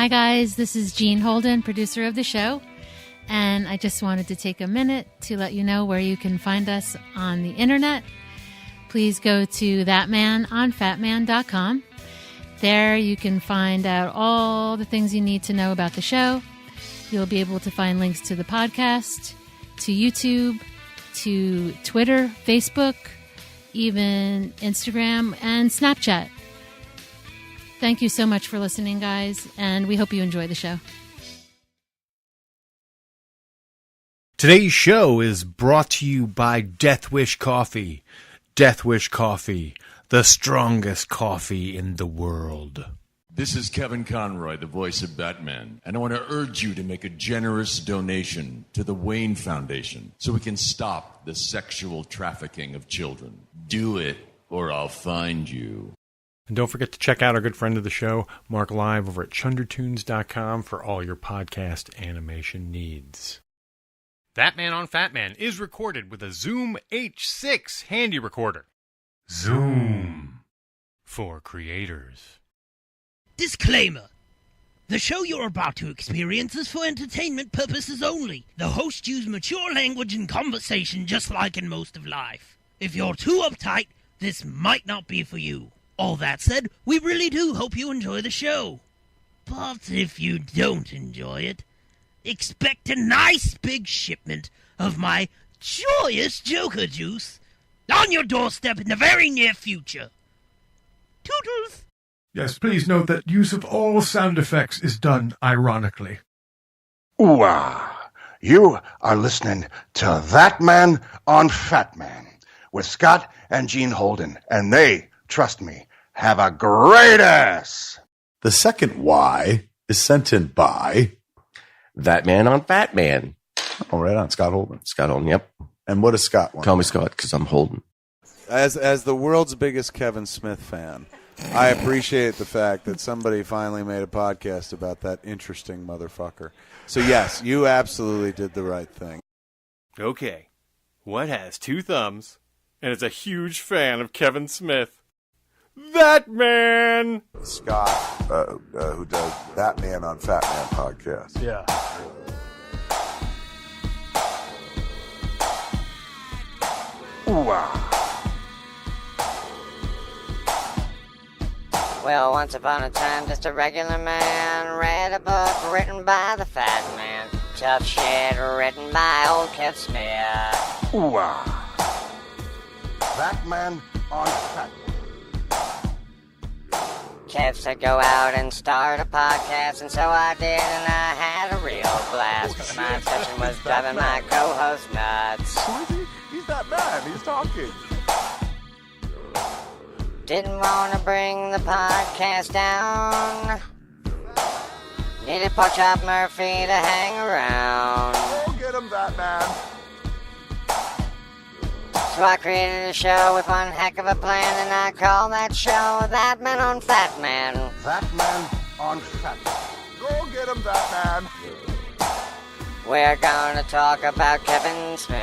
Hi guys, this is Jean Holden, producer of the show, and I just wanted to take a minute to let you know where you can find us on the internet. Please go to ThatMan on Fatman.com. There you can find out all the things you need to know about the show. You'll be able to find links to the podcast, to YouTube, to Twitter, Facebook, even Instagram and Snapchat. Thank you so much for listening, guys, and we hope you enjoy the show. Today's show is brought to you by Death Wish Coffee. Death Wish Coffee, the strongest coffee in the world. This is Kevin Conroy, the voice of Batman, and I want to urge you to make a generous donation to the Wayne Foundation so we can stop the sexual trafficking of children. Do it, or I'll find you. And don't forget to check out our good friend of the show, Mark Live, over at chundertunes.com for all your podcast animation needs. ThatMan on Fatman is recorded with a Zoom H6 handy recorder. Zoom for creators. Disclaimer. The show you're about to experience is for entertainment purposes only. The hosts use mature language and conversation just like in most of life. If you're too uptight, this might not be for you. All that said, we really do hope you enjoy the show. But if you don't enjoy it, expect a nice big shipment of my joyous Joker juice on your doorstep in the very near future. Toodles! Yes, please note that use of all sound effects is done ironically. Ooh-ah. You are listening to ThatMan on Fatman with Scott and Jean Holden, and they, trust me, have a great ass. The second Y is sent in by ThatMan on Fatman. Oh, right on. Scott Holden. Scott Holden, yep. And what does Scott want? Call me Scott because I'm Holden. As the world's biggest Kevin Smith fan, I appreciate the fact that somebody finally made a podcast about that interesting motherfucker. So, yes, you absolutely did the right thing. Okay, what has two thumbs and is a huge fan of Kevin Smith? ThatMan! Scott, who does ThatMan on Fatman podcast. Yeah. Ooh-ah. Well, once upon a time, just a regular man read a book written by the Fat Man. Tough shit written by old Kev Smith. Ooh-ah. ThatMan on Fatman. Kev said go out and start a podcast, and so I did, and I had a real blast. But my obsession was driving my co-host nuts. Who is he? He's that man. He's talking. Didn't want to bring the podcast down. Needed Porkchop Murphy to hang around. Go get him, that man. So I created a show with one heck of a plan, and I call that show ThatMan on Fatman. ThatMan on Fatman. Go get him, that man. We're gonna talk about Kevin Smith.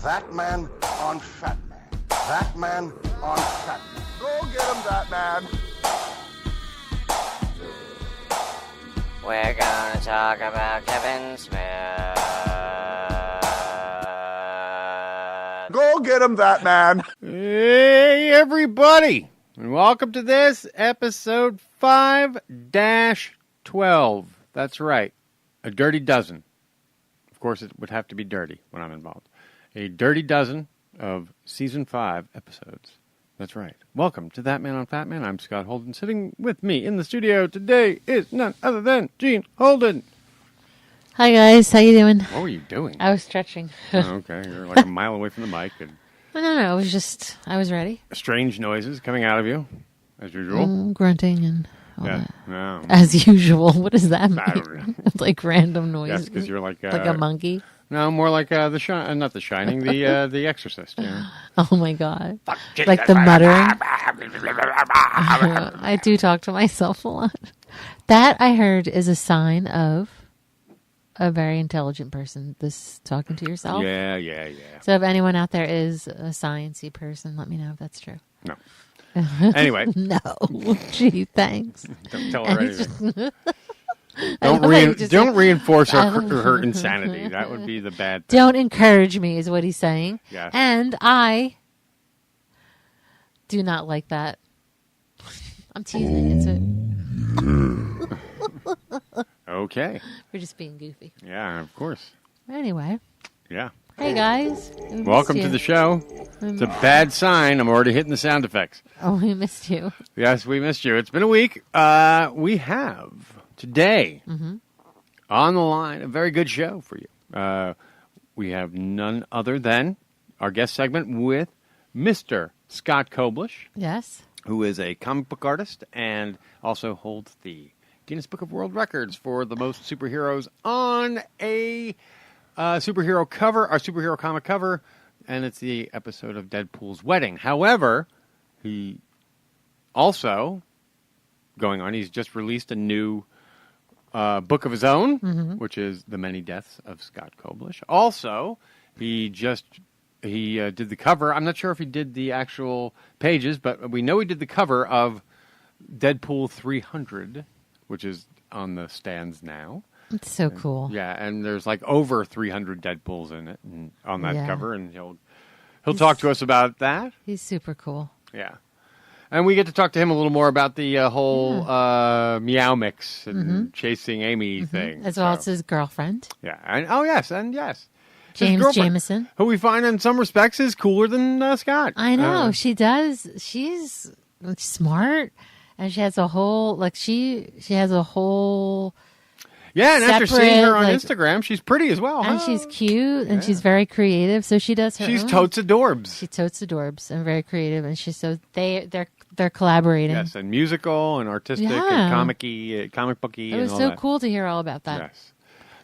ThatMan on Fatman. ThatMan on Fatman. Go get him, that man. We're gonna talk about Kevin Smith. Go get him, that man. Hey, everybody, and welcome to this episode 5-12. That's right, a dirty dozen. Of course, it would have to be dirty when I'm involved. A dirty dozen of season 5 episodes. That's right. Welcome to ThatMan on Fatman. I'm Scott Holden. Sitting with me in the studio today is none other than Jean Holden. Hi guys, how you doing? What were you doing? I was stretching. Oh, okay, you're like a mile away from the mic. And No, I was ready. strange noises coming out of you, as usual. Grunting and all that. No. As usual. What does that I don't mean? It's like random noises. Yes, because you're like a monkey. No, more like not The Shining, the Exorcist. Yeah. Oh my god! Like the muttering. I do talk to myself a lot. That I heard is a sign of a very intelligent person. This talking to yourself. Yeah. So if anyone out there is a sciencey person, let me know if that's true. No. Anyway. No. Gee, thanks. Don't tell her anything. Don't reinforce her insanity. That would be the bad thing. Don't encourage me, is what he's saying. Yes. And I do not like that. I'm teasing. Okay. We're just being goofy. Yeah, of course. Anyway. Yeah. Hey, guys. Welcome to the show. It's a bad sign. I'm already hitting the sound effects. Oh, we missed you. Yes, we missed you. It's been a week. We have today on the line a very good show for you. We have none other than our guest segment with Mr. Scott Koblish. Yes. Who is a comic book artist and also holds the Guinness Book of World Records for the most superheroes on a superhero cover, our superhero comic cover, and it's the episode of Deadpool's wedding. However, he also he's just released a new book of his own, which is The Many Deaths of Scott Koblish. Also, he did the cover. I'm not sure if he did the actual pages, but we know he did the cover of Deadpool 300, which is on the stands now. It's so cool. Yeah, and there's like over 300 Deadpools in it on that cover, and he'll talk to us about that. He's super cool. Yeah. And we get to talk to him a little more about the whole Meow Mix and Chasing Amy thing. As well as his girlfriend. Yeah. And yes. Jameson. Who we find in some respects is cooler than Scott. I know. She does. She's smart. And she has a whole, she has a whole... Yeah, and after seeing her on Instagram, she's pretty as well. And she's cute, and she's very creative. So she does her She's own. totes adorbs. She totes adorbs and very creative. And she's they're collaborating. Yes, and musical and artistic and comic booky. It was and all so that. cool to hear all about that. Yes.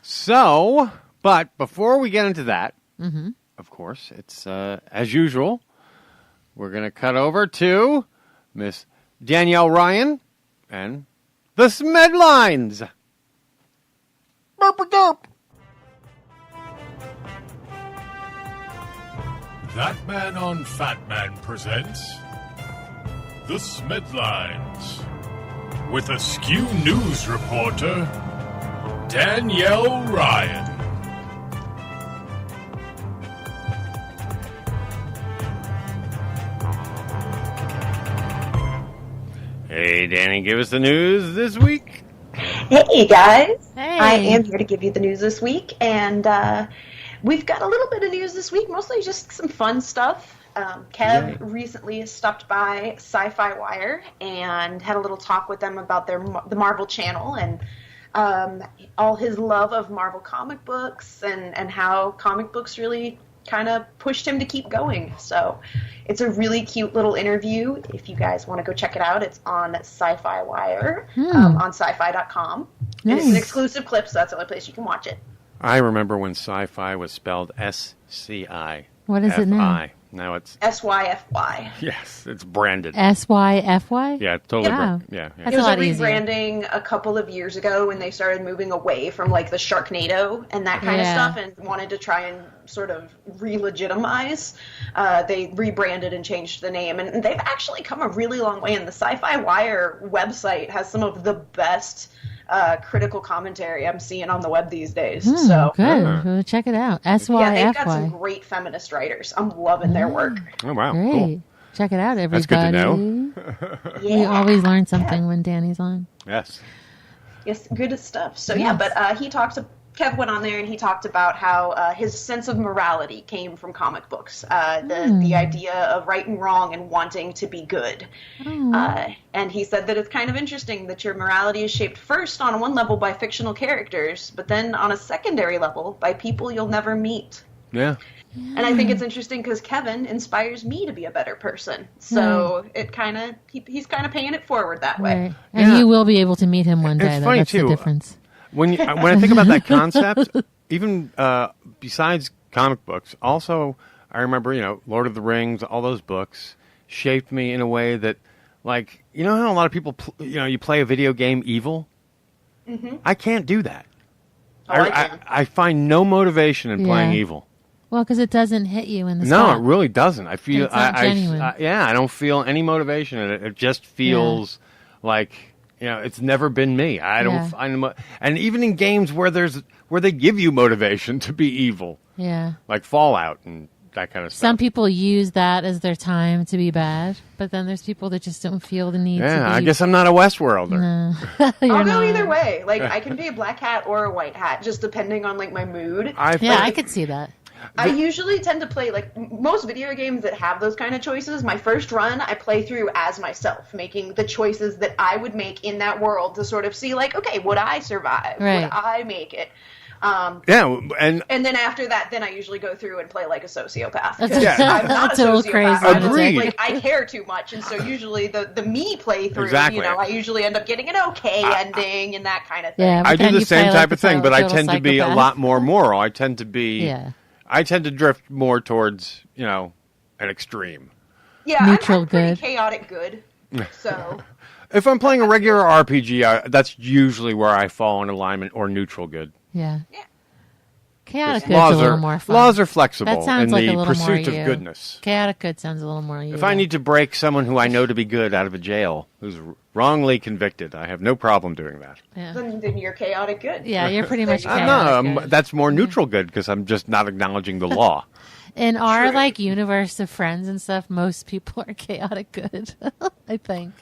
So, but before we get into that, of course, it's as usual, we're going to cut over to Miss Danielle Ryan and the Smedlines. ThatMan on Fatman presents The Smedlines with Askew News reporter Danielle Ryan. Hey, Danny, give us the news this week. Hey, guys. Hey. I am here to give you the news this week, and we've got a little bit of news this week, mostly just some fun stuff. Kev recently stopped by Sci-Fi Wire and had a little talk with them about the Marvel channel and all his love of Marvel comic books and how comic books really kind of pushed him to keep going. So it's a really cute little interview. If you guys want to go check it out, it's on Sci-Fi Wire on sci-fi.com. Nice. And it's an exclusive clip, so that's the only place you can watch it. I remember when sci-fi was spelled S-C-I. What is it now? Now it's S-Y-F-Y. Yes, it's branded. S-Y-F-Y? Yeah, totally. Yeah. Yeah. That's It was a lot a easier. rebranding a couple of years ago when they started moving away from the Sharknado and that kind of stuff and wanted to try and sort of re-legitimize. They rebranded and changed the name, and they've actually come a really long way. And the Sci-Fi Wire website has some of the best critical commentary I'm seeing on the web these days. So good. We'll check it out. S-Y-F-Y. yeah, they've got some great feminist writers. I'm loving their work. Oh, wow. Great. Cool. Check it out, everybody. That's good to know. We always learn something when Danny's on. Yes. Yes, good stuff. So Yes. but Kev went on there and he talked about how his sense of morality came from comic books. The idea of right and wrong and wanting to be good. And he said that it's kind of interesting that your morality is shaped first on one level by fictional characters, but then on a secondary level by people you'll never meet. Yeah. And I think it's interesting because Kevin inspires me to be a better person. So it he's kind of paying it forward that way. Right. And you will be able to meet him one day. It's funny, That's too. the difference. When I think about that concept, even besides comic books, also I remember, Lord of the Rings, all those books shaped me in a way that, like, you know how a lot of people, you play a video game evil? Mm-hmm. I can't do that. Oh, I can. I find no motivation in playing evil. Well, because it doesn't hit you in the No, spot. it really doesn't. I feel It's not genuine. I don't feel any motivation in it. It just feels like it's never been me. I don't find and even in games where they give you motivation to be evil. Yeah. Like Fallout and that kind of stuff. Some people use that as their time to be bad, but then there's people that just don't feel the need to be. I guess I'm not a Westworlder. No. I'll go either way. Like, I can be a black hat or a white hat, just depending on, like, my mood. I could see that. I usually tend to play, like, most video games that have those kind of choices, my first run, I play through as myself, making the choices that I would make in that world to sort of see, like, okay, would I survive? Right. Would I make it? And then after that, then I usually go through and play like a sociopath. That's I'm not a little sociopath. crazy. Agreed. Like, I care too much, and so usually the me playthrough, Exactly. I usually end up getting an okay ending and that kind of thing. Yeah, I do the same type of thing, but I total tend to be a psychopath. lot more moral. I tend to be. Yeah. I tend to drift more towards an extreme. Yeah, Neutral I'm pretty good. chaotic good. So If I'm playing a regular RPG, that's usually where I fall in alignment or neutral good. Yeah. Chaotic Laws good's a little are- more fun. laws are flexible That sounds in like the a little more pursuit of you. goodness. Chaotic good sounds a little more you. If I need to break someone who I know to be good out of a jail, who's wrongly convicted, I have no problem doing that. Yeah. then you're chaotic good. Yeah, you're pretty much No, chaotic good. that's more neutral good because I'm just not acknowledging the law. In our universe of friends and stuff, most people are chaotic good. I think.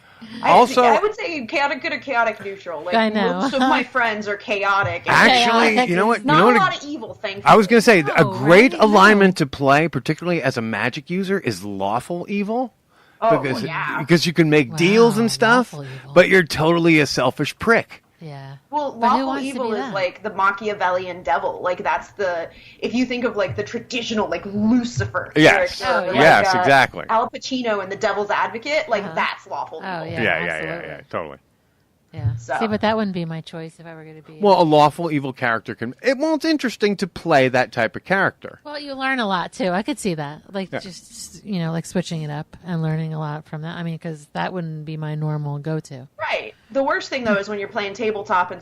I would say chaotic good or chaotic neutral. Like, I know. most of my friends are chaotic. And Actually, chaotic you know what? is You not know a what? lot of evil things. I was going to say, a great right? alignment to play, particularly as a magic user, is lawful evil. Oh, because, yeah. because you can make deals and stuff, lawful evil. but you're totally a selfish prick. Yeah. Well, But who lawful wants to evil be is that? like the Machiavellian devil. Like, that's if you think of like the traditional like Lucifer Yes. character. Oh, like, yes, exactly. Al Pacino in The Devil's Advocate, like that's lawful evil. Oh yeah. Yeah, totally. Yeah. So- See, but that wouldn't be my choice if I were going to be. Well, a lawful evil character it's interesting to play that type of character. Well, you learn a lot too. I could see that, like just like switching it up and learning a lot from that. I mean, because that wouldn't be my normal go-to. Right. The worst thing though is when you're playing tabletop and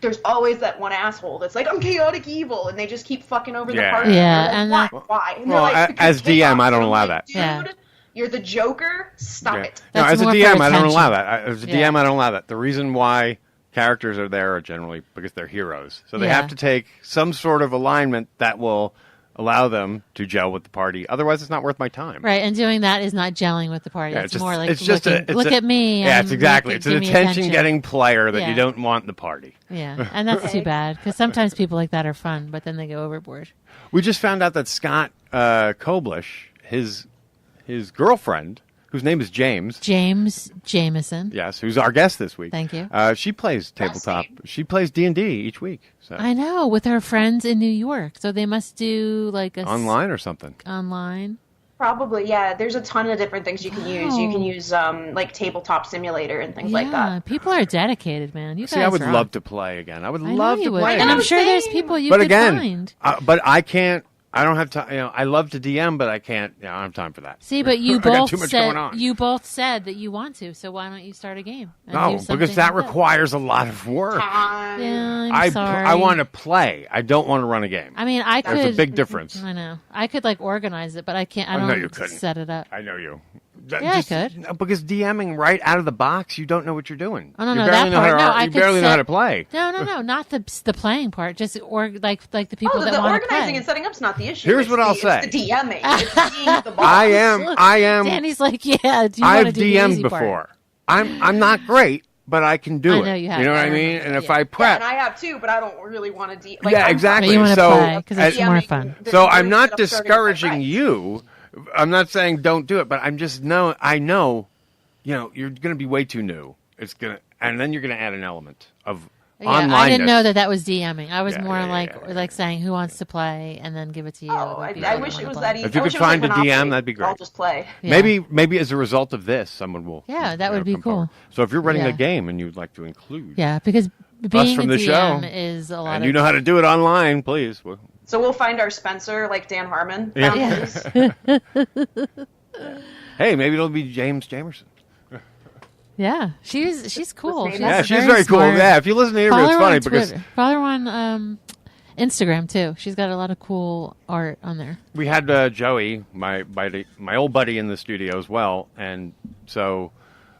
there's always that one asshole that's like, I'm chaotic evil, and they just keep fucking over the Yeah. party. Yeah, And and they're like, why? And Well, they're like, as "Because DM, chaos." I don't I'm allow like, that. Dude, you're the Joker. Stop it. No, That's as a more for DM, I don't attention. allow that. As a Yeah. DM, I don't allow that. The reason why characters are there are generally because they're heroes. So they Yeah. have to take some sort of alignment that will allow them to gel with the party. Otherwise, it's not worth my time. Right, and doing that is not gelling with the party. Yeah, it's more like it's just looking, look at me. Yeah, I'm it's exactly. making- It's an give me attention-getting player that Yeah. you don't want in the party. Yeah, and that's too bad because sometimes people like that are fun, but then they go overboard. We just found out that Scott Koblish, his girlfriend, whose name is James, Jameson. yes, who's our guest this week. Thank you. She plays tabletop. She plays D&D each week. So I know, with her friends in New York, so they must do like a online or something. online. Probably, yeah. There's a ton of different things you can use. You can use like tabletop simulator and things like that. People are dedicated, man. You See, guys I would rock. love to play again. I would I know love you to would. play. And I'm sure there's people you but could again, find. but I can't. I don't have time. I love to DM, but I can't. I don't have time for that. See, but you I got both too much said going on. you both said that you want to. So why don't you start a game? and No, do something because that like requires a lot of work. Yeah, I'm sorry. I want to play. I don't want to run a game. I mean, I could. There's a big difference. I know. I could organize it, but I can't. I Oh, don't no, you couldn't. set it up. I know you. Yeah, I could. No, because DMing right out of the box, you don't know what you're doing. Oh no, you no, barely that know part. how to, No, I you could barely know how set- to play. No, not the playing part. Just like the people Oh, that the want to organizing play. and setting up's not the issue. Here's It's what I'll it's say. the DMing. It's being the boss. I am. Danny's like, yeah. Do you want I've to do the DM'd easy part? before. I'm not great, but I can do I it. know you have. You know what I I mean? remember And that, if yeah. I Yeah, prep, and I have too, but I don't really want to yeah, exactly. But you wanna so, play 'cause it's and- more fun. So I'm not discouraging you. I'm not saying don't do it, but I'm just I know, you're going to be way too new. And then you're going to add an element of Yeah, online. I didn't know that was DMing. I was Yeah, more yeah, like saying who wants to play and then give it to you. Oh, I wish it was that easy. If you I could wish it was find like a DM, Monopoly. that'd be great. I'll just play. Yeah. Maybe as a result of this, someone will. Yeah, that would be come cool. forward. So if you're running Yeah. a game and you'd like to include Yeah, because us being from a the DM show, is a lot and of. you know how to do it online, please. So we'll find our Spencer like Dan Harmon. Yeah. found his. Hey, maybe it'll be James Jamerson. Yeah, she's cool. She's Yeah, she's very cool. smart. Yeah, if you listen to her, Follow it's her funny on because Twitter. Follow her on Instagram too. She's got a lot of cool art on there. We had Joey, my old buddy, in the studio as well, and so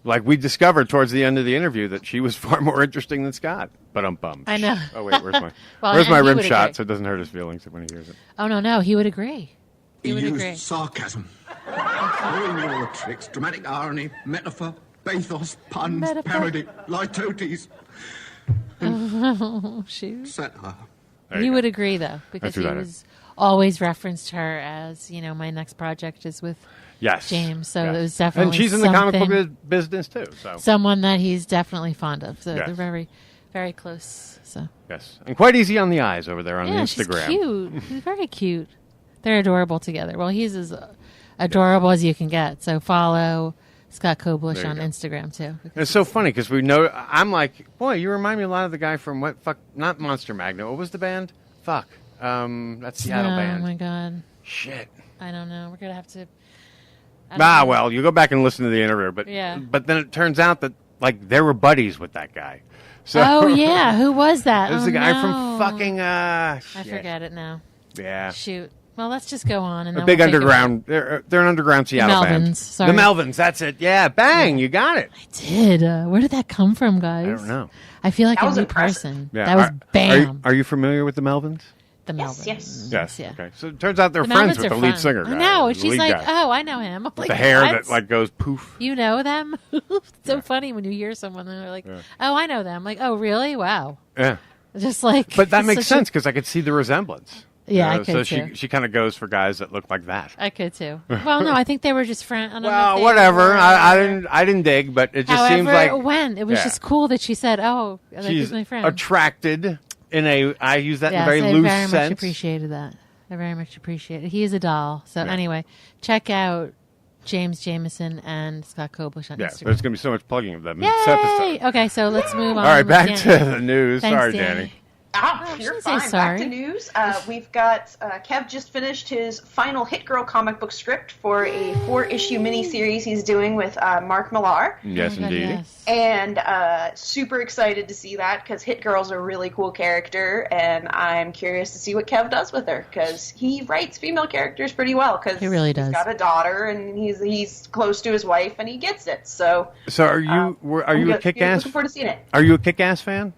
like we discovered towards the end of the interview that she was far more interesting than Scott. But I'm bummed. I know. Oh wait, where's my Well, where's my and he rim would shot agree. so it doesn't hurt his feelings when he hears it. Oh no, he would agree. He would agree. Sarcasm. Knowing all the tricks, dramatic irony, metaphor, pathos, puns, Metaphor. parody, litotes. Oh shoot. Satire. He would agree though, because That's he who that was always referenced her as, my next project is with Yes. James. So Yes. it was definitely And she's in the comic something- book business too. So someone that he's definitely fond of. So Yes. they're very, very close. So yes, and quite easy on the eyes over there on yeah, Instagram. she's cute. She's very cute. They're adorable together. Well, he's as adorable as you can get. So follow Scott Koblish There you on go. Instagram too. It's so funny because we know. I'm like, boy, you remind me a lot of the guy from not Monster Magnet. What was the band? That Seattle band. Oh my god. Shit. I don't know. We're gonna have to. Well, you go back and listen to the interview, but Yeah. but then it turns out that like they were buddies with that guy. So Oh yeah, who was that? It was Oh, the guy no. from fucking. I shit. forget it now. Yeah. Shoot. Well, let's just go on and A then big we'll think underground. They're an underground Seattle band. Melvins, sorry. The Melvins. That's it. Yeah. Bang. You got it. Did where did that come from, guys? I don't know. I feel like That a was new impressive. person. Yeah. That was bam. Are you familiar with the Melvins? The Yes, Melvins. yes. Yes. Yeah. Okay. So it turns out they're The friends Melvins with are the lead fun. singer guy. I know. And the she's lead like, guy. "Oh, I know him." I'm With like, the hair what? that like goes poof. You know them? It's so funny when you hear someone and they're like, "Oh, I know them." I'm like, "Oh, really? Wow." Yeah. Just like, But that it's makes such a- sense because I could see the resemblance. Yeah, I So could she too. kind of goes for guys that look like that. I could too. Well, no, I think they were just friends. Well, whatever. I didn't dig, but it just However, seems like when it was Yeah. just cool that she said, "Oh, like, she's he's my friend." attracted in a. I use that in Yes, a very I loose very sense. much appreciated that. I very much appreciate it. He is a doll. So Yeah. anyway, check out James Jameson and Scott Koblish on Yeah, Instagram. there's going to be so much plugging of them in Yay! this episode. Okay, so let's move on. All right, with back Danny. to the news. Thanks, Sorry, Danny. Danny. Ah, I you're shouldn't say fine. sorry. Back to news. We've got Kev just finished his final Hit Girl comic book script for a 4-issue miniseries he's doing with Mark Millar. Yes, Oh, God, indeed. yes. And super excited to see that because Hit Girl's a really cool character, and I'm curious to see what Kev does with her because he writes female characters pretty well. Because He really does. He's got a daughter, and he's close to his wife, and he gets it. So, So are you? Are you a Kick-Ass? Looking forward to seeing it. Are you a Kick-Ass fan?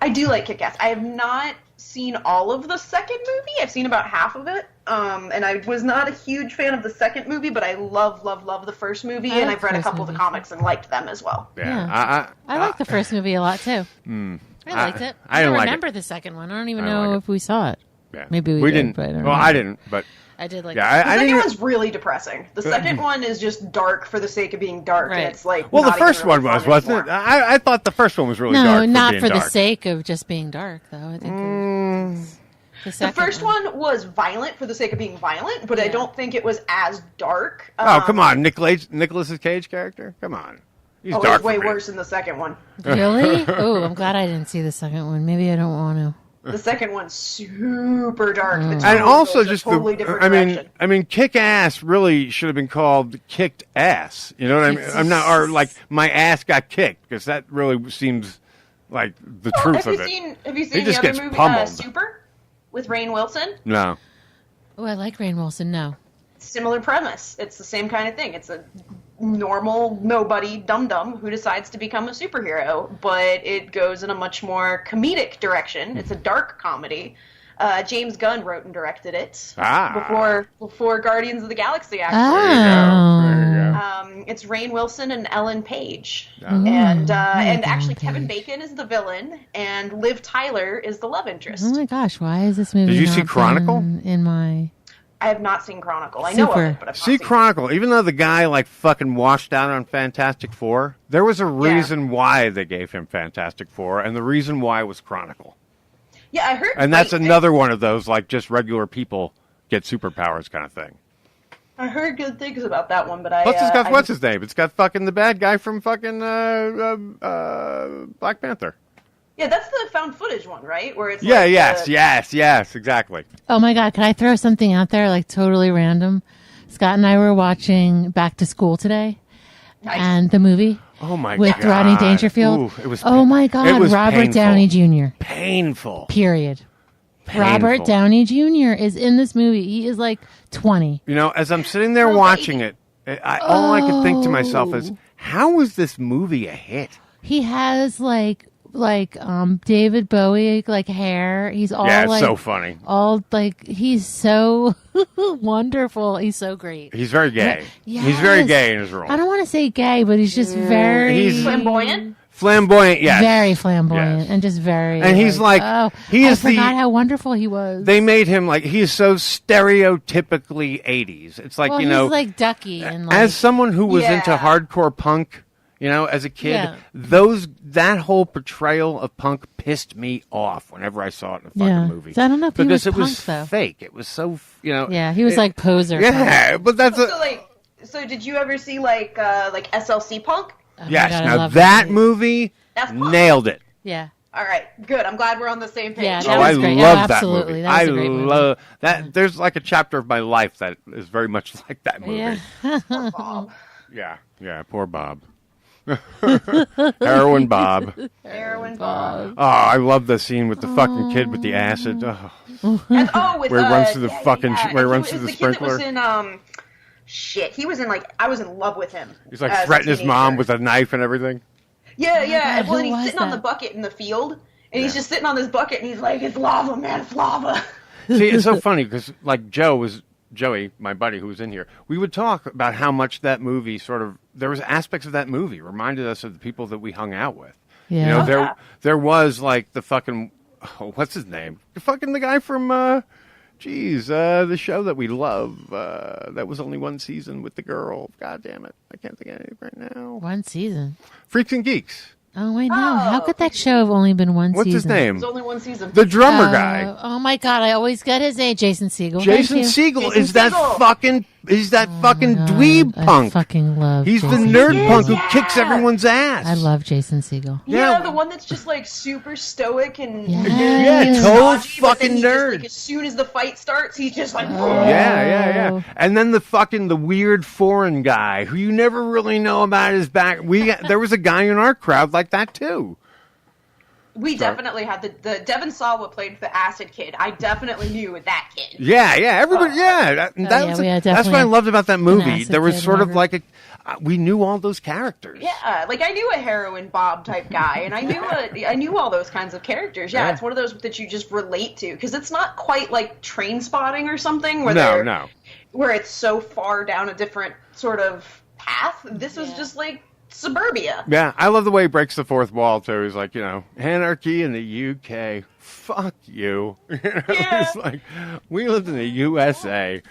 I do like Kick-Ass. I have not seen all of the second movie. I've seen about half of it. And I was not a huge fan of the second movie, but I love the first movie, I and like I've read the a first couple of the movie. comics and liked them as well. Yeah. I like the first movie a lot too. I liked it. I I didn't don't like remember it. the second one. I don't even I don't know like if we saw it. Yeah. Maybe we did, didn't. but I don't Well, know. I didn't, but I did like. yeah, The I second didn't. one's really depressing. The second one is just dark for the sake of being dark. Right. And it's like Well, the not even first really one was, fun wasn't anymore. it? I thought the first one was really no, dark. not being for the dark. sake of just being dark, though. I think the The second first one was violent for the sake of being violent, but I don't think it was as dark. Oh, come on, Nicolas Cage character. Come on, he's Oh, dark. it's way for me. worse in the second one. Really? Oh, I'm glad I didn't see the second one. Maybe I don't want to. The second one's super dark. The And tone also goes a just totally the. different I direction. mean, Kick Ass really should have been called Kicked Ass. You know what I mean? I'm not, or like my ass got kicked because that really seems like the truth have of you it. seen? Have you He seen the just other gets movie, pummeled. Super, with Rainn Wilson? No. Oh, I like Rainn Wilson. No. Similar premise. It's the same kind of thing. It's a normal nobody dum-dum who decides to become a superhero, but it goes in a much more comedic direction. It's a dark comedy. James Gunn wrote and directed it before Guardians of the Galaxy, actually. It's Rainn Wilson and Ellen Page. And actually Kevin Bacon is the villain, and Liv Tyler is the love interest. Oh my gosh, why is this movie? Did you see not Chronicle? been in my. I have not seen Chronicle. I know of it, but I've not See Chronicle, even though the guy like fucking washed out on Fantastic Four, there was a reason why they gave him Fantastic Four, and the reason why was Chronicle. Yeah, I heard. And that's another one of those like just regular people get superpowers kind of thing. I heard good things about that one, but I. Plus, it's got what's his name? It's got fucking the bad guy from fucking Black Panther. Yeah, that's the found footage one, right? Where it's Yeah, like yes, exactly. Oh my God, can I throw something out there like totally random? Scott and I were watching Back to School today, and the movie. Oh my with God. Rodney Dangerfield. Ooh, it was oh my God, it was Robert painful. Downey Jr. Painful. Period. Robert Downey Jr. is in this movie. He is like 20. You know, as I'm sitting there watching it, all I could think to myself is, how was this movie a hit? He has like David Bowie like hair. He's all it's like, so funny. All like he's so wonderful. He's so great. He's very gay. Yes. He's very gay in his role. I don't want to say gay, but he's just He's flamboyant. Flamboyant, yes. Very flamboyant and just very. And he's like, he is I forgot how wonderful he was. They made him like, he is so stereotypically 80s. It's like, well, you know, he's like Ducky and like, as someone who was into hardcore punk, you know, as a kid, that whole portrayal of punk pissed me off whenever I saw it in a fucking movie. So I don't know if because he was it was punk, though. fake. It was so, you know. Yeah, he was like poser. Yeah, but that's So did you ever see like SLC Punk? Oh yes. God, now that movie That's nailed it. Yeah. All right, good. I'm glad we're on the same page. Yeah, I great. love that absolutely. movie. That was a great movie. love that. There's like a chapter of my life that is very much like that movie. Yeah. Yeah. Poor Bob. Heroin Bob. Heroin Bob. Oh, I love the scene with the fucking kid with the acid. With, where he runs through the fucking, where he runs through the kid sprinkler. That was in, shit. He was in like, I was in love with him. He's like threatening his mom with a knife and everything. Yeah. God, Well, and who he's was sitting on the bucket in the field, and he's just sitting on this bucket, and he's like, "It's lava, man, it's lava." See, it's so funny because like Joey, my buddy who was in here, we would talk about how much that movie there was aspects of that movie reminded us of the people that we hung out with. Yeah. You know, there was like the fucking, what's his name? The guy from, the show that we love. That was only one season with the girl. God damn it. I can't think of it right now. One season. Freaks and Geeks. Oh, wait, no. How could that show have only been one season? What's his name? It was only one season. The drummer guy. Oh, my God. I always get his name. Jason Segel. Jason Segel is that fucking dweeb punk. I fucking love He's Jason the nerd Segel. punk who kicks everyone's ass. I love Jason Segel. Yeah, the one that's just like super stoic and total fucking nerd. Like, as soon as the fight starts, he's just like, Yeah. And then the weird foreign guy who you never really know about his back. There was a guy in our crowd like that too. We definitely had the Devin Sawa played the acid kid. I definitely knew that kid. Yeah, everybody, that's what I loved about that movie. There was sort of like we knew all those characters. Yeah, like I knew a heroin Bob type guy, and I knew all those kinds of characters. Yeah, it's one of those that you just relate to because it's not quite like Train Spotting or something where where it's so far down a different sort of path. This was just like suburbia. Yeah, I love the way he breaks the fourth wall too. He's like, anarchy in the UK. Fuck you. It's like we lived in the USA.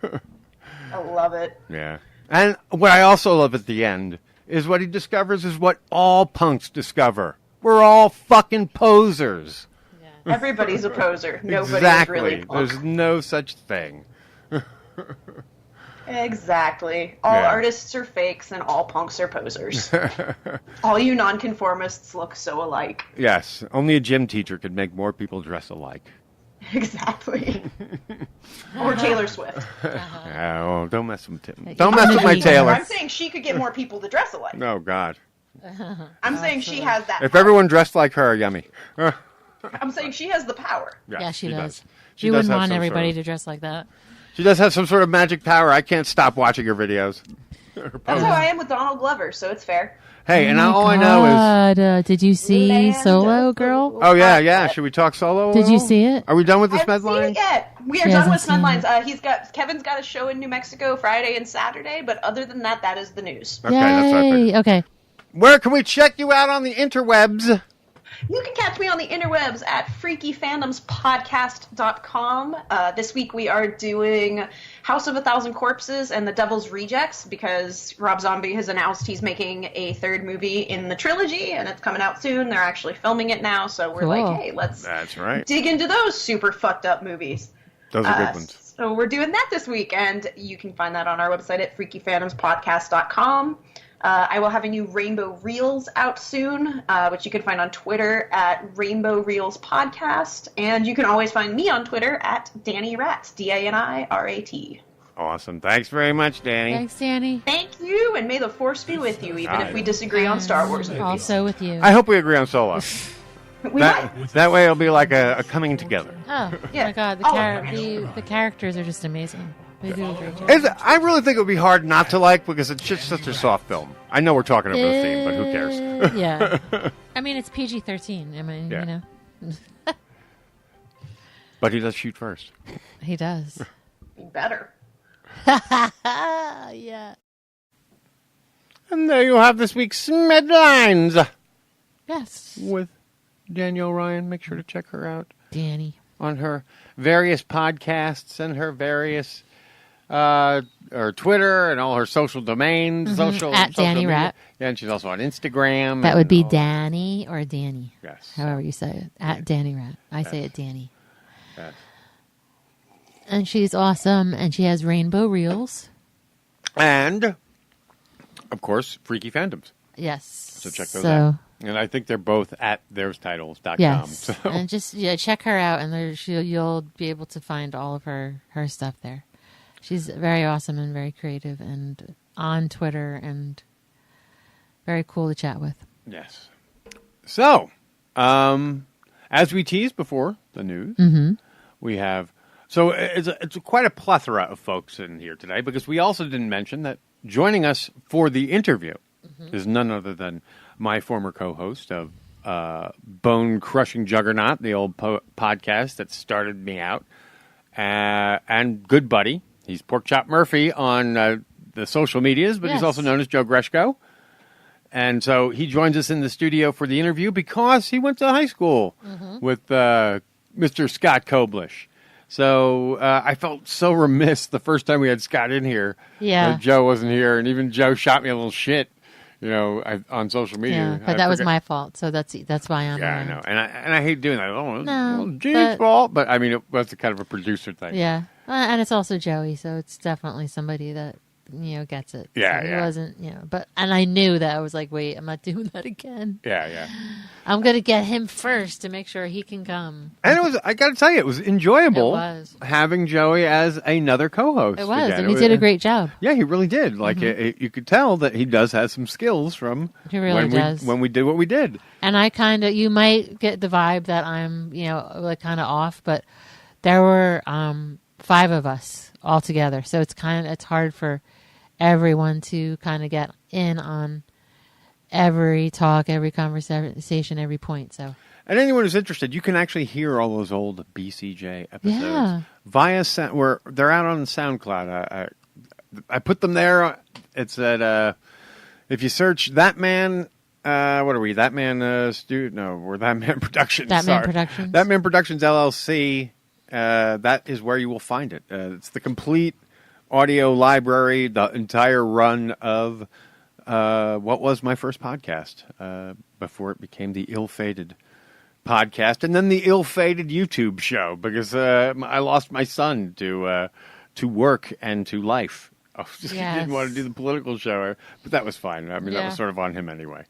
I love it. Yeah. And what I also love at the end is what he discovers is what all punks discover. We're all fucking posers. Yeah. Everybody's a poser. Nobody exactly. is really a punk. There's no such thing. Exactly. All artists are fakes and all punks are posers. All you nonconformists look so alike. Yes. Only a gym teacher could make more people dress alike. Exactly. Or Taylor Swift. Oh, don't mess with Tim. Don't mess with my Taylor. I'm saying she could get more people to dress alike. Oh, God. I'm saying she has that If power. everyone dressed like her, yummy. I'm saying she has the power. Yeah, she does. She You does wouldn't have want some everybody sort to dress like that. She does have some sort of magic power. I can't stop watching her videos. That's how I am with Donald Glover, so it's fair. Hey, and all I know is... did you see Solo, girl? Oh, yeah. Should we talk Solo? Did you see it? Are we done with the I haven't Smed line? seen it yet. We are done with Smed lines. Kevin's got a show in New Mexico Friday and Saturday, but other than that, that is the news. Okay, that's what I figured. Okay. Where can we check you out on the interwebs? You can catch me on the interwebs at freakyfandomspodcast.com. This week we are doing House of a Thousand Corpses and The Devil's Rejects because Rob Zombie has announced he's making a third movie in the trilogy and it's coming out soon. They're actually filming it now, so we're like, hey, let's dig into those super fucked up movies. Those are good ones. So we're doing that this week, and you can find that on our website at freakyfandomspodcast.com. I will have a new Rainbow Reels out soon, which you can find on Twitter at Rainbow Reels Podcast. And you can always find me on Twitter at Danny Rat, DANIRAT. Awesome. Thanks very much, Danny. Thanks, Danny. Thank you, and may the Force be with you, even if we disagree on Star Wars movies. Also with you. I hope we agree on Solo. That way it'll be like a coming together. Oh, Yeah. my God. The characters are just amazing. They do a great job. I really think it would be hard not to like because it's just such a soft film. I know we're talking about the theme, but who cares? Yeah. I mean, it's PG-13. I mean, Yeah. you know. But he does shoot first. He does. Better. Yeah. And there you have this week's Medlines. Yes. With Danielle Ryan. Make sure to check her out. Danny. On her various podcasts and her various her Twitter and all her social domains. Mm-hmm. Social Danny media. Rat. Yeah, and she's also on Instagram. That would be Danny or Danny. Yes. However you say it. At Danny Rat. I say it Danny. Yes. And she's awesome, and she has rainbow reels. And, of course, Freaky Fandoms. Yes. So check those out. And I think they're both at theirstitles.com. Yes. So. And just check her out, and you'll be able to find all of her stuff there. She's very awesome and very creative and on Twitter and very cool to chat with. Yes. So, as we teased before the news, we have... So it's quite a plethora of folks in here today because we also didn't mention that joining us for the interview is none other than my former co-host of Bone Crushing Juggernaut, the old podcast that started me out, and good buddy. He's Pork Chop Murphy on the social medias, but he's also known as Joe Greshko. And so he joins us in the studio for the interview because he went to high school with Mr. Scott Koblish. So I felt so remiss the first time we had Scott in here. Yeah. That Joe wasn't here, and even Joe shot me a little shit, on social media. Yeah, but that was my fault, so that's why I'm Yeah, around. I know. And I hate doing that. Oh, No, it's Gene's fault. But, I mean, it was kind of a producer thing. Yeah. And it's also Joey, so it's definitely somebody that, gets it. Yeah, so yeah. It wasn't, and I knew that. I was like, wait, I'm not doing that again. Yeah, yeah. I'm going to get him first to make sure he can come. And I got to tell you, it was enjoyable having Joey as another co-host. It was, again. and he did a great job. Yeah, he really did. Like, you could tell that he does have some skills from He really does. when we did what we did. And I you might get the vibe that I'm, like kind of off, but there were 5 of us all together. So it's hard for everyone to kind of get in on every talk, every conversation, every point. So, and anyone who's interested, you can actually hear all those old BCJ episodes via where they're out on SoundCloud. I put them there. It's at if you search ThatMan. What are we? ThatMan we're ThatMan Productions. ThatMan Productions. ThatMan Productions LLC. That is where you will find it. It's the complete audio library, the entire run of what was my first podcast before it became the ill-fated podcast, and then the ill-fated YouTube show because I lost my son to work and to life. He didn't want to do the political show, but that was fine. I mean, that was sort of on him anyway.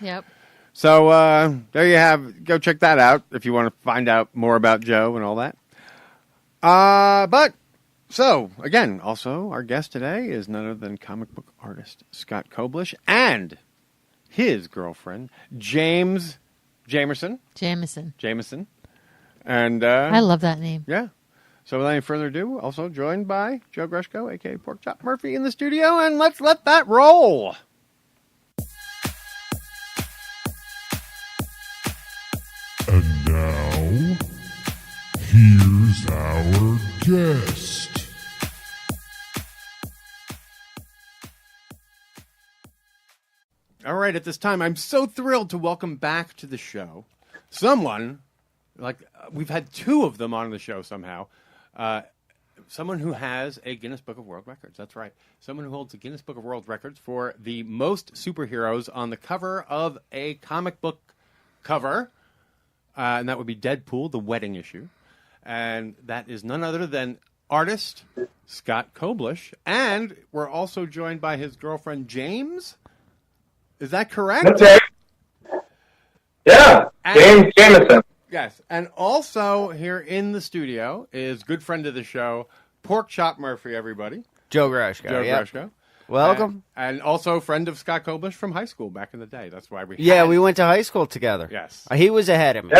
Yep. So there you have. Go check that out if you want to find out more about Joe and all that. So, again, also, our guest today is none other than comic book artist Scott Koblish and his girlfriend, Jameson. Jameson. And I love that name. Yeah. So, without any further ado, also joined by Joe Greshko, a.k.a. Pork Chop Murphy, in the studio, and let's let that roll. And now, here's our guest. All right, at this time, I'm so thrilled to welcome back to the show someone, we've had 2 of them on the show somehow, someone who has a Guinness Book of World Records. That's right. Someone who holds a Guinness Book of World Records for the most superheroes on the cover of a comic book cover, and that would be Deadpool, the wedding issue. And that is none other than artist Scott Koblish. And we're also joined by his girlfriend, James. Is that correct? That's it. Yeah, James Jameson. Yes, and also here in the studio is good friend of the show, Pork Chop Murphy, everybody. Joe Greshko. Joe Greshko. Welcome. And also a friend of Scott Koblish from high school back in the day. That's why we Yeah, we went to high school together. Yes. He was ahead of me.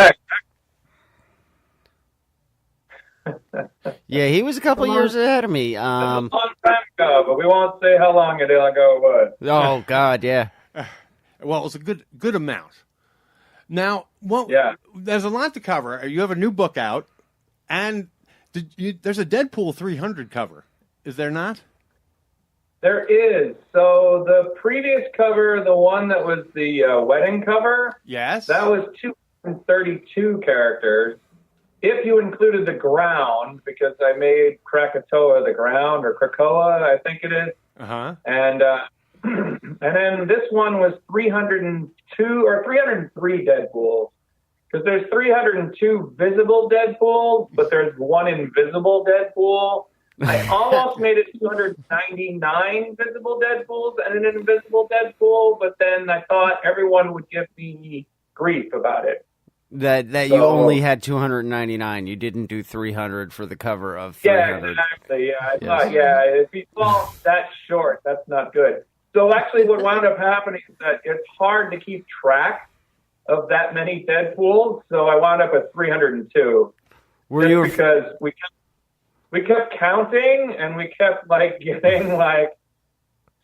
Yeah, he was a couple years ahead of me. It's a long time ago, but we won't say how long ago it was. Oh, God, yeah. Well, it was a good amount. Now, there's a lot to cover. You have a new book out, and there's a Deadpool 300 cover. Is there not? There is. So the previous cover, the one that was the wedding cover, yes, that was 232 characters. If you included the ground, because I made Krakatoa the ground, or Krakoa, I think it is. Uh-huh. And and then this one was 302 or 303 Deadpools. Because there's 302 visible Deadpools, but there's one invisible Deadpool. I almost made it 299 visible Deadpools and an invisible Deadpool, but then I thought everyone would give me grief about it. That you only had 299. You didn't do 300 for the cover of 300. Yeah, exactly. Yeah, I thought, if you fall that short, that's not good. So actually what wound up happening is that it's hard to keep track of that many Deadpools, so I wound up at 302. Because we kept counting, and we kept getting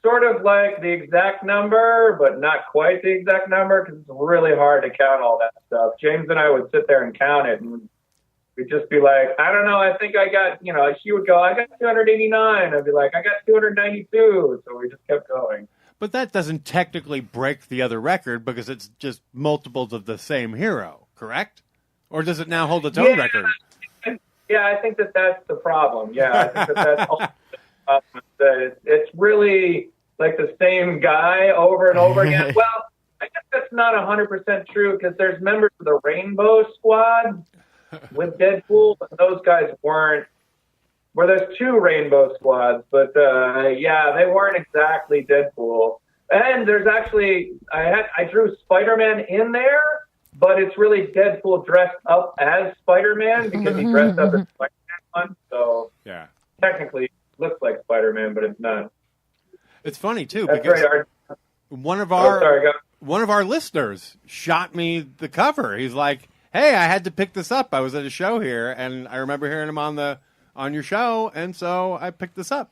sort of the exact number, but not quite the exact number, because it's really hard to count all that stuff. James and I would sit there and count it, and we'd just be like, I don't know, I think I got, she would go, I got 289. I'd be like, I got 292. So we just kept going. But that doesn't technically break the other record, because it's just multiples of the same hero, correct? Or does it now hold its own record? Yeah, I think that's the problem. Yeah, I think that's also the problem. That it's really the same guy over and over again. Well, I guess that's not 100% true, because there's members of the Rainbow Squad with Deadpool, but those guys weren't. Well, there's two Rainbow Squads, but they weren't exactly Deadpool. And there's actually I drew Spider-Man in there, but it's really Deadpool dressed up as Spider-Man, because he dressed up as Spider-Man once. So technically, it looks like Spider-Man, but it's not. It's funny too, That's because right, one of our listeners shot me the cover. He's like, "Hey, I had to pick this up. I was at a show here, and I remember hearing him on your show, and so I picked this up."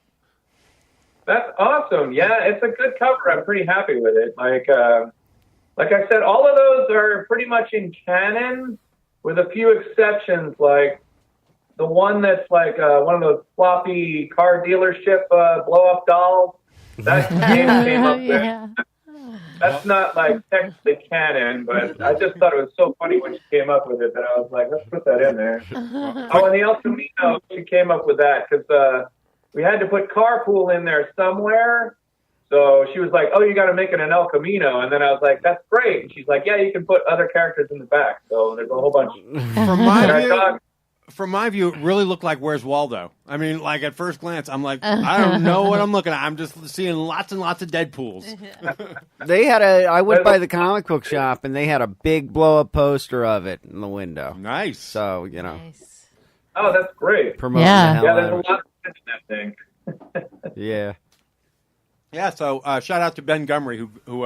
That's awesome. Yeah, it's a good cover. I'm pretty happy with it. Like I said, all of those are pretty much in canon, with a few exceptions, like the one that's one of those floppy car dealership blow-up dolls. That came up with. That's not technically canon, but I just thought it was so funny when she came up with it that I was like, let's put that in there. Oh, and the El Camino, she came up with that because we had to put Carpool in there somewhere. So she was like, oh, you got to make it an El Camino. And then I was like, that's great. And she's like, yeah, you can put other characters in the back. So there's a whole bunch. From my view, it really looked like Where's Waldo. I mean, at first glance, I'm like, I don't know what I'm looking at. I'm just seeing lots and lots of Deadpools. I went by the comic book shop, and they had a big blow-up poster of it in the window. Nice. So, Nice. Oh, that's great. Promoting the hell there's out a of lot of in that thing. Yeah. Yeah, so shout out to Ben Gumry, who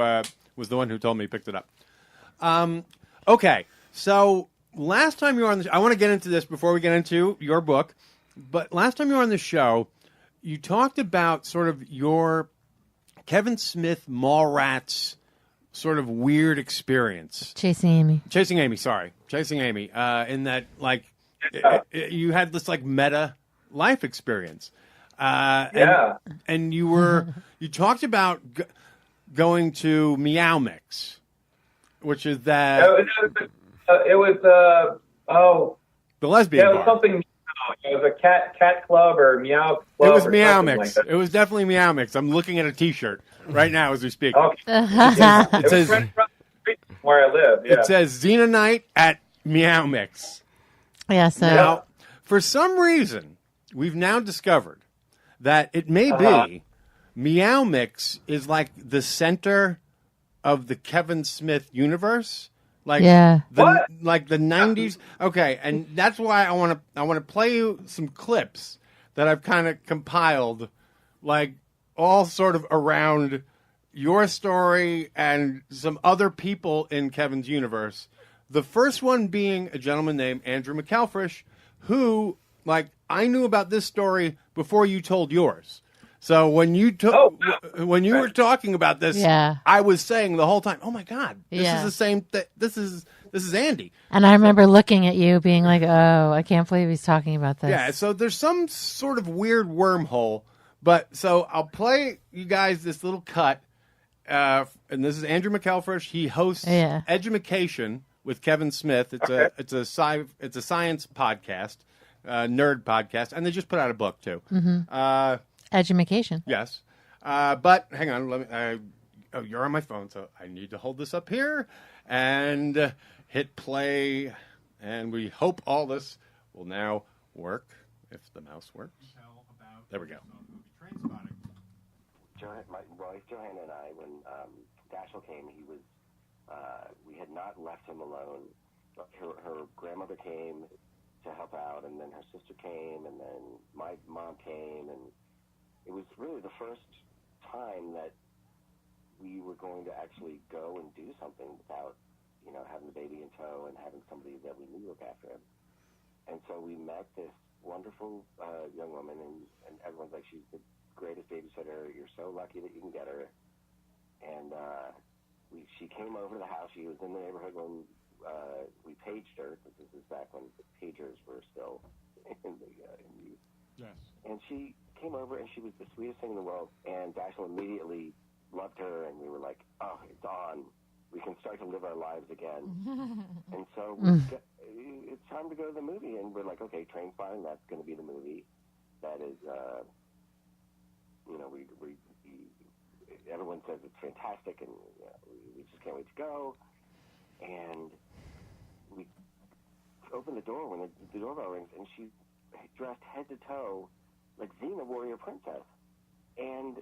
was the one who told me he picked it up. Okay, so last time you were on the show, I want to get into this before we get into your book, but last time you were on the show, you talked about sort of your Kevin Smith Mallrats sort of weird experience. Chasing Amy. Chasing Amy. In that, you had this meta life experience. And you talked about going to Meow Mix, which is that it was the lesbian bar. It was bar. something. It was a cat club or meow club. It was or Meow something Mix. Like that. It was definitely Meow Mix. I'm looking at a T-shirt right now as we speak. Okay. It says right across the street from where I live. Yeah. It says Xena Night at Meow Mix. Yeah. So now, for some reason, we've now discovered that it may be Meow Mix is the center of the Kevin Smith universe. The 90s. Okay, and that's why I want to play you some clips that I've kind of compiled all sort of around your story and some other people in Kevin's universe. The first one being a gentleman named Andrew McElfresh, who, like, I knew about this story before you told yours. So when you were talking about this, I was saying the whole time, "Oh my God, this is the same thing. This is Andy." And I remember looking at you, being like, "Oh, I can't believe he's talking about this." Yeah. So there's some sort of weird wormhole, but so I'll play you guys this little cut, and this is Andrew McElfresh. He hosts Edumacation with Kevin Smith. It's a science podcast, nerd podcast, and they just put out a book too. Edumacation. Yes. But hang on, let me. You're on my phone, so I need to hold this up here and hit play. And we hope all this will now work, if the mouse works. There we go. My wife Johanna and I, when Dashiell came, he was. We had not left him alone. Her grandmother came to help out, and then her sister came, and then my mom came, and it was really the first time that we were going to actually go and do something without, having the baby in tow and having somebody that we knew look after him. And so we met this wonderful young woman, and everyone's like, she's the greatest babysitter. You're so lucky that you can get her. And she came over to the house. She was in the neighborhood when we paged her. This is back when pagers were still in use. Yes. And she came over, and she was the sweetest thing in the world, and Dashiell immediately loved her, and we were like, oh, it's on. We can start to live our lives again. And so it's time to go to the movie, and we're like, okay, Trainspotting, that's going to be the movie. That is, everyone says it's fantastic, and we just can't wait to go. And we open the door when the doorbell rings, and she's dressed head to toe like Xena Warrior Princess, and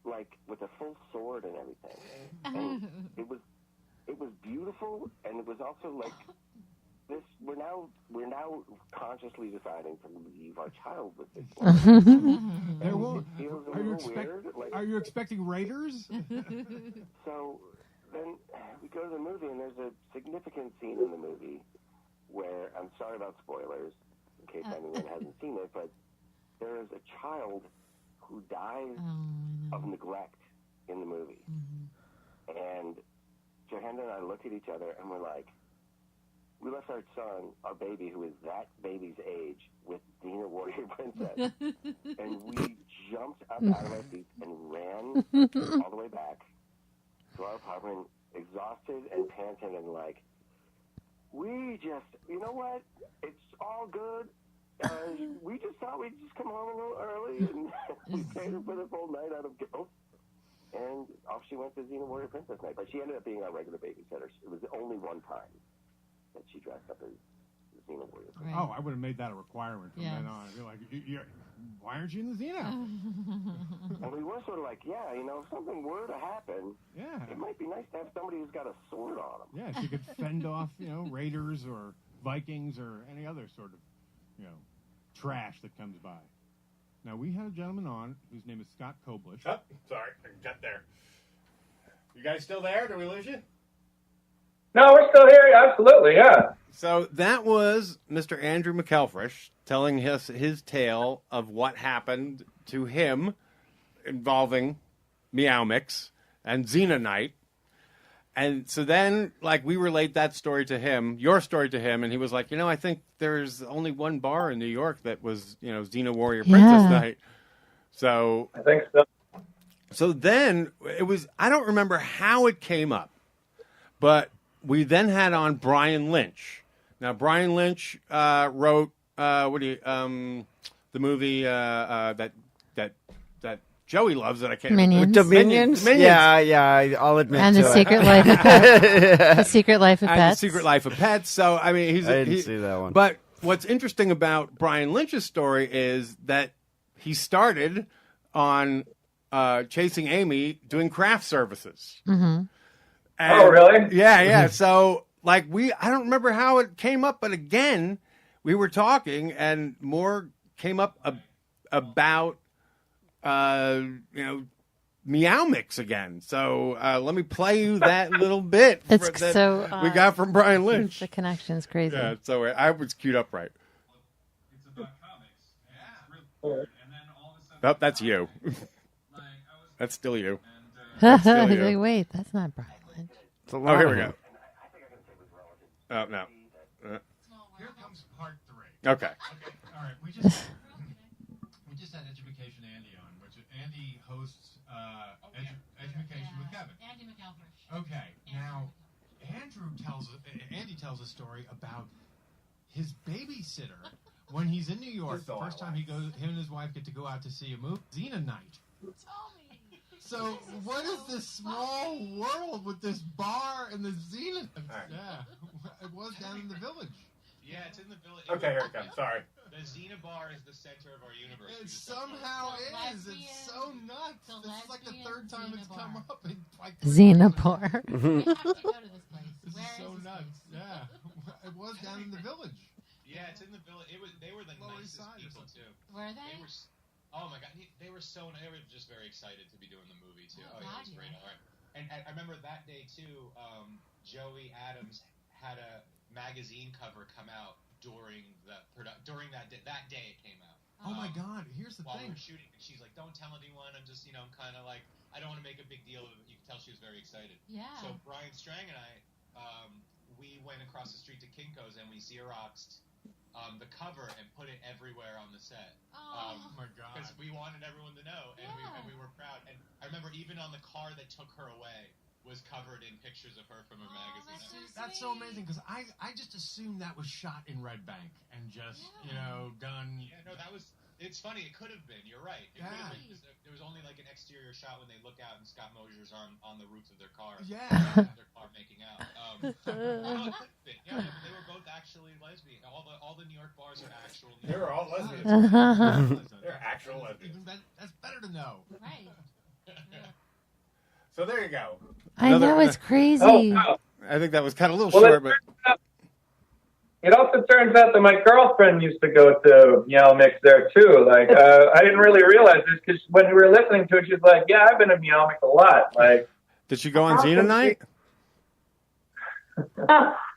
like with a full sword and everything. And it was beautiful, and it was also like this. We're now consciously deciding to leave our child with this woman. Are you expecting raiders? So then we go to the movie, and there's a significant scene in the movie where, I'm sorry about spoilers in case anyone hasn't seen it, but there is a child who dies of neglect in the movie. And Johanna and I look at each other, and we're like, we left our son, our baby, who is that baby's age, with Xena Warrior Princess. And we jumped up out of our seats and ran all the way back to our apartment, exhausted and panting, and like, we just, you know what? It's all good. We just thought we'd just come home a little early, and we paid her for the full night out of guilt. And off she went to Xena Warrior Princess night. But she ended up being our regular babysitter. It was only one time that she dressed up as Xena Warrior Princess. Oh, I would have made that a requirement from then on. I'd be like, why aren't you in the Xena? And we were sort of like, if something were to happen, it might be nice to have somebody who's got a sword on them. Yeah, she could fend off, raiders or Vikings or any other sort of, trash that comes by. Now, we had a gentleman on whose name is Scott Koblish. Oh, sorry, I got there. You guys still there? Did we lose you? No, we're still here. Absolutely, yeah. So that was Mr. Andrew McElfresh telling us his tale of what happened to him involving Meow Mix and Xena Night. And so then, we relayed that story to him, your story to him, and he was like, I think there's only one bar in New York that was, Xena Warrior Princess Night. So I think so. So then it was, I don't remember how it came up, but we then had on Brian Lynch. Now, Brian Lynch wrote, the movie that Joey loves that I can't Minions. Minions? Yeah, I'll admit and to the it. Secret Life of Pets. The Secret Life of And Pets. The Secret Life of Pets. So, I mean, I didn't see that one. But what's interesting about Brian Lynch's story is that he started on Chasing Amy doing craft services. Mm-hmm. Oh, really? Yeah. So, I don't remember how it came up, but again, we were talking and more came up about Meow Mix again. So let me play you that little bit It's that so we got from Brian Lynch. The connection's crazy. Yeah, so I was queued up right. Oh, that's you. That's still you. That's still He's you. like, wait, that's not Brian Lynch. Oh, here we go. Oh, no. Here comes part 3. Okay. All right. We just had Education Andy on, which Andy hosts Education with Kevin. Andy McElfresh. Okay. Now, Andy tells a story about his babysitter when he's in New York. The first time him and his wife get to go out to see a movie, Xena night. So what is this small world with this bar and the Xena? Right. Yeah, it was down in the village. Yeah, it's in the village. Okay, here it comes. Sorry. The Xena bar is the center of our universe. It somehow is. It's so nuts. This is like the third time it's come up. In like Xena bar. We have to go to this place. This is so nuts. Yeah, it was down in the village. Yeah, it's in the village. They were the nicest people too. Were they? Oh my god, they were just very excited to be doing the movie too. Oh, yeah, it was great. All right. And I remember that day too. Joey Adams had a magazine cover come out during that day it came out. Oh my god, here's the while thing. we were shooting, and she's like, "Don't tell anyone. I'm just, I'm kind of like, I don't want to make a big deal of it." You can tell she was very excited. Yeah. So Brian Strang and I, we went across the street to Kinko's and we Xeroxed the cover and put it everywhere on the set. Oh my god! Because we wanted everyone to know, and we were proud. And I remember even on the car that took her away was covered in pictures of her from her magazine. That's so amazing because I just assumed that was shot in Red Bank and just done. Yeah, no, that was. It's funny. It could have been. You're right. It could have been. There was only like an exterior shot when they look out and Scott Mosier's on the roof of their car. Yeah. Their car making out. No, it could have been. Yeah, they were both actually lesbian. All the New York bars are actual. They were all lesbians. They're actual lesbians. That's better to know. Right. So there you go. I know, it's crazy. Oh, wow. I think that was kind of a little short, but it also turns out that my girlfriend used to go to Meow Mix there too. Like, I didn't really realize this because when we were listening to it, she's like, "Yeah, I've been to Meow Mix a lot." Like, did she go on Xena night?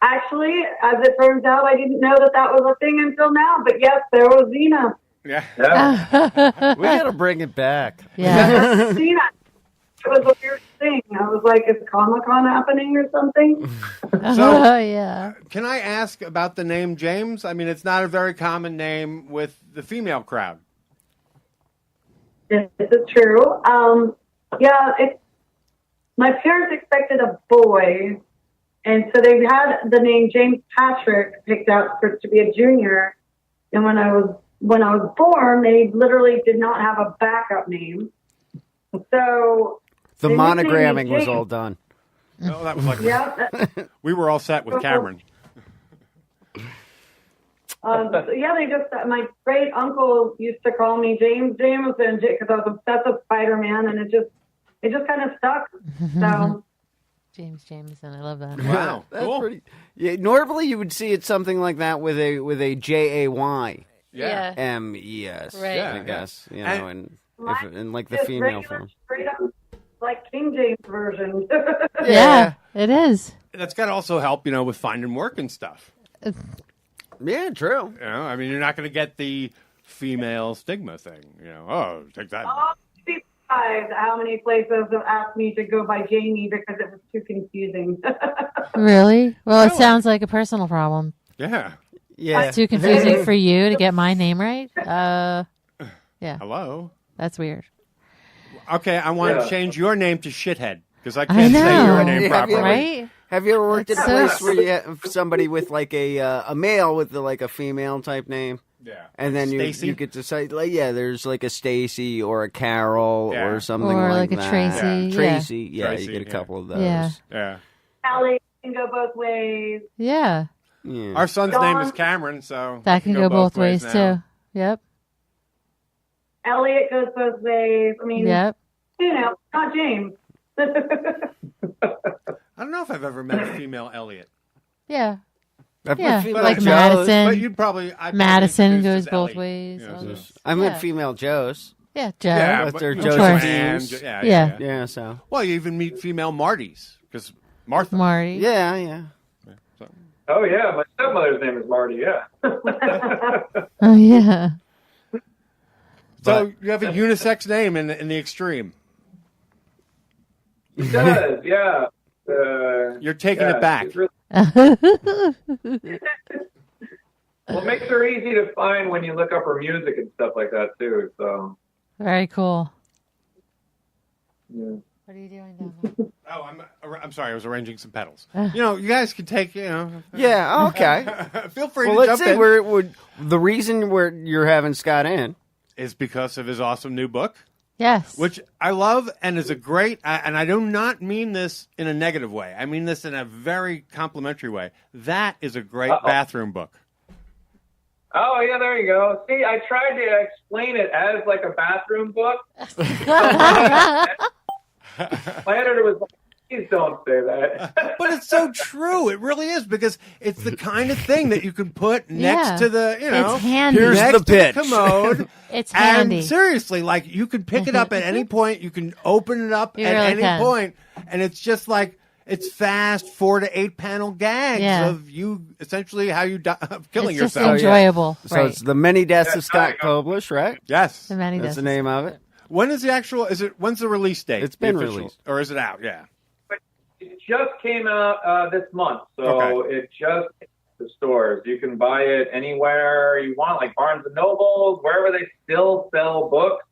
Actually, as it turns out, I didn't know that was a thing until now. But yes, there was Xena. Yeah. We got to bring it back. Yeah. Xena. It was a weird thing. I was like, is Comic-Con happening or something? So, yeah. Can I ask about the name James? I mean, it's not a very common name with the female crowd. This is true. My parents expected a boy, and so they had the name James Patrick picked out to be a junior. And when I was born, they literally did not have a backup name. So the monogramming was all done. No, that was like we were all set with Cameron. They just my great uncle used to call me James Jameson because I was obsessed with Spider-Man, and it just kind of stuck. So James Jameson, I love that. Wow, that's cool. pretty. Yeah, normally you would see it something like that with a JAY. Yeah. MES. Right. I guess and like the female form. Straight up, like King James version. Yeah, it is. That's got to also help, with finding work and stuff. Yeah, true. I mean, you're not going to get the female stigma thing. Oh, take that. I'll be surprised how many places have asked me to go by Jamie because it was too confusing. Really? Well, it sounds like a personal problem. Yeah. Yeah. It's too confusing for you to get my name right? Yeah. Hello? That's weird. Okay, I want to change your name to Shithead because I can't say your name properly. Right? Have you ever worked at a so place where you have somebody with like a male with like a female type name? Yeah. And then you get to say, there's like a Stacy or a Carol or something like that. Or like a Tracy. Yeah. Tracy. Yeah, Tracy, you get a couple of those. Yeah. Allie can go both ways. Yeah. Our son's name is Cameron, so that can go both ways too. Yep. Elliot goes both ways. I mean, yep. Not James. I don't know if I've ever met a female Elliot. Yeah. I've Yeah, met female like Joes. Madison. But you'd probably Madison goes introduced both as ways. Elliot, I met female Joes. Yeah, Joe. Yeah, With their but- Josephine's. Yeah. Yeah, so. Well, you even meet female Martys because Martha. Marty. Yeah, yeah. Oh yeah, my stepmother's name is Marty. Yeah. Oh yeah. So you have a unisex name in the extreme. It does. Yeah. You're taking it back. It's really- Well, it makes her easy to find when you look up her music and stuff like that too. So. Very cool. Yeah. What are you doing down there? Oh, I'm sorry. I was arranging some pedals. You guys can take. Yeah. Okay. Feel free Well, to let's jump see. in. We're the reason you're having Scott in is because of his awesome new book. Yes. Which I love and is a great, and I do not mean this in a negative way. I mean this in a very complimentary way. That is a great bathroom book. Oh yeah, there you go. See, I tried to explain it as like a bathroom book. My editor was like, "Please don't say that." But it's so true. It really is because it's the kind of thing that you can put next Yeah. to the, It's handy. Here's next the pitch. to the commode. It's handy. And seriously, like you can pick it up at any point. You can open it up You at really any can. point, and it's just like it's fast 4 to 8 panel gags Yeah. of you essentially how you die of killing It's just yourself. enjoyable. So Right. it's The Many Deaths of Scott Koblish, right? Yes, The Many That's Deaths the name of it. When is the actual? When's the release date? It's been The official- released. or is it out? Yeah. It just came out this month, so it just hit the stores. You can buy it anywhere you want, like Barnes and Nobles, wherever they still sell books.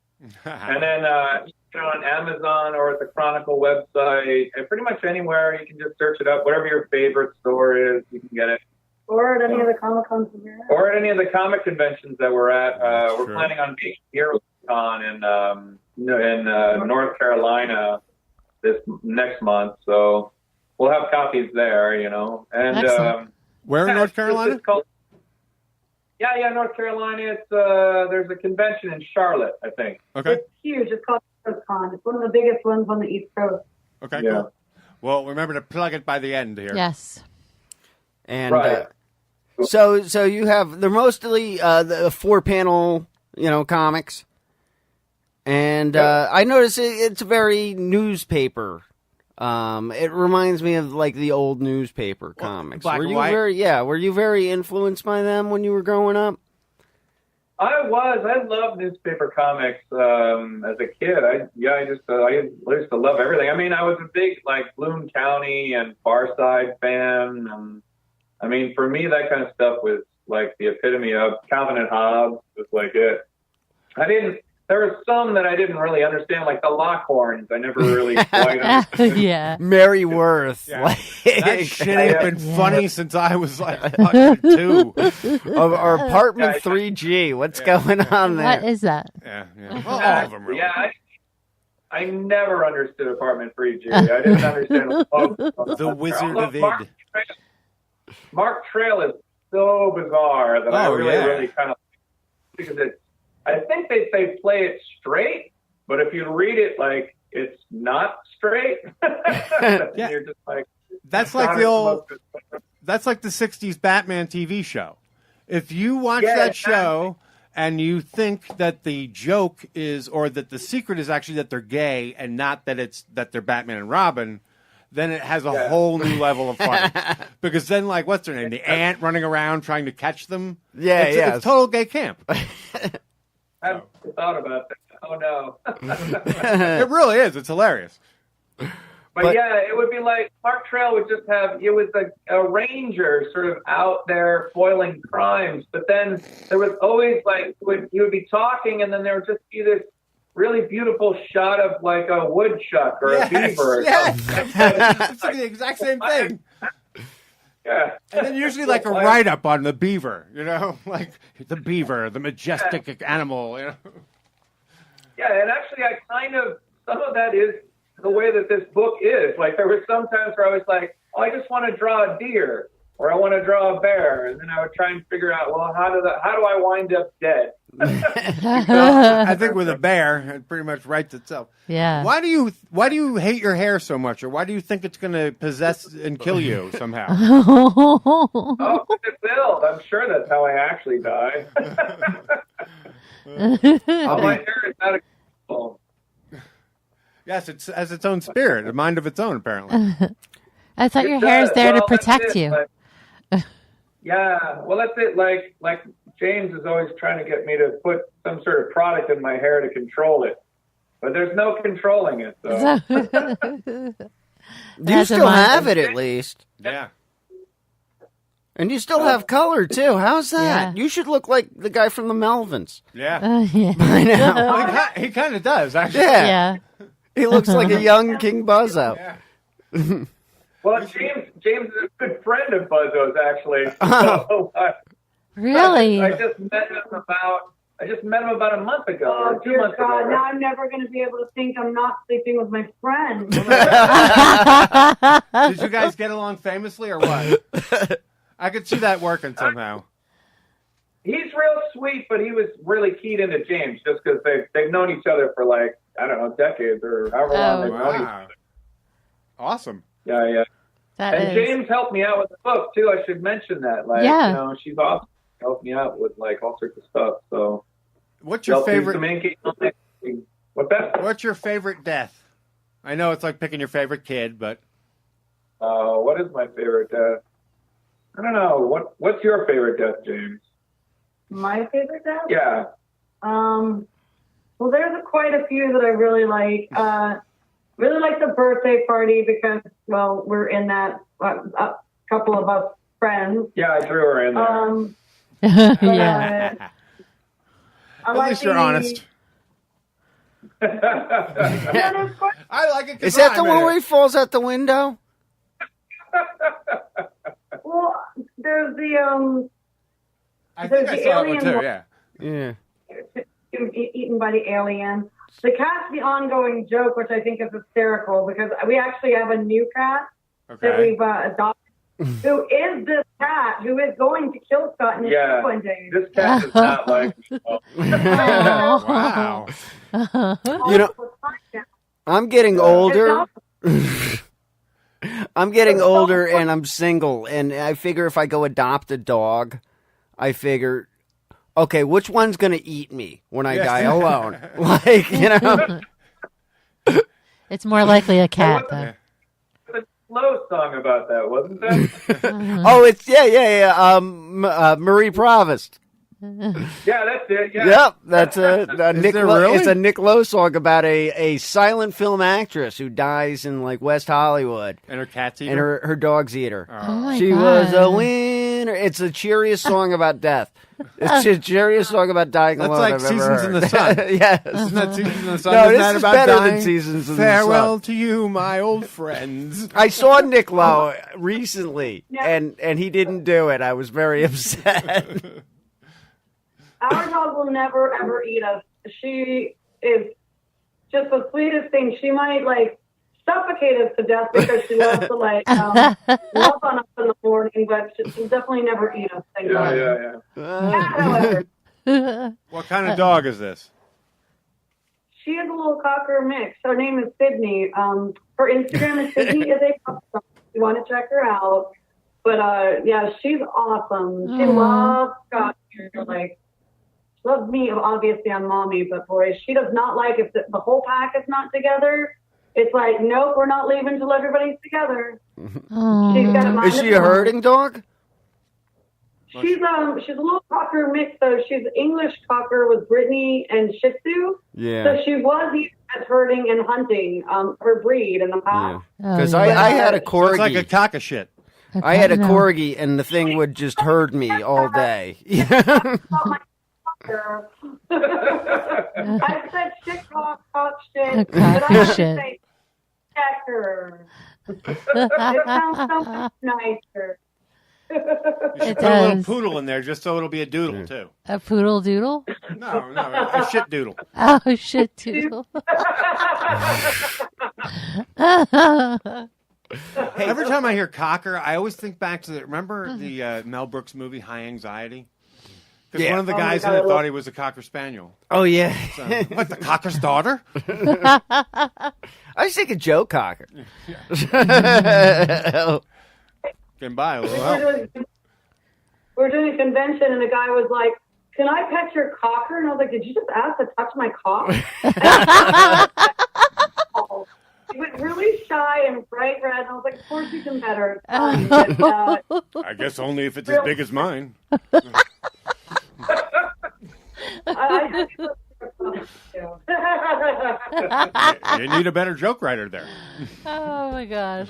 And then on Amazon or at the Chronicle website, and pretty much anywhere you can just search it up. Whatever your favorite store is, you can get it. Or at any of the Comic Cons here. Or at any of the comic conventions that we're at. We're Sure. planning on being here con in North Carolina this next month, so we'll have copies there, And Excellent. Where in North it's Carolina? called, North Carolina. It's there's a convention in Charlotte, I think. Okay. It's huge. It's called Coast Con. It's one of the biggest ones on the East Coast. Okay. Yeah. Cool. Well, remember to plug it by the end here. Yes. And Right. so you have they're mostly the 4-panel comics, and I notice it's very newspaper. It reminds me of like the old newspaper comics. black Were and you white? were you very influenced by them when you were growing up? I loved newspaper comics as a kid. I used to love everything. I mean, I was a big like Bloom County and Far Side fan. I mean, for me, that kind of stuff was like the epitome of Calvin and Hobbes was like it. There were some that I didn't really understand, like the Lockhorns. I never really quite understood. Yeah. Mary Worth. Yeah. Like, That shit ain't been funny since I was like fucking 2. or Apartment 3G. What's going on there? What is that? Yeah. Well, all of them really. Yeah, I never understood Apartment 3G. I didn't understand The Wizard of Id. Mark Trail is so bizarre that I Oh, really, yeah. really kind of because I think they say play it straight, but if you read it like it's not straight, Yeah. you're just like That's like that's like the 60s Batman TV show. If you watch Yeah, that show and you think that the joke is, or that the secret is actually that they're gay and not that they're Batman and Robin, then it has a whole new level of fun. Because then, like, what's her name? The ant running around trying to catch them. Yeah, it's total gay camp. I haven't thought about that. Oh no. It really is. It's hilarious. But yeah, it would be like Mark Trail would just have, it was a ranger sort of out there foiling crimes, but then there was always like, he would be talking and then there would just be this really beautiful shot of like a woodchuck or a beaver. Or something. It's like the exact same thing. Yeah. And then usually like a write-up on the beaver, like the beaver, the majestic animal, Yeah, and actually some of that is the way that this book is. Like there were some times where I was like, I just want to draw a deer or I want to draw a bear. And then I would try and figure out, well, how do I wind up dead? I think with a bear, it pretty much writes itself. Yeah. Why do you hate your hair so much, or why do you think it's going to possess and kill you somehow? Oh, it will. I'm sure that's how I actually die. All my hair is out of Yes, it has its own spirit, a mind of its own, apparently. I thought your It hair is does. there to Well, that's protect it, you. but- Yeah, well, that's it. Like James is always trying to get me to put some sort of product in my hair to control it, but there's no controlling it. So. You still have it at least. Yeah. And you still have color too. How's that? Yeah. You should look like the guy from the Melvins. Yeah. Yeah. By now. Well, he kind of does, actually. Yeah. He looks like a young King Buzzo. Yeah. Well, James is a good friend of Buzzo's, actually. So, Really? I just met him about a month ago. Oh, or 2 dear months God, ago. now I'm never going to be able to think I'm not sleeping with my friend. Did you guys get along famously or what? I could see that working somehow. He's real sweet, but he was really keyed into James just because they've known each other for like, I don't know, decades or however long they've known each Wow. other. Awesome. Yeah. That And is- James helped me out with the book, too. I should mention that. Like, Yeah. you know, she's awesome. Helped me out with, like, all sorts of stuff. So, What's your helped do favorite? some inking on it. What's that? What's your favorite death? I know it's like picking your favorite kid, but What is my favorite death? I don't know. What's your favorite death, James? My favorite death? Yeah. Well, there's quite a few that I really like. Really like the birthday party because, well, we're in that, a couple of us friends. Yeah, I drew her in there. Yeah. I at like least you're honest. Yeah, there's quite I like it. 'cause Is that the I'm one in where it. he falls out the window? well, there's the I think I the saw that one alien too. one. Yeah. Yeah. eaten by the alien. The cat's the ongoing joke, which I think is hysterical because we actually have a new cat that Okay. we've adopted. Who is this cat who is going to kill Scott in the Yeah. show one day? This cat is not like me. Wow. You know, I'm getting older. I'm getting older and I'm single. And I figure if I go adopt a dog, I figure, okay, which one's going to eat me when I Yes. die alone? Like, you know. It's more likely a cat, though. A slow song about that, wasn't there? Oh, it's, yeah. Marie Provost. Yeah, that's it. Yeah. Yep, that's a Nick. there really? It's a Nick Lowe song about a silent film actress who dies in like West Hollywood, And her cat's and her dogs eat her. Oh my She God. was a winner. It's the cheeriest song about death. It's the cheeriest song about dying That's alone like I've Seasons ever in heard. the Sun. Yes. Isn't that Seasons in the Sun? No, Isn't this that is about better dying? than Seasons in the Farewell Sun. to you, my old friends. I saw Nick Lowe recently, and he didn't do it. I was very upset. Our dog will never ever eat us. She is just the sweetest thing. She might like suffocate us to death because she loves to like love on us in the morning, but she'll definitely never eat us. Thank God. Yeah. However, What kind of dog is this? she is a little cocker mix. Her name is Sydney. Her Instagram is Sydney is a cocker. If you want to check her out. But yeah, she's awesome. She loves Scott. Like, she loves me. Obviously, I'm mommy, but boy, she does not like if the whole pack is not together. It's like, nope, we're not leaving till everybody's together. She's got a Is she a herding dog? She's a little cocker mix though. She's English cocker with Brittany and Shih Tzu. Yeah. So she was used as herding and hunting, her breed in the past. Because I had a corgi. It's like a cock of shit. I had a corgi, and the thing would just herd me all day. I said shit, cock shit. Cock but I shit. say checker. It sounds so much nicer. You should It put a little does. poodle in there just so it'll be a doodle, too. A poodle doodle? No, a shit doodle. Oh, shit doodle. Hey, every time I hear cocker, I always think back to remember the Mel Brooks movie High Anxiety? Because Yeah. one of the guys in it thought he was a cocker spaniel. Oh, yeah. So, what, the cocker's daughter? I was thinking Joe Cocker. Can buy a little We help. were doing a convention, and a guy was like, "Can I pet your cocker?" And I was like, "Did you just ask to touch my cock?" He went really shy and bright red. And I was like, of course you can better. I guess only if it's as big as mine. You need a better joke writer there. Oh my gosh.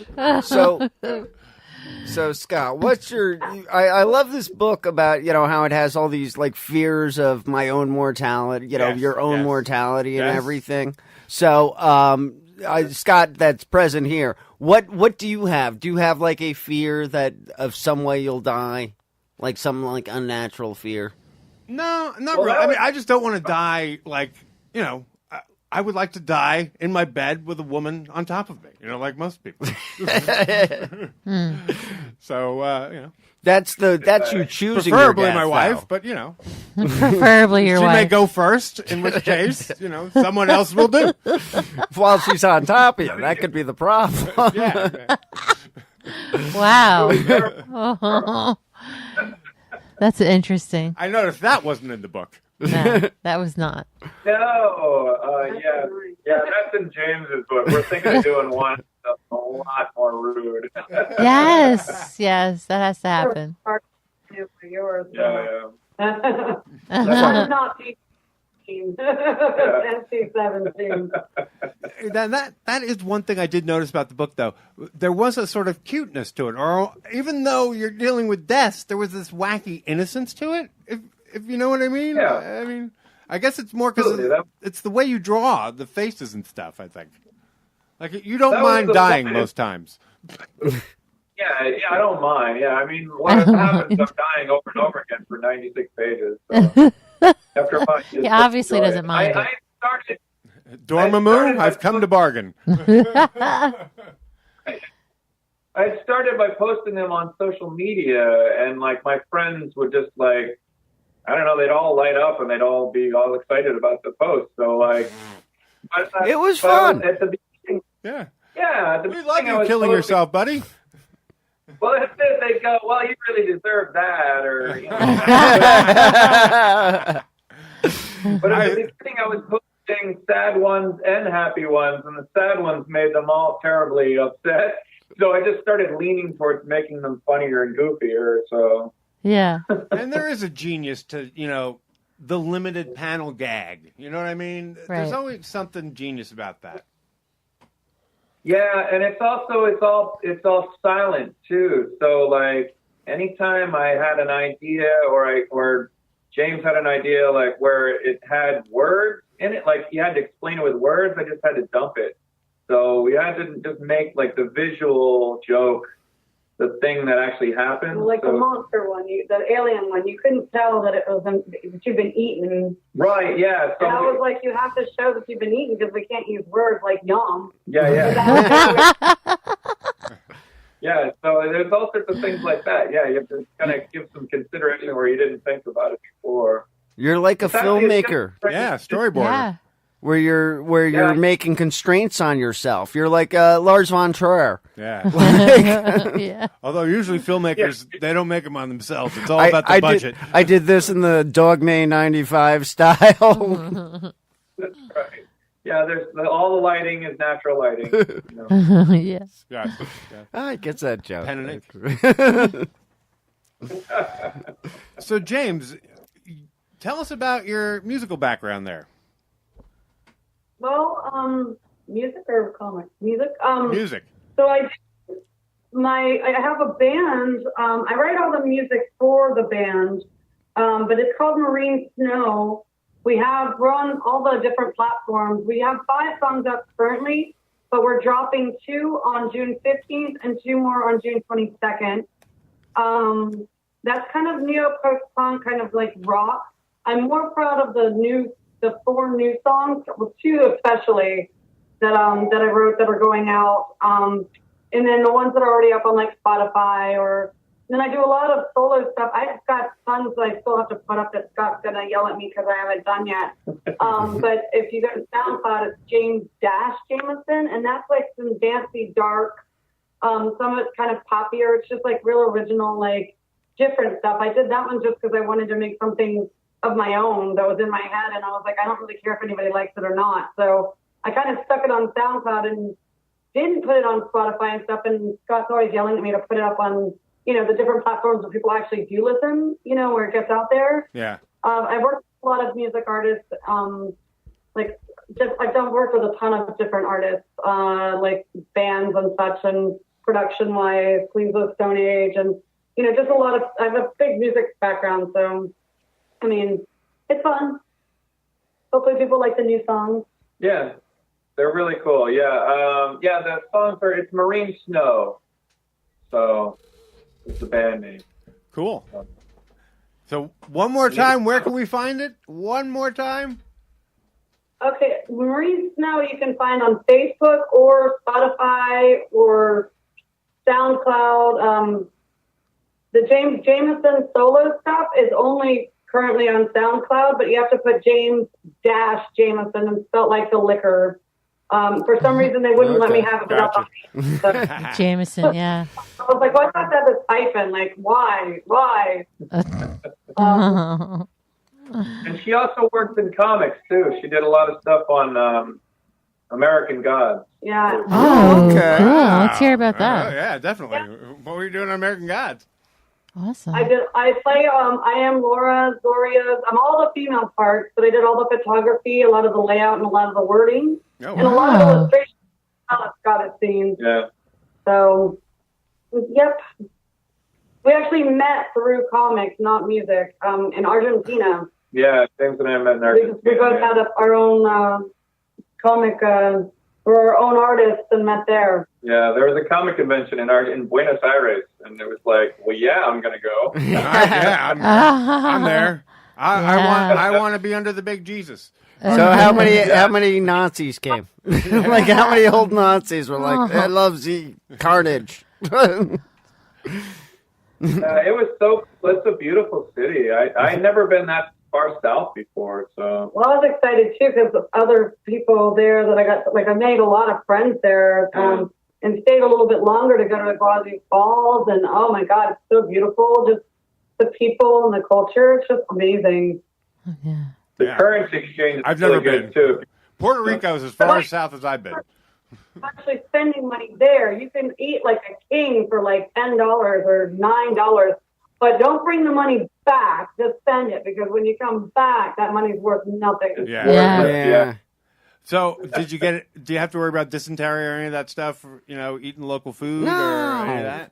So Scott, what's your? I love this book about how it has all these like fears of my own mortality, your own mortality and everything. So, Scott, that's present here. What do you have? Do you have like a fear that of some way you'll die, like some like unnatural fear? No, not really. I mean, I just don't want to die like I would like to die in my bed with a woman on top of me, like most people. So, That's you choosing preferably your death, my wife, though. but Preferably your she wife. may go first, in which case, someone else will do. While she's on top of you, that could be the problem. Yeah. Wow. Oh. That's interesting. I noticed that wasn't in the book. No, that was not. No, that's in James's book. We're thinking of doing one that's a lot more rude. Yes, that has to happen. Yours. Yeah. That's not NC-17. That is one thing I did notice about the book, though. There was a sort of cuteness to it, or even though you're dealing with deaths, there was this wacky innocence to it. If you know what I mean. Yeah. I mean, I guess it's more because it's the way you draw the faces and stuff. I think, like you don't mind dying most times. Yeah, I don't mind. Yeah, I mean, what happens? I'm dying over and over again for 96 pages. So after a month, he obviously doesn't mind. I started. Dormammu, I've come to bargain. I started by posting them on social media, and like my friends would just like, I don't know, they'd all light up and they'd all be all excited about the post. So like, it was fun. At the beginning, yeah. At the We love beginning, you killing yourself, buddy. Well, that's it. They go, well, you really deserve that, or. But at the beginning, I was posting sad ones and happy ones, and the sad ones made them all terribly upset. So I just started leaning towards making them funnier and goofier. So. Yeah. And there is a genius to, the limited panel gag. You know what I mean? Right. There's always something genius about that. Yeah, and it's all silent too. So like anytime I had an idea or James had an idea like where it had words in it, like you had to explain it with words, I just had to dump it. So we had to just make like the visual joke the thing that actually happened. Like the monster one, the alien one, you couldn't tell that it was that you've been eaten. Right, yeah. So and I was like, you have to show that you've been eaten because we can't use words like yum. Yeah. Yeah, so there's all sorts of things like that. Yeah, you have to kind of give some consideration where you didn't think about it before. You're like a filmmaker. Yeah, storyboarder. Yeah. Where you're making constraints on yourself. You're like Lars von Trier. Yeah. Yeah. Although usually filmmakers, they don't make them on themselves. It's all about the budget. I did this in the Dogma 95 style. That's right. Yeah, there's all the lighting is natural lighting. Yes. Yeah. I get that joke. Pen and ink. So, James, tell us about your musical background there. Well, music or comics? Music. Music. So I have a band. I write all the music for the band, but it's called Marine Snow. We're on all the different platforms. We have 5 songs up currently, but we're dropping 2 on June 15th and 2 more on June 22nd. That's kind of neo-post-punk, kind of like rock. I'm more proud of the 4 new songs, well, 2 especially, that I wrote that are going out. And then the ones that are already up on like Spotify then I do a lot of solo stuff. I've got tons that I still have to put up that Scott's going to yell at me because I haven't done yet. But if you go to SoundCloud, it's Jameson, and that's like some dancey, dark, some of it's kind of poppier. It's just like real original, like different stuff. I did that one just because I wanted to make something of my own that was in my head, and I was like, I don't really care if anybody likes it or not. So I kind of stuck it on SoundCloud, and didn't put it on Spotify and stuff, and Scott's always yelling at me to put it up on, the different platforms where people actually do listen, where it gets out there. Yeah. I've worked with a lot of music artists, I've worked with a ton of different artists, like bands and such, and production-wise, Queens of Stone Age, and, just a lot of, I have a big music background, so, it's fun. Hopefully people like the new songs. Yeah, they're really cool. Yeah, the songs it's Marine Snow. So it's the band name. Cool. So one more time, where can we find it? One more time. Okay, Marine Snow you can find on Facebook or Spotify or SoundCloud. The Jameson solo stuff is only currently on SoundCloud, but you have to put James-Jameson and spelled like the liquor. For some reason, they wouldn't let me have it without the Jameson, yeah. I was like, why do I have to have this hyphen? Like, why? And she also worked in comics, too. She did a lot of stuff on American Gods. Yeah. Oh, okay. Cool. Let's hear about that. Yeah, definitely. Yeah. What were you doing on American Gods? Awesome. I play, I am Laura, Zoria's, I'm all the female parts, but I did all the photography, a lot of the layout, and a lot of the wording. Oh, and a lot of illustrations Scott has seen. Yeah. So, yep. We actually met through comics, not music, in Argentina. Yeah, James and I met in Argentina. We both had our own comic, we're our own artists and met there. Yeah, there was a comic convention in Buenos Aires, and it was like, well, yeah, I'm going to go. I'm there. I want to be under the big Jesus. So how many Nazis came? Like how many old Nazis were like, I love the carnage. It's a beautiful city. I never been that far south before, so. Well, I was excited too because other people there that I made a lot of friends there, and stayed a little bit longer to go to the Gwazi Falls, and oh my God, it's so beautiful. Just the people and the culture, it's just amazing. Yeah. The currency exchange I've is never really been good too. Puerto Rico is as far south as I've been. Actually spending money there, you can eat like a king for like $10 or $9, but don't bring the money back. Just spend it, because when you come back, that money's worth nothing. Yeah. So, did you get it? Do you have to worry about dysentery or any of that stuff? Eating local food or any of that?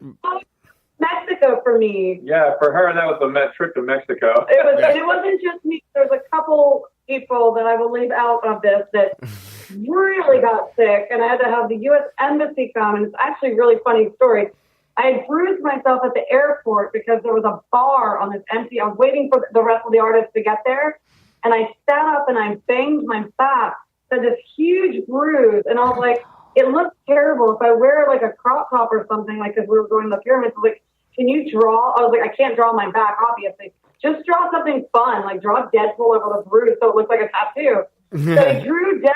Mexico for me. Yeah, for her, that was a trip to Mexico. It wasn't just me. There's a couple people that I will leave out of this that really got sick, and I had to have the U.S. Embassy come, and it's actually a really funny story. I had bruised myself at the airport because there was a bar on this empty. I was waiting for the rest of the artists to get there, and I sat up and I banged my back. Had this huge bruise, and I was like, it looks terrible. If I wear like a crop top or something, like because we were going to the pyramids, I was like, can you draw? I was like, I can't draw my back, obviously. Just draw something fun, like draw Deadpool over the bruise so it looks like a tattoo. So I drew Deadpool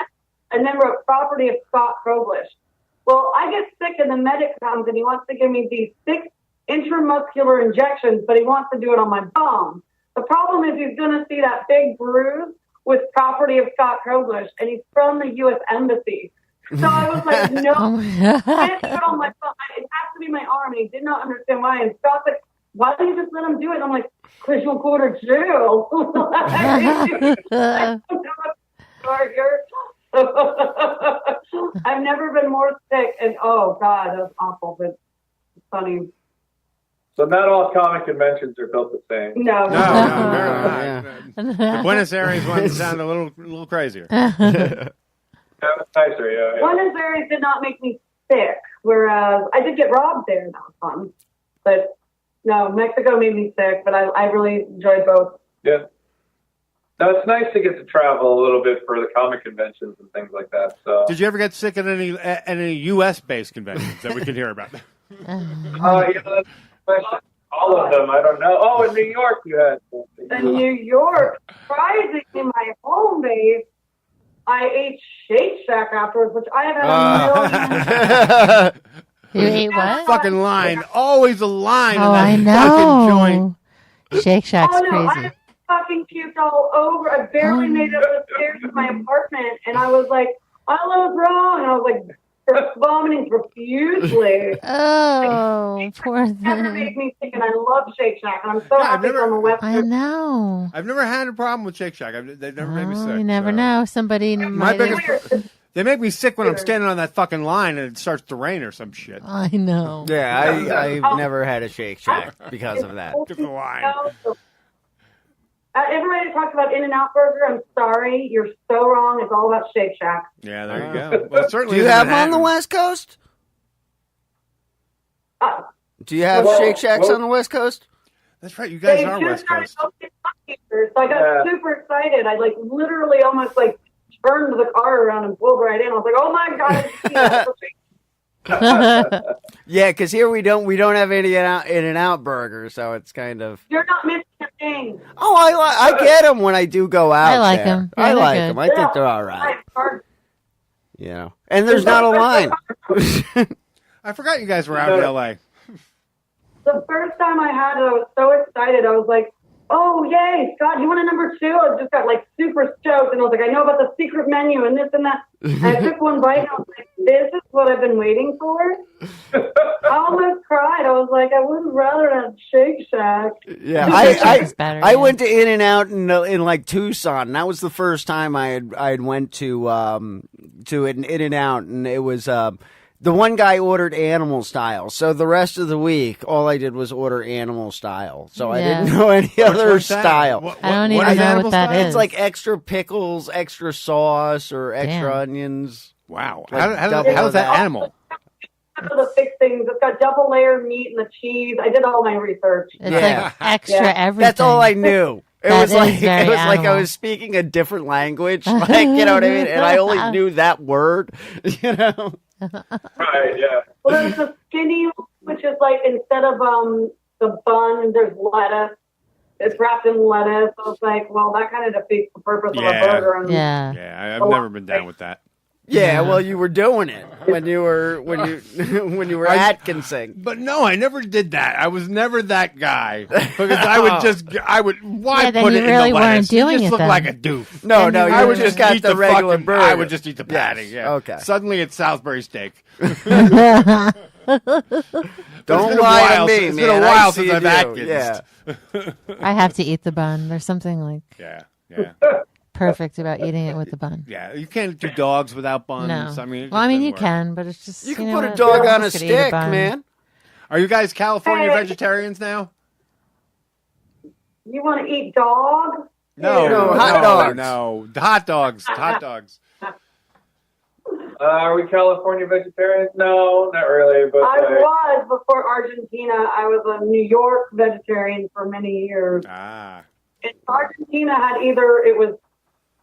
and then wrote property of Scott Koblish. Well, I get sick and the medic comes and he wants to give me these 6 intramuscular injections, but he wants to do it on my bum. The problem is he's going to see that big bruise with property of Scott Koblish, and he's from the U.S. Embassy. So I was like, no, I can't do it on my phone. It has to be my arm, and he did not understand why. And Scott's like, why don't you just let him do it? And I'm like, because you'll go to jail. I don't know what I've never been more sick, and oh, God, that was awful, but it's funny. So not all comic conventions are built the same. No. The Buenos Aires one sounded a little crazier. That was nicer, yeah. Buenos Aires did not make me sick, whereas I did get robbed there. That was fun. But no, Mexico made me sick, but I really enjoyed both. Yeah. Now, it's nice to get to travel a little bit for the comic conventions and things like that. So. Did you ever get sick at any U.S.-based conventions that we could hear about? All of them, I don't know. Oh, in New York you had. In New York, surprisingly, my home base, I ate Shake Shack afterwards, which I have had a million. You ate what? Fucking line. Always a line. Oh, I in that know. fucking joint. Oh, Shake Shack's no, crazy. I fucking puked all over. I barely made it up the stairs to my apartment, and I was like, I was wrong. And I was like, They're vomiting profusely. Oh, poor Never thing. made me sick, and I love Shake Shack, and I'm so happy it's on the West I Coast. know. I've never had a problem with Shake Shack. They've never made me sick. You never so. know. Somebody My might biggest, they make me sick when I'm standing on that fucking line and it starts to rain or some shit. I know. Yeah, I've never had a Shake Shack because of that. Took the line. Everybody talks about In-N-Out Burger. I'm sorry, you're so wrong. It's all about Shake Shack. Yeah, there you go. Well, certainly. Do you isn't have them on the Manhattan. West Coast? Do you have Shake Shacks on the West Coast? That's right. You guys They are just West started Coast. opening up here, so I got super excited. I literally almost turned the car around and pulled right in. I was like, oh my God. Yeah, because here we don't have any In-N-Out burgers, so it's kind of. You're not missing a thing. Oh, I get them when I do go out. I like there. 'em. Yeah, I they're like good. them. I think they're all right. You know, and there's not a line. I forgot you guys were out in L.A. The first time I had it, I was so excited. I was like, oh, yay, Scott, you want a number 2? I just got super stoked. And I was like, I know about the secret menu and this and that. And I took one bite and I was like, this is what I've been waiting for. I almost cried. I was like, I would rather have Shake Shack. Yeah, I went to In-N-Out in Tucson. And that was the first time I had went to an In-N-Out, and it was the one guy ordered animal style. So the rest of the week, all I did was order animal style. So I didn't know any other style. I don't even know what that is. It's like extra pickles, extra sauce, or extra onions. Wow, how's that animal? The fix things. It's got double layer meat and the cheese. I did all my research. It's like extra everything. That's all I knew. It That was is like very I animal. was speaking a different language, you know what I mean? And I only knew that word, you know. Right, yeah. Well, there's the skinny, which is instead of the bun, there's lettuce. It's wrapped in lettuce. So it's well, that kind of defeats the purpose of a burger. And Yeah, I've never been down with that. Yeah, well, you were doing it when you were Atkinsing. But no, I never did that. I was never that guy because I would. Why then put you it really in the weren't lettuce? doing You just it look then. like a doof. No, no, I you would just got eat the regular fucking, burger. I would just eat the patty. Yes, Yeah. okay. Suddenly it's Salisbury steak. Don't lie to me, It's man. been a I while see since I've you do. Atkins. Yeah. I have to eat the bun. There's something Yeah. perfect about eating it with the bun. Yeah, you can't do dogs without buns. No. I mean, it Well, I just mean, doesn't you work. can, but it's just You can know put a what? dog I'm on a just gonna eat stick, bun. man. Are you guys California Hey. vegetarians now? You want to eat dog? No, hot dogs. No, hot dogs. Hot dogs. Are we California vegetarians? No, not really. But I was before Argentina. I was a New York vegetarian for many years. Ah. And Argentina had either it was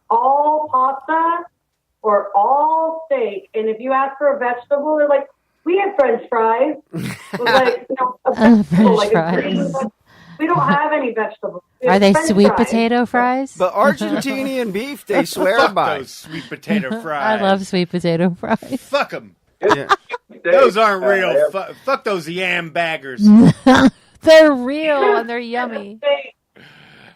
all pasta or all steak. And if you ask for a vegetable, they're like, we have French fries. It was like, a vegetable, French a fries. green, we don't have any vegetables. We Are have they French sweet fries. potato fries? But Argentinian beef, they swear Fuck by. those sweet potato I fries. love sweet potato fries. Fuck them. Yeah. Those aren't real. Fuck those yam baggers. They're real and they're yummy.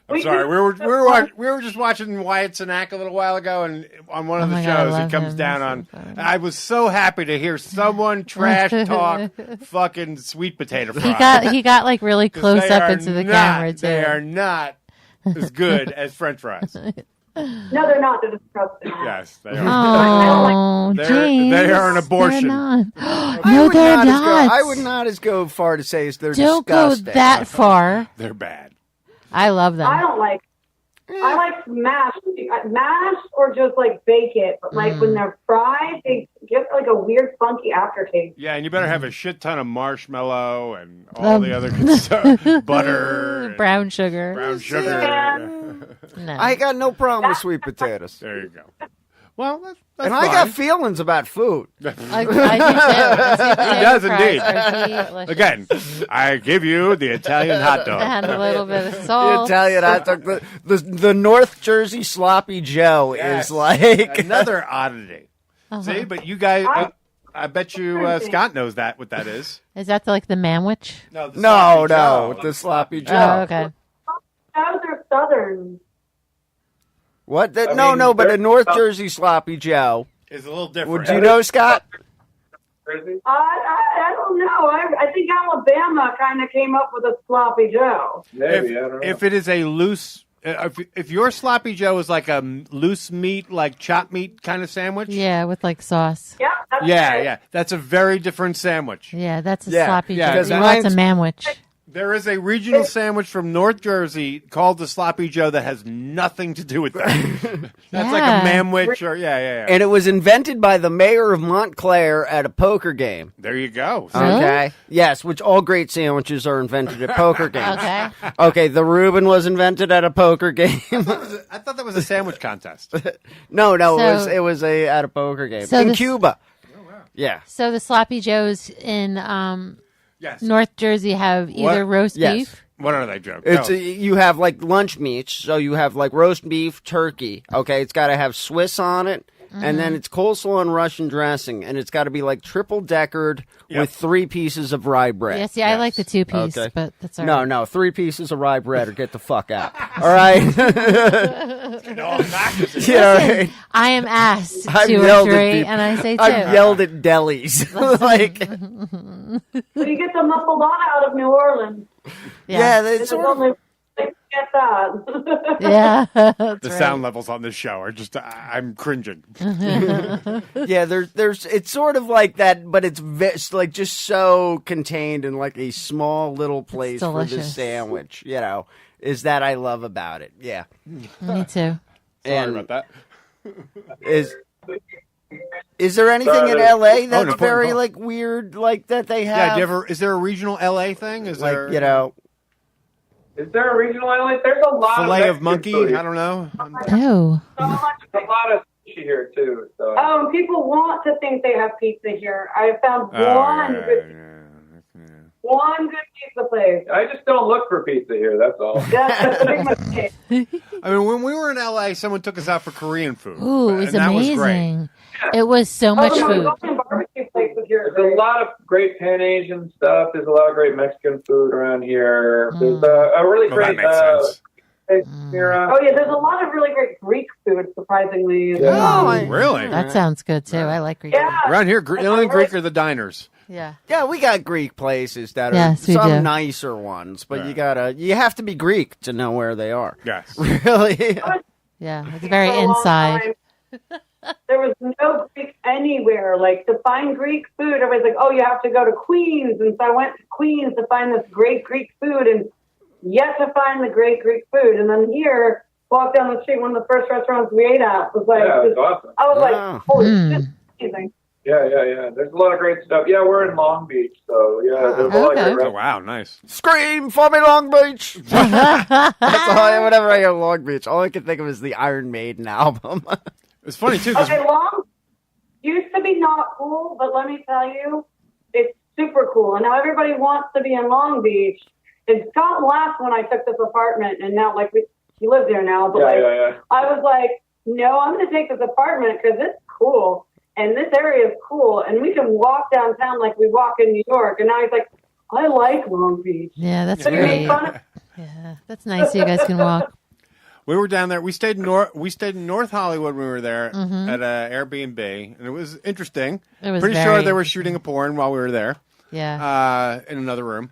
I'm sorry. We were just watching Wyatt Cenac a little while ago, and on one of Oh the my God, I shows, love he comes him. down That's on. I was so happy to hear someone trash talk fucking sweet potato fries. He got like really 'Cause close they up are into the not- camera too. They are not as good as French fries. No, they're not. They're disgusting. Yes, they are. Oh, They're- James, they are an abortion. They're not. I No, would they're not as go- not. I would not as go far to say as they're Don't disgusting. go that far. They're bad. I love them. I don't like. I like mashed or just bake it. But when they're fried, they get a weird, funky aftertaste. Yeah, and you better have a shit ton of marshmallow and all the other good stuff. Butter. and Brown sugar. Brown sugar. No. I got no problem with sweet potatoes. There you go. Well, that's and fine. I got feelings about food. I do too. He does indeed. Delicious. Again, I give you the Italian hot dog. And a little bit of The salt. Italian hot dog. The North Jersey sloppy Joe Yes. is like Another oddity. Uh-huh. See, but you guys, I bet you Scott knows what that is. Is that like the manwich? No, the no, sloppy no, Joe. the sloppy Joe. Oh, okay. Those are southern. What? I No, mean, no, but a they're- North Jersey sloppy Joe. It's a little different. Would you know, Scott? Jersey? I don't know. I think Alabama kind of came up with a sloppy Joe. Maybe, I don't know. If it is a loose, if your sloppy Joe is like a loose meat, like chopped meat kind of sandwich. Yeah, with like sauce. Yeah, that's Yeah, that's a very different sandwich. Yeah, that's a Yeah, sloppy yeah, Joe. because That's a mine's- manwich. There is a regional sandwich from North Jersey called the Sloppy Joe that has nothing to do with that. That's like a manwich or yeah. And it was invented by the mayor of Montclair at a poker game. There you go. Okay. Yes, which all great sandwiches are invented at poker games. Okay. Okay, the Reuben was invented at a poker game. I thought that was a sandwich contest. No, So- it was at a poker game So in this- Cuba. Yeah. So the sloppy joes in Yes. North Jersey have either roast Yes. beef. What are they, Joe? It's No. you have like lunch meats, so you have like roast beef, turkey. Okay, it's got to have Swiss on it, and then it's coleslaw and Russian dressing, and it's got to be like triple deckered with 3 pieces of rye bread. Yeah, see, I like the 2-piece, Okay. but that's all right. No, 3 pieces of rye bread or get the fuck out. All right. Listen, I am asked I've 2 or yelled at 3, people. and I say 2. I've yelled at delis. like, But you get the muffaletta out of New Orleans. yeah, There's it's sort of only they get that. Yeah, The sound levels on this show are just, I'm cringing. yeah, there's it's sort of like that, but it's like just so contained in like a small little place for this delicious. sandwich. You know, is that I love about it. Yeah, Me too. Sorry about that. Is there anything in Sorry. LA Oh, that's no, very no. like weird like that they have? Yeah, do you ever, is there a regional LA thing? Is like there you know? Is there a regional LA? There's a lot filet of of monkey? food. I don't know. Oh. There's a lot of sushi here too. So. Oh, people want to think they have pizza here. I found Oh, one good pizza place. I just don't look for pizza here. That's all. That's a big mistake. I mean, when we were in LA, someone took us out for Korean food. Ooh, it was and that was great. amazing. It was so much food. Barbecue places here. There's a lot of great Pan Asian stuff. There's a lot of great Mexican food around here. There's a really Well, that great. makes sense. Oh yeah, there's a lot of really great Greek food, surprisingly. Really? That sounds good too. I like Greek. Yeah. Around here, the only Greek are the diners. Yeah. Yeah, we got Greek places that are Yes, we some do. nicer ones, but you have to be Greek to know where they are. Yes. Really? Yeah, it's very For a long inside. time, there was no Greek anywhere. Like to find Greek food, everybody's like, "Oh, you have to go to Queens." And so I went to Queens to find this great Greek food, and yet to find the great Greek food. And then here, walk down the street, one of the first restaurants we ate at was like, Yeah, it's awesome. I was Wow. like, "Holy shit, amazing!" Yeah. There's a lot of great stuff. Yeah, we're in Long Beach, so yeah, there's a lot of great Oh, restaurants. wow, nice. Scream for me, Long Beach! That's all. Whenever I hear Long Beach, all I can think of is the Iron Maiden album. It's funny, too, 'cause Okay, Long used to be not cool, but let me tell you, it's super cool. And now everybody wants to be in Long Beach. And Scott laughed when I took this apartment, and now, like, he lives there now, but, Yeah. I was like, no, I'm going to take this apartment because it's cool, and this area is cool, and we can walk downtown like we walk in New York. And now he's like, I like Long Beach. Yeah, that's So you make great. fun of Yeah, that's nice. You guys can walk. we were down there. We stayed in North Hollywood when we were there Mhm. at an Airbnb, and it was interesting. It was Pretty very sure they were shooting a porn while we were there. Yeah. In another room.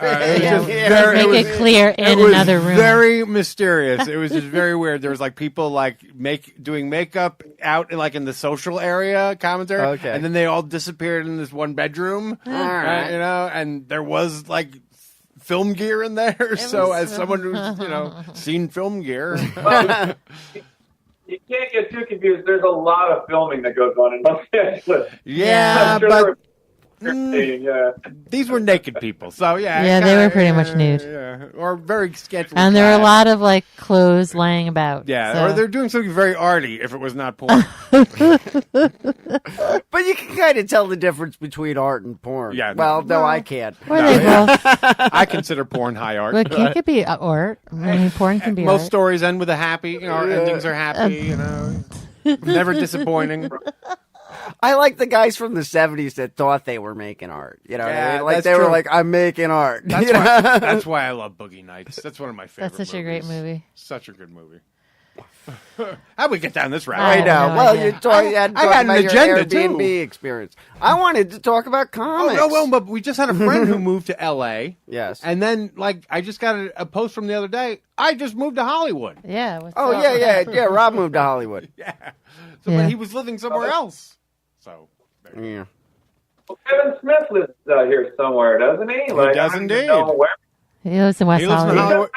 Yeah. Make it clear, in another room. Very mysterious. It was just very weird. There was like people like doing makeup out in the social area commentary, Okay. and then they all disappeared in this one bedroom. All right. And there was like film gear in there. So as someone who's seen film gear. You can't get too confused. There's a lot of filming that goes on in Los Angeles. Yeah, I'm sure but they were yeah. these were naked people, so yeah. Yeah, they were pretty much nude. Yeah, or very scantily And there were a clad. lot of like clothes laying about. Yeah, so. or they're doing something very arty if it was not porn. But you can kind of tell the difference between art and porn. Yeah. Well, no, I can't. Or they both. I consider porn high art. But it could be art. I mean, porn can be Most art. stories end with a happy. Our endings are happy. Never disappointing. I like the guys from the 70s that thought they were making art. You know what I Yeah, mean? Like that's they were true. like, I'm making art. That's You know? why. That's why I love Boogie Nights. That's one of my favorite. That's such a great movie. Such a good movie. How'd we get down this route? I know. Well, you had to talk had an about your agenda, Airbnb too. experience. I wanted to talk about comics. Oh, no, well, but we just had a friend who moved to L.A. Yes. And then, like, I just got a post from the other day. I just moved to Hollywood. Yeah. Yeah. Rob moved to Hollywood. Yeah. So, but he was living somewhere else. So, yeah. Well, Kevin Smith lives out here somewhere, doesn't he? He does indeed. Where. He lives in West Hollywood.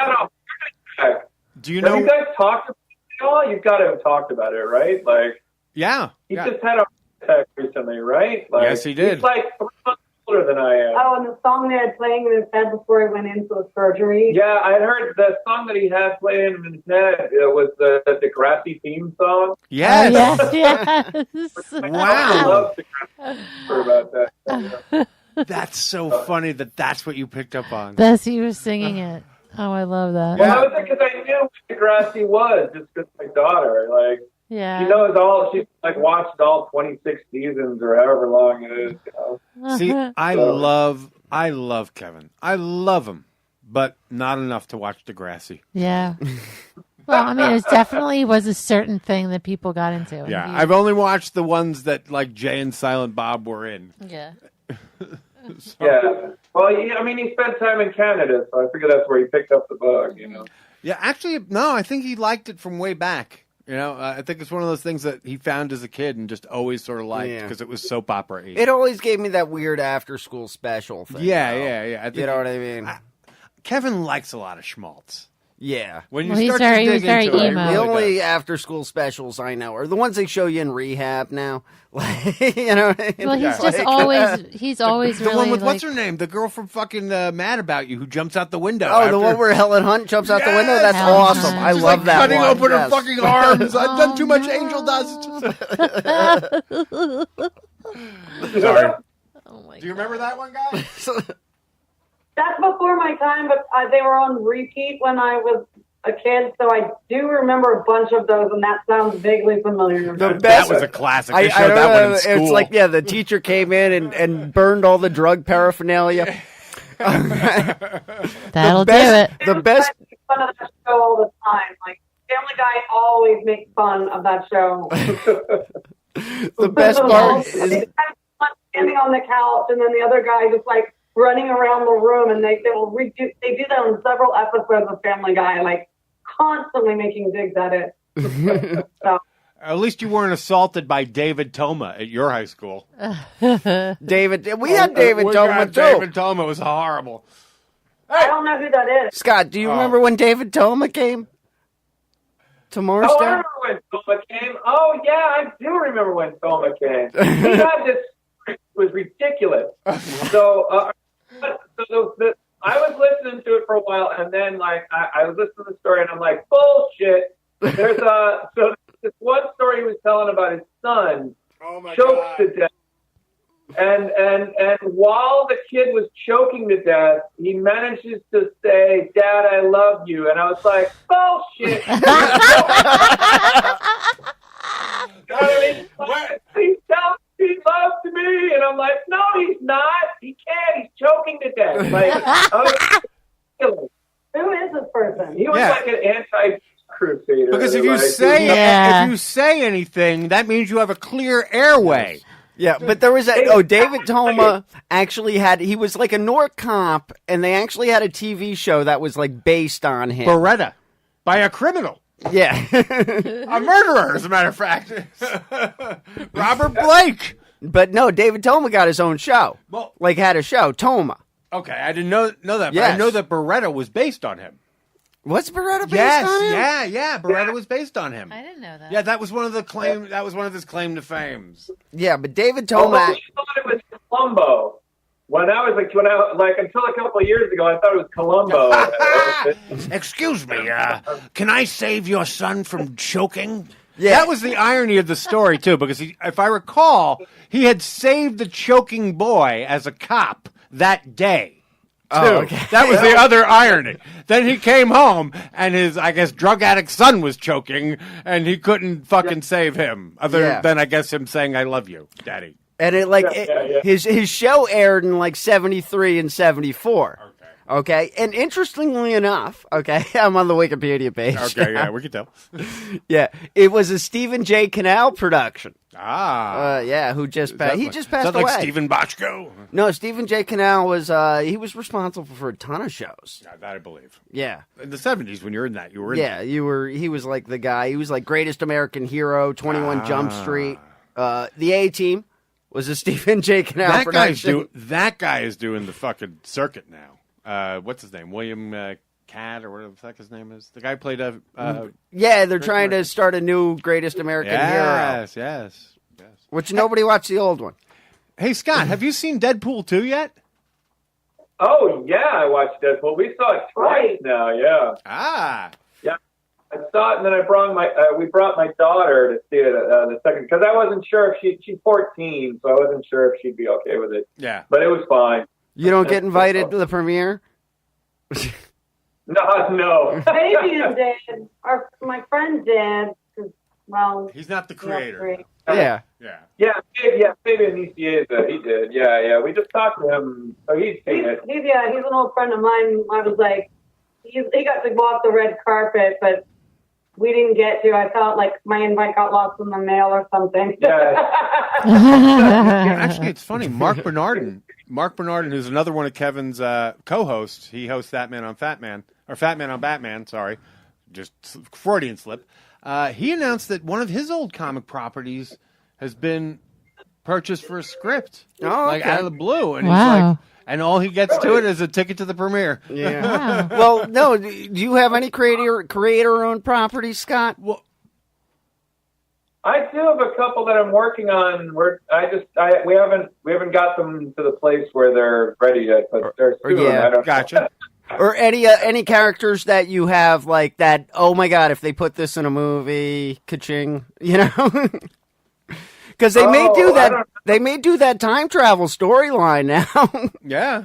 Do you Have know? you guys talked about it all? You've got to have talked about it, right? Like, Yeah. he just had a attack recently, right? Like, Yes, he did. He's like 3 months older than I am. Oh, and the song they had playing in his head before he went into the surgery. Yeah, I heard the song that he had playing in his head was the Degrassi theme song. Yes. Oh, yes. I Wow. love Degrassi. Sorry about that. That's so funny that's what you picked up on. That's you were singing it. Oh, I love that. Well, I was because I knew what Degrassi was, just because my daughter, like, Yeah. she knows all. She's like watched all 26 seasons or however long it is. You know? See, I love Kevin. I love him, but not enough to watch Degrassi. Yeah. Well, I mean, it definitely was a certain thing that people got into. and Yeah, he- I've only watched the ones that like Jay and Silent Bob were in. Yeah. Yeah. Well, I mean, he spent time in Canada, so I figure that's where he picked up the bug. You know. Yeah, actually, no, I think he liked it from way back. You know, I think it's one of those things that he found as a kid and just always sort of liked Yeah. because it was soap opera-y. It always gave me that weird after-school special thing. Yeah, though. yeah. I think You know what I mean? Kevin likes a lot of schmaltz. Yeah. When you Well, he's start very- to dig he's very into it, emo. it The really only does. after-school specials I know are the ones they show you in rehab now. Like, you know what I mean? Well, he's It's just like, always, he's always the really one with like, what's her name? The girl from fucking Mad About You who jumps out the window. Oh, after... the one where Helen Hunt jumps out the window? Yes! That's Helen awesome. Hunt. I She's love like that cutting one. open Yes. her fucking arms. I've done too much angel dust. Sorry. Oh my Do you remember that one, guy? That's before my time, but they were on repeat when I was a kid, so I do remember a bunch of those, and that sounds vaguely familiar. The That best. was a classic. I They showed don't that one know. in school. It's like, yeah, the teacher came in and burned all the drug paraphernalia. That'll the best, do it. The best. Make fun of that show all the time. Like, Family Guy always makes fun of that show. The best part is One standing on the couch, and then the other guy just like running around the room, and they do that on several episodes of Family Guy, like constantly making digs at it. So, At least you weren't assaulted by David Toma at your high school. David. We had David We Toma got too. David Toma was horrible. I don't know who that is. Scott, do you remember when David Toma came to Oh, I Morristown? remember when Toma came. Oh, yeah, I do remember when Toma came. He had this. It was ridiculous. So, I was listening to it for a while, and then like I was listening to the story, and I'm like, bullshit. There's so this one story he was telling about his son choked to death, and while the kid was choking to death, he manages to say, "Dad, I love you," and I was like, bullshit. He tells me he loves me, and I'm like, no, he's not. He can't. He's choking to death. Like, Who is this person? he was Yeah. like an anti-crusader. Because if like, you say anything, that means you have a clear airway. Yeah, but there was David Toma actually he was like a North cop, and they actually had a TV show that was like based on him. Beretta by a criminal. Yeah. A murderer, as a matter of fact. Robert Blake. But no, David Toma got his own show. Well- Like had a show, Toma. Okay, I didn't know that, but Yes. I know that Beretta was based on him. What's Beretta based Yes, on him? yeah, Beretta was based on him. I didn't know that. Yeah, that was one of his claim to fames. Yeah, but David Oh, Toma. I thought it was Columbo. When I until a couple of years ago, I thought it was Columbo. Excuse me, can I save your son from choking? Yeah. That was the irony of the story, too, because if I recall, he had saved the choking boy as a cop that day. Oh, too. okay. That was the other irony. Then he came home, and his, I guess, drug addict son was choking, and he couldn't fucking save him, other than, I guess, him saying, I love you, Daddy. And his show aired in like 73 and 74. Okay, and interestingly enough, okay, I'm on the Wikipedia page. Okay, yeah, we can tell. Yeah, it was a Stephen J. Cannell production. Ah, yeah, who just passed? He just passed is that away. like Stephen Bochco? No, Stephen J. Cannell was he was responsible for a ton of shows. Yeah, that I believe. Yeah, in the 70s when you were in that, you were in yeah, you were. He was like the guy. He was like Greatest American Hero, 21 Jump Street. The A-Team was a Stephen J. Cannell production. That guy is doing the fucking circuit now. What's his name? William Catt or whatever the fuck his name is. The guy played yeah, they're trying to start a new Greatest American Hero. Yes. Which nobody watched the old one. Hey, Scott, have you seen Deadpool 2 yet? Oh, yeah, I watched Deadpool. We saw it twice now, yeah. Ah. Yeah, I saw it, and then we brought my daughter to see it the second, because I wasn't sure if she's 14, so I wasn't sure if she'd be okay with it. Yeah. But it was fine. You don't get invited to the premiere? No. Fabian did. My friend did. Well, he's not the creator. Yeah. Fabian Nicieza, he did. Yeah. We just talked to him, so he's seen it. He's an old friend of mine. I was like, he got to walk the red carpet, but we didn't get to. I felt like my invite got lost in the mail or something. Yeah. Actually, it's funny. Mark Bernardin, who's another one of Kevin's co-hosts. He hosts Fatman on Fatman, or Fatman on Batman. Sorry, just Freudian slip. He announced that one of his old comic properties has been purchased for a script, like out of the blue, and he's like, and all he gets to it is a ticket to the premiere. Yeah. Well, no. Do you have any creator-owned properties, Scott? Well, I do have a couple that I'm working on. We haven't got them to the place where they're ready yet, but they're soon. I don't Gotcha. Or any characters that you have like that? Oh my God! If they put this in a movie, ka-ching, because they may do that. They may do that time travel storyline now. Yeah.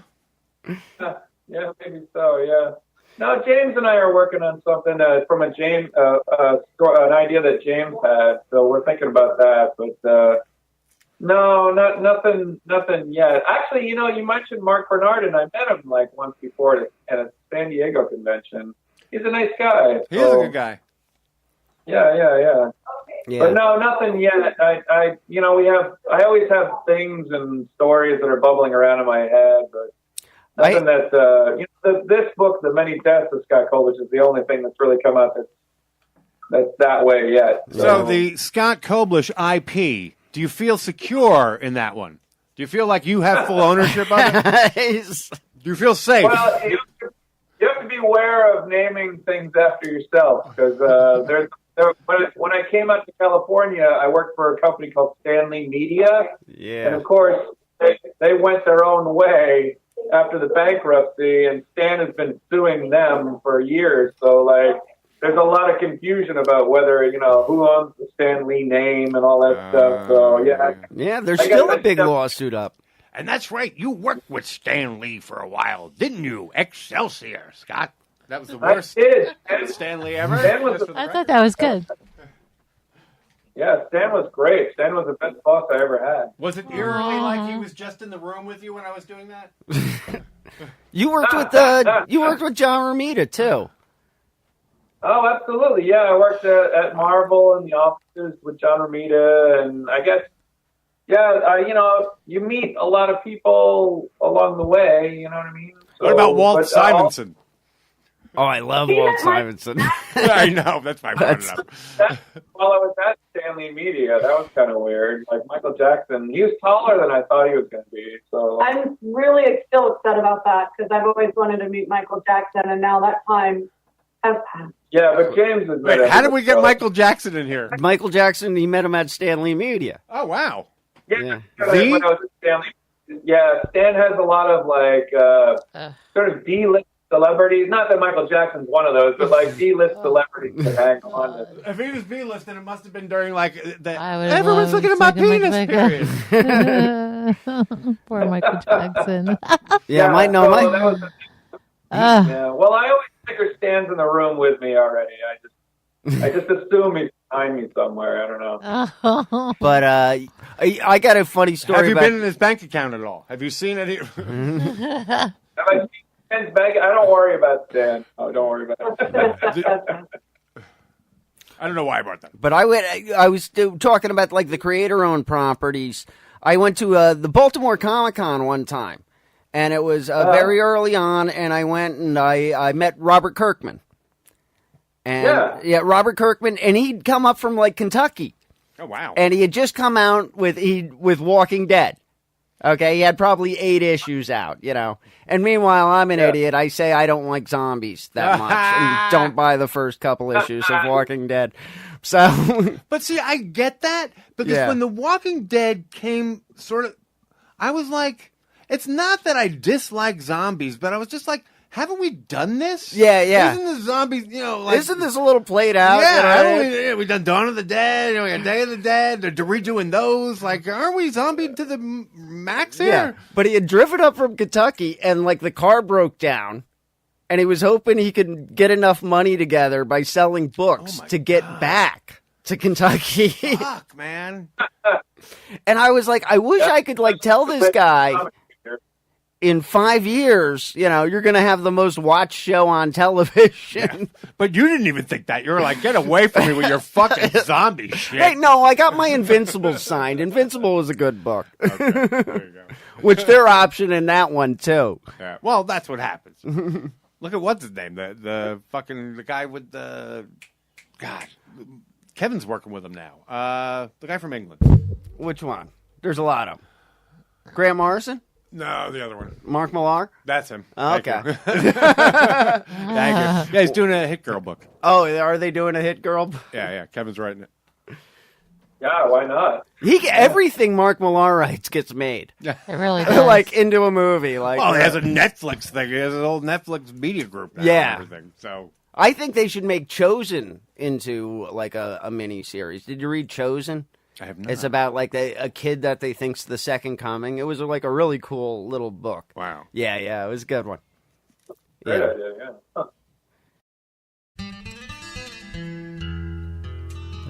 Yeah, maybe so. Yeah. No, James and I are working on something from an idea that James had, so we're thinking about that. But no, nothing yet. Actually, you mentioned Mark Bernardin. I met him like once before at a San Diego convention. He's a nice guy. He is a good guy. Yeah. But no, nothing yet. I always have things and stories that are bubbling around in my head, but nothing this book, The Many Deaths of Scott Koblish, is the only thing that's really come out that's that way yet. So the Scott Koblish IP, do you feel secure in that one? Do you feel like you have full ownership of it? Do you feel safe? Well, you have to be aware of naming things after yourself, because when I came out to California, I worked for a company called Stanley Media. Yeah. And of course, they went their own way after the bankruptcy, and Stan has been suing them for years. So, there's a lot of confusion about whether, who owns the Stan Lee name and all that stuff. So, yeah. Yeah, there's still a big lawsuit up. And that's right. You worked with Stan Lee for a while, didn't you? Excelsior, Scott. That was the worst Stan Lee ever. I thought that was good. Yeah, Stan was great. Stan was the best boss I ever had. Was it eerily like he was just in the room with you when I was doing that? You worked with John Romita too. Oh, absolutely. Yeah, I worked at Marvel in the offices with John Romita, and I guess, you meet a lot of people along the way. You know what I mean? So, what about Walt Simonson? Oh, I love Walt Simonson. I know. That's why I brought it up. While I was at Stanley Media, that was kind of weird. Like Michael Jackson, he was taller than I thought he was going to be. So I'm really still upset about that, because I've always wanted to meet Michael Jackson, and now that time has passed. Yeah, but James is. Wait, how did we get Michael Jackson in here? Michael Jackson, he met him at Stanley Media. Oh, wow. Yeah. When I was at Stanley, Stan has a lot of sort of D-list celebrities. Not that Michael Jackson's one of those, but D-list celebrities that hang on. If he was B-list, then it must have been during everyone's looking at my penis period. Poor Michael Jackson. Yeah, well, I always figure Stan's in the room with me already. I just assume he's behind me somewhere. I don't know. But I got a funny story. Have you been in his bank account at all? Have you seen it? Have I seen Dan's begging. I don't worry about Dan. Oh, don't worry about it. I don't know why I brought that. But I was talking about like the creator-owned properties. I went to the Baltimore Comic-Con one time, and it was very early on, and I went and I met Robert Kirkman. And yeah, Robert Kirkman, and he'd come up from like Kentucky. Oh wow! And he had just come out with Walking Dead. Okay, he had probably 8 issues out, you know. And meanwhile, I'm an idiot. I say I don't like zombies that much, and don't buy the first couple issues of Walking Dead. So, but see, I get that because when The Walking Dead came, I was like, it's not that I dislike zombies, but I was just like, haven't we done this? Yeah, yeah. Isn't the zombies, like... Isn't this a little played out? Yeah, we done Dawn of the Dead, we got Day of the Dead, they're redoing those. Like, aren't we zombie to the max here? Yeah, but he had driven up from Kentucky, and, like, the car broke down, and he was hoping he could get enough money together by selling books to get back to Kentucky. Fuck, man. And I was like, I wish I could, like, tell this guy... In 5 years, you know, you're going to have the most watched show on television. Yeah. But you didn't even think that. You were like, get away from me with your fucking zombie shit. Hey, no, I got my Invincible signed. Invincible was a good book. Okay, there you go. Which they're optioning that one, too. Yeah. Well, that's what happens. Look at what's his name? The guy with the... God. Kevin's working with him now. The guy from England. Which one? There's a lot of them. Grant Morrison? No, the other one. Mark Millar? That's him. Oh, okay. Thank you. Yeah, he's doing a Hit Girl book. Oh, are they doing a Hit Girl? Yeah. Kevin's writing it. Yeah, why not? Everything Mark Millar writes gets made. Yeah, it really does. Like into a movie. Like, he has a Netflix thing. He has an old Netflix media group now. Yeah. And everything. So I think they should make Chosen into like a mini series. Did you read Chosen? I have not. It's about like a kid that they think's the second coming. It was like a really cool little book. Wow. Yeah, it was a good one. Great idea, yeah. Huh.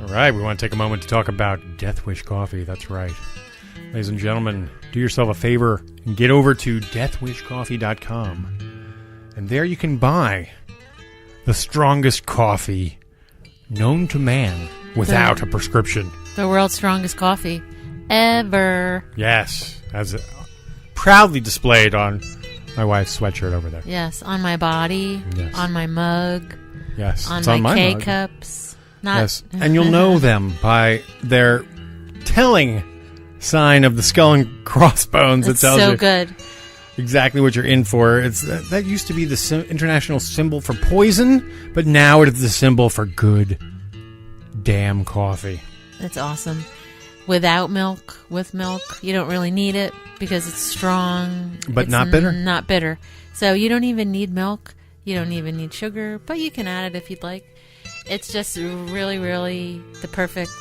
All right, we want to take a moment to talk about Death Wish Coffee. That's right. Ladies and gentlemen, do yourself a favor and get over to deathwishcoffee.com. And there you can buy the strongest coffee known to man without a prescription. The world's strongest coffee ever. Yes, as proudly displayed on my wife's sweatshirt over there. Yes, on my body, on my mug, yes, on my K-cups. Yes, and you'll know them by their telling sign of the skull and crossbones that tells you good. Exactly what you're in for. That used to be the international symbol for poison, but now it is the symbol for good damn coffee. It's awesome. Without milk, with milk, you don't really need it because it's strong. But not bitter? Not bitter. So you don't even need milk. You don't even need sugar, but you can add it if you'd like. It's just really, really the perfect,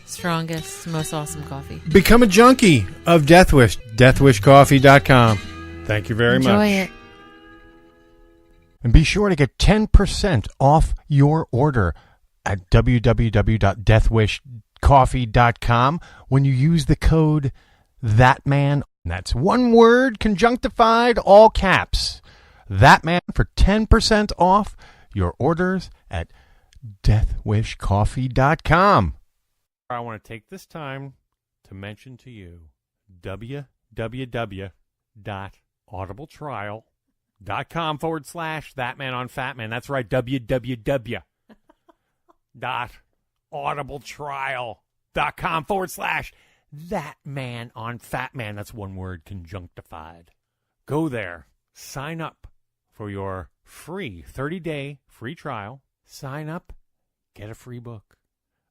strongest, most awesome coffee. Become a junkie of Death Wish. DeathWishCoffee.com. Thank you very much. Enjoy it. And be sure to get 10% off your order at www.deathwishcoffee.com when you use the code ThatMan. That's one word, conjunctified, all caps. ThatMan for 10% off your orders at deathwishcoffee.com. I want to take this time to mention to you www.audibletrial.com/ThatMan on Fatman. That's right, www.audibletrial.com/ThatMan on Fatman. That's one word, conjunctified. Go there, sign up for your free 30-day free trial. Sign up, get a free book,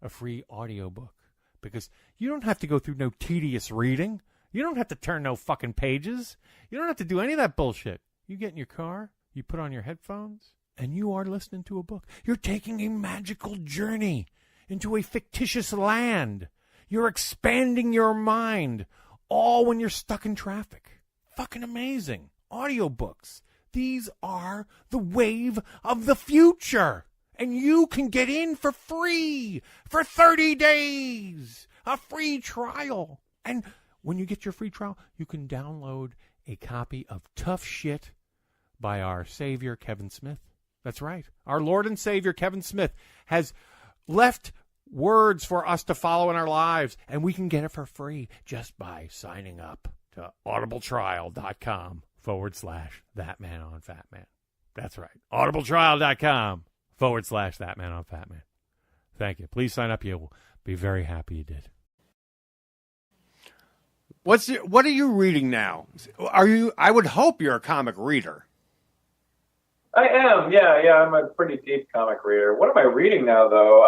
a free audio book, because you don't have to go through no tedious reading. You don't have to turn no fucking pages. You don't have to do any of that bullshit. You get in your car, you put on your headphones, and you are listening to a book. You're taking a magical journey into a fictitious land. You're expanding your mind, all when you're stuck in traffic. Fucking amazing. Audiobooks. These are the wave of the future. And you can get in for free for 30 days. A free trial. And when you get your free trial, you can download a copy of Tough Shit by our Savior, Kevin Smith. That's right. Our Lord and Savior, Kevin Smith, has left words for us to follow in our lives, and we can get it for free just by signing up to audibletrial.com/ThatMan on Fatman. That's right. audibletrial.com/ThatMan on Fatman. Thank you. Please sign up. You'll be very happy you did. What are you reading now? I would hope you're a comic reader. I am, yeah. I'm a pretty deep comic reader. What am I reading now, though?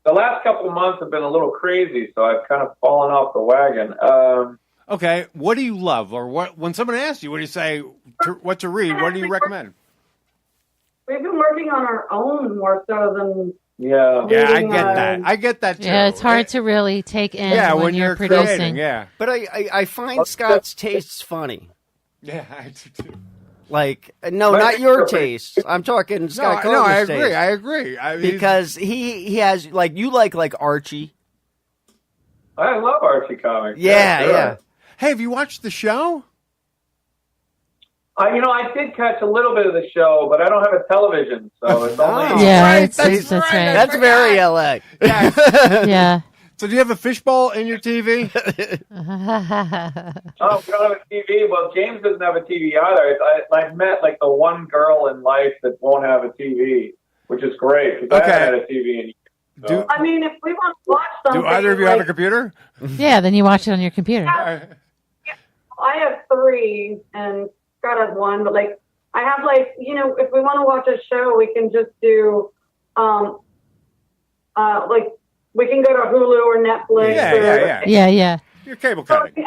The last couple of months have been a little crazy, so I've kind of fallen off the wagon. Okay, what do you love? Or what? When someone asks you, what do you say, what to read, what do you recommend? We've been working on our own more so than... Yeah, I get that. I get that, too. Yeah, it's hard to really take in when you're producing. Creating, But I find Scott's tastes funny. Yeah, I do, too. Like, no, not your taste. I'm talking Scott Koblish I taste. agree. I agree. Because he has, like, you like Archie. I love Archie comics. Yeah, sure. yeah. Hey, have you watched the show? I did catch a little bit of the show, but I don't have a television, so it's only... That's right. That's very LA. Yeah. So do you have a fishbowl in your TV? Oh, we don't have a TV. Well, James doesn't have a TV either. I've met like the one girl in life that won't have a TV, which is great because I haven't had a TV in years. So. I mean, if we want to watch something... Do either of you have a computer? Yeah, then you watch it on your computer. I have 3, and Scott has 1, but like I have if we want to watch a show, we can just do we can go to Hulu or Netflix. Yeah. Your cable So cutting.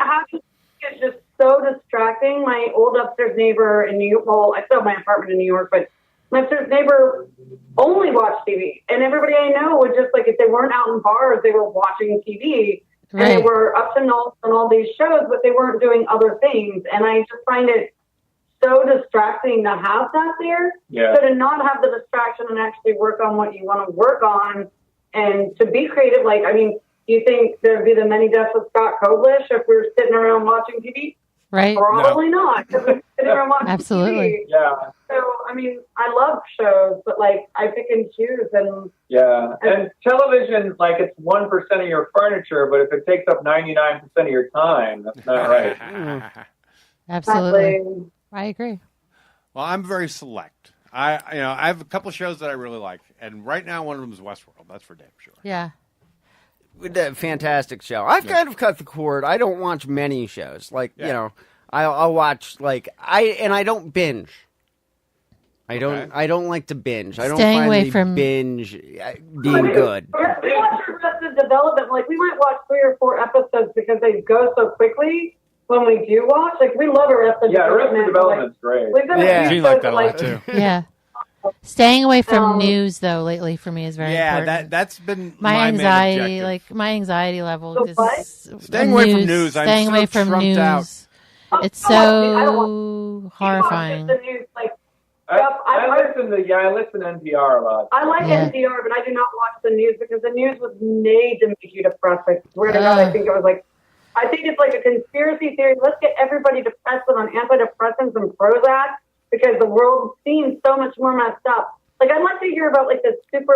it's just so distracting. My old upstairs neighbor in New York, well, I still have my apartment in New York, but my upstairs neighbor only watched TV, and everybody I know would just if they weren't out in bars, they were watching TV. And they were up to no on all these shows, but they weren't doing other things. And I just find it so distracting to have that there. Yeah. So to not have the distraction and actually work on what you want to work on and to be creative, do you think there'd be the many deaths of Scott Koblish if we were sitting around watching TV? Right. Probably not. Because we're sitting around watching Absolutely. TV. Yeah. So, I love shows, but I pick and choose. And and television, it's 1% of your furniture, but if it takes up 99% of your time, that's not right. Absolutely. I agree. Well, I'm very select. I have a couple of shows that I really like, and right now one of them is Westworld. That's for damn sure. Yeah. Fantastic show. I've kind of cut the cord. I don't watch many shows. I'll watch I don't binge. I don't like to binge. I don't Staying find away the from binge being good. We watch Arrested Development. We might watch 3 or 4 episodes because they go so quickly when we do watch. We love Arrested Development. Yeah, Arrested Development's great. We've done Gene liked that a lot, too. Yeah. Staying away from news, though, lately for me is very important. Yeah, that's been my anxiety. main My anxiety level is staying away from news. Staying away from news. Out. It's so horrifying. I listen to NPR a lot. I like NPR, but I do not watch the news because the news was made to make you depressed. I swear to God, I think it's like a conspiracy theory. Let's get everybody depressed on antidepressants and Prozac because the world seems so much more messed up. I'd like to hear about this super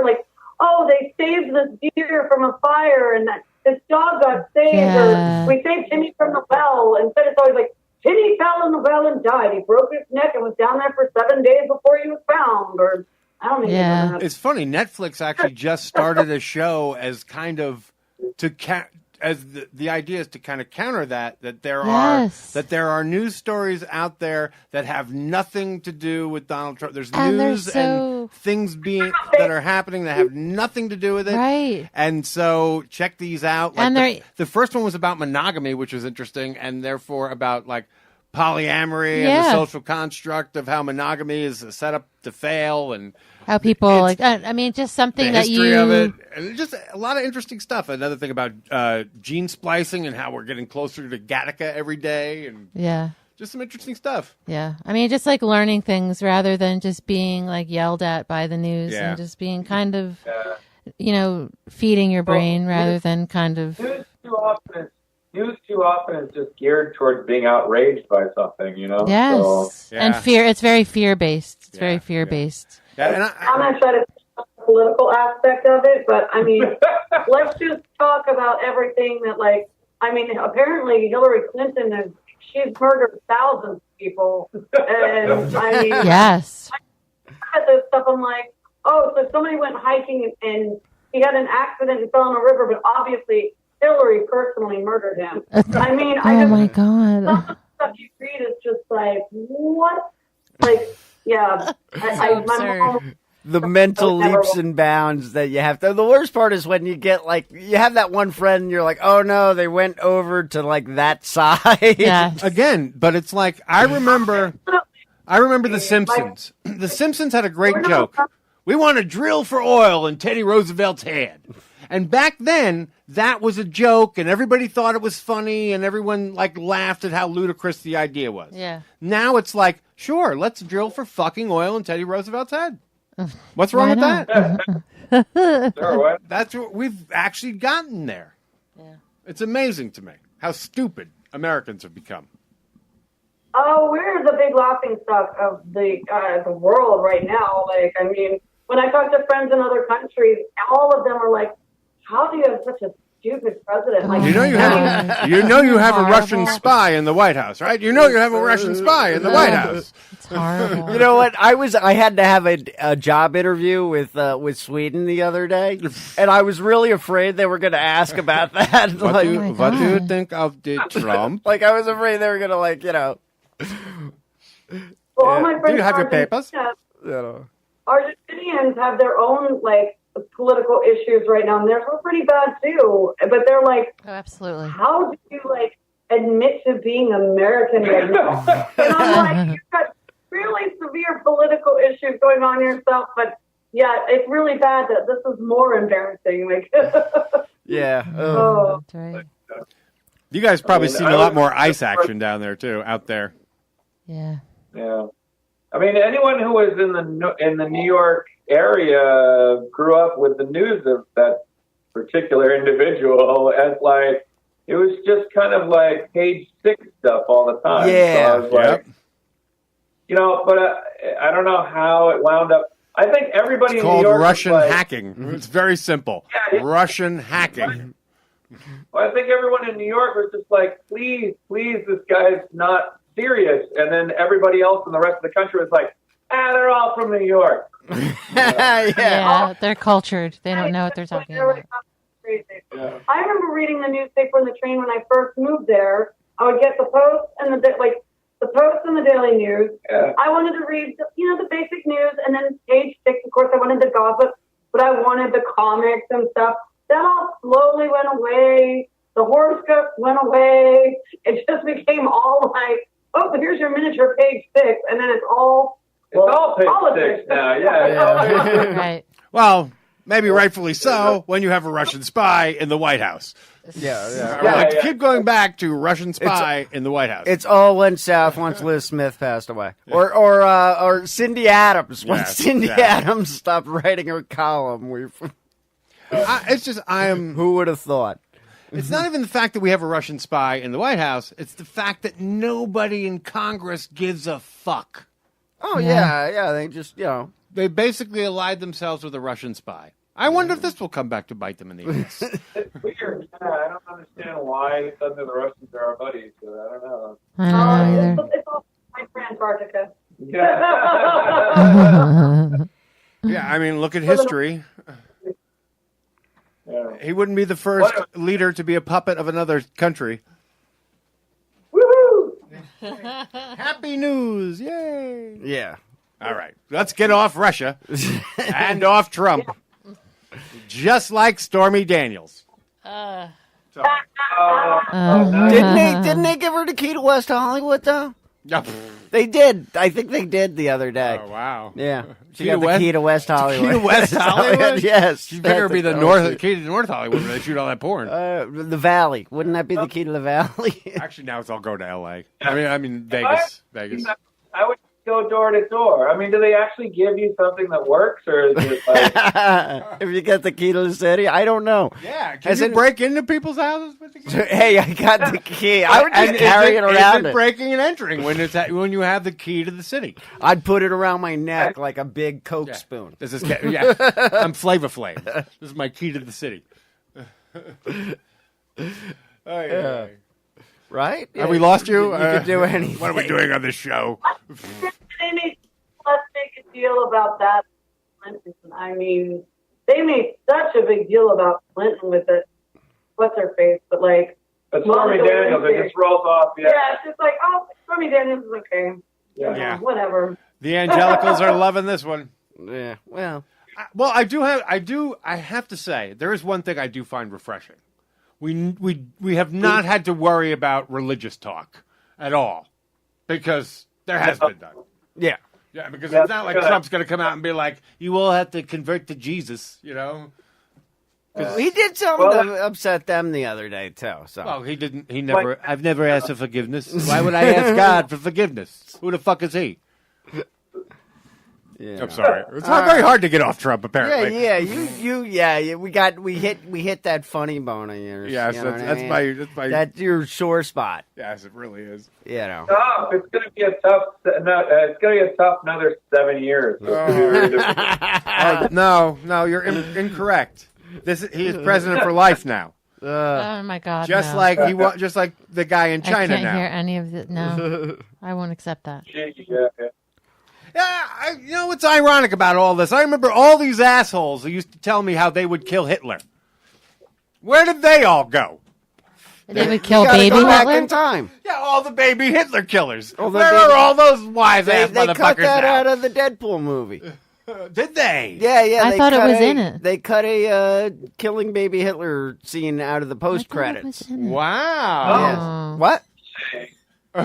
they saved this deer from a fire and that this dog got saved or we saved Timmy from the well. Instead it's always Timmy fell in the well and died. He broke his neck and was down there for 7 days before he was found. Or I don't even know. It's funny. Netflix actually just started a show as kind of the idea is to kind of counter that there are news stories out there that have nothing to do with Donald Trump. There's news and things that are happening that have nothing to do with it. Right. And so check these out. And the first one was about monogamy, which was interesting, and therefore about polyamory and the social construct of how monogamy is set up to fail and how people just something that history of it, and just a lot of interesting stuff. Another thing about gene splicing and how we're getting closer to Gattaca every day, and just some interesting stuff. Yeah, just learning things rather than just being yelled at by the news and just being kind of feeding your brain rather than kind of News too too often is just geared towards being outraged by something, you know? Yes. So, And fear. It's very fear-based. It's very fear-based. Yeah, I'm not trying to the political aspect of it, but I mean, let's just talk about everything that, like, I mean, apparently Hillary Clinton she's murdered thousands of people, and I mean, yes. I at this stuff. I'm like, oh, so somebody went hiking and he had an accident and fell in a river, but obviously Hillary personally murdered him. I mean, Oh my God. some of the stuff you read is just like, what? Like, yeah. my mom, The mental Never leaps and bounds that you have to. The worst part is when you get like, you have that one friend and you're like, oh no, they went over to like that side. Again, but it's like, I remember The Simpsons. The Simpsons had a great joke. We want to drill for oil in Teddy Roosevelt's head. And back then, that was a joke, and everybody thought it was funny, and everyone like laughed at how ludicrous the idea was. Yeah. Now it's like, sure, let's drill for fucking oil in Teddy Roosevelt's head. What's wrong with Why that? That's what we've actually gotten there. Yeah. It's amazing to me how stupid Americans have become. oh, we're the big laughing stock of the world right now. Like, I mean, when I talk to friends in other countries, all of them are like, how do you have such a stupid president? Like, You know you have a Russian spy in the White House, right? You know you have a Russian spy in the White House. It's horrible. You know what? I had to have a job interview with Sweden the other day, and I was really afraid they were going to ask about that. What do you think of the Trump? Like, I was afraid they were going to, like, you know. well, all my friends Do you have your in papers? Argentina- Argentinians have their own, like, political issues right now, and theirs were pretty bad, too. But they're like, oh, absolutely. how do you, like, admit to being American right now? And I'm like, you've got really severe political issues going on yourself, but yeah, it's really bad that this is more embarrassing. Like, Yeah. oh. That's right. You guys probably seen a lot more ice action down there too, out there. Yeah. Yeah. I mean, anyone who was in the New York area grew up with the news of that particular individual as like, it was just kind of like page 6 stuff all the time. Yeah. So I was like, you know, but I don't know how it wound up. I think everybody It's in New called York Russian was like, hacking. It's very simple. Russian hacking. Well, I think everyone in New York was just like, please, this guy's not serious. And then everybody else in the rest of the country was like, they're all from New York. Yeah, they're cultured. They don't know what they're talking about. Crazy. Yeah. I remember reading the newspaper on the train when I first moved there. I would get the Post and the Post and the Daily News. Yeah. I wanted to read, the basic news, and then page 6, of course, I wanted the gossip, but I wanted the comics and stuff. That all slowly went away. The horoscopes went away. It just became all like, oh, here's your miniature page 6, and then it's all page politics. 6 now. Yeah. Right. Well, maybe rightfully so when you have a Russian spy in the White House. Yeah. Keep going back to Russian spy in the White House. It's all went south once Liz Smith passed away, or Cindy Adams. When Cindy Adams stopped writing her column, Who would have thought? It's not even the fact that we have a Russian spy in the White House. It's the fact that nobody in Congress gives a fuck. Oh yeah. They just They basically allied themselves with a Russian spy. I wonder if this will come back to bite them in the ass. It's weird. Yeah, I don't understand why suddenly the Russians are our buddies. So I don't know. I don't know either. It's all like for Antarctica. Yeah, I mean, look at history. Yeah. He wouldn't be the first leader to be a puppet of another country. Woohoo! Happy news! Yay! Yeah. All right, let's get off Russia and off Trump. Just like Stormy Daniels. Didn't they give her the key to West Hollywood though? Yep. They did. I think they did the other day. Oh wow. Yeah. She Key got to the West- key to West Hollywood. Key to West Hollywood? Yes. You better That's be the key to North Hollywood where they shoot all that porn. The Valley. Wouldn't that be the key to the Valley? Actually, now it's all go to L.A. I mean Vegas. I go door to door? I mean, do they actually give you something that works, or is it like... If you get the key to the city, I don't know. Yeah, can you break into people's houses with the key? Hey, I got the key. I would just carry it around. Is it breaking and entering when you have the key to the city? I'd put it around my neck like a big Coke spoon. This is I'm Flavor Flav. This is my key to the city. Yeah. Right? Have we lost you? You could do anything. What are we doing on this show? They made let's make a deal about that. Clinton. I mean, they made such a big deal about Clinton with it. What's her face? But like, It's Stormy Daniels. It just rolls off. Yeah. It's just like, oh, Stormy Daniels is okay. Yeah. Whatever. The Angelicals are loving this one. Yeah. Well, I have to say, there is one thing I do find refreshing. We have not had to worry about religious talk at all, because there has been none. Yeah. Yeah, because it's not like Trump's going to come out and be like, you all have to convert to Jesus, you know? He did something to upset them the other day, too. So. Well, he didn't. I've never asked for forgiveness. Why would I ask God for forgiveness? Who the fuck is he? Yeah. I'm sorry. It's not very hard to get off Trump, apparently. Yeah. We hit that funny bone of yours. Yes, you know that's my. That's your sore spot. Yes, it really is. You know. Tough. It's going to be a tough. It's going to be a tough another 7 years. No, you're incorrect. He is president for life now. Oh my God! Just no. like just like the guy in China I can't now. hear any of it. No, I won't accept that. Yeah, you know what's ironic about all this? I remember all these assholes who used to tell me how they would kill Hitler. Where did they all go? They would kill baby go back Hitler? in time. Yeah, all the baby Hitler killers. All the Where baby- are all those wise-ass They motherfuckers cut that now? out of the Deadpool movie. Did they? Yeah. I they thought it cut was in it. They cut a killing baby Hitler scene out of the post credits. Wow. Yeah. What?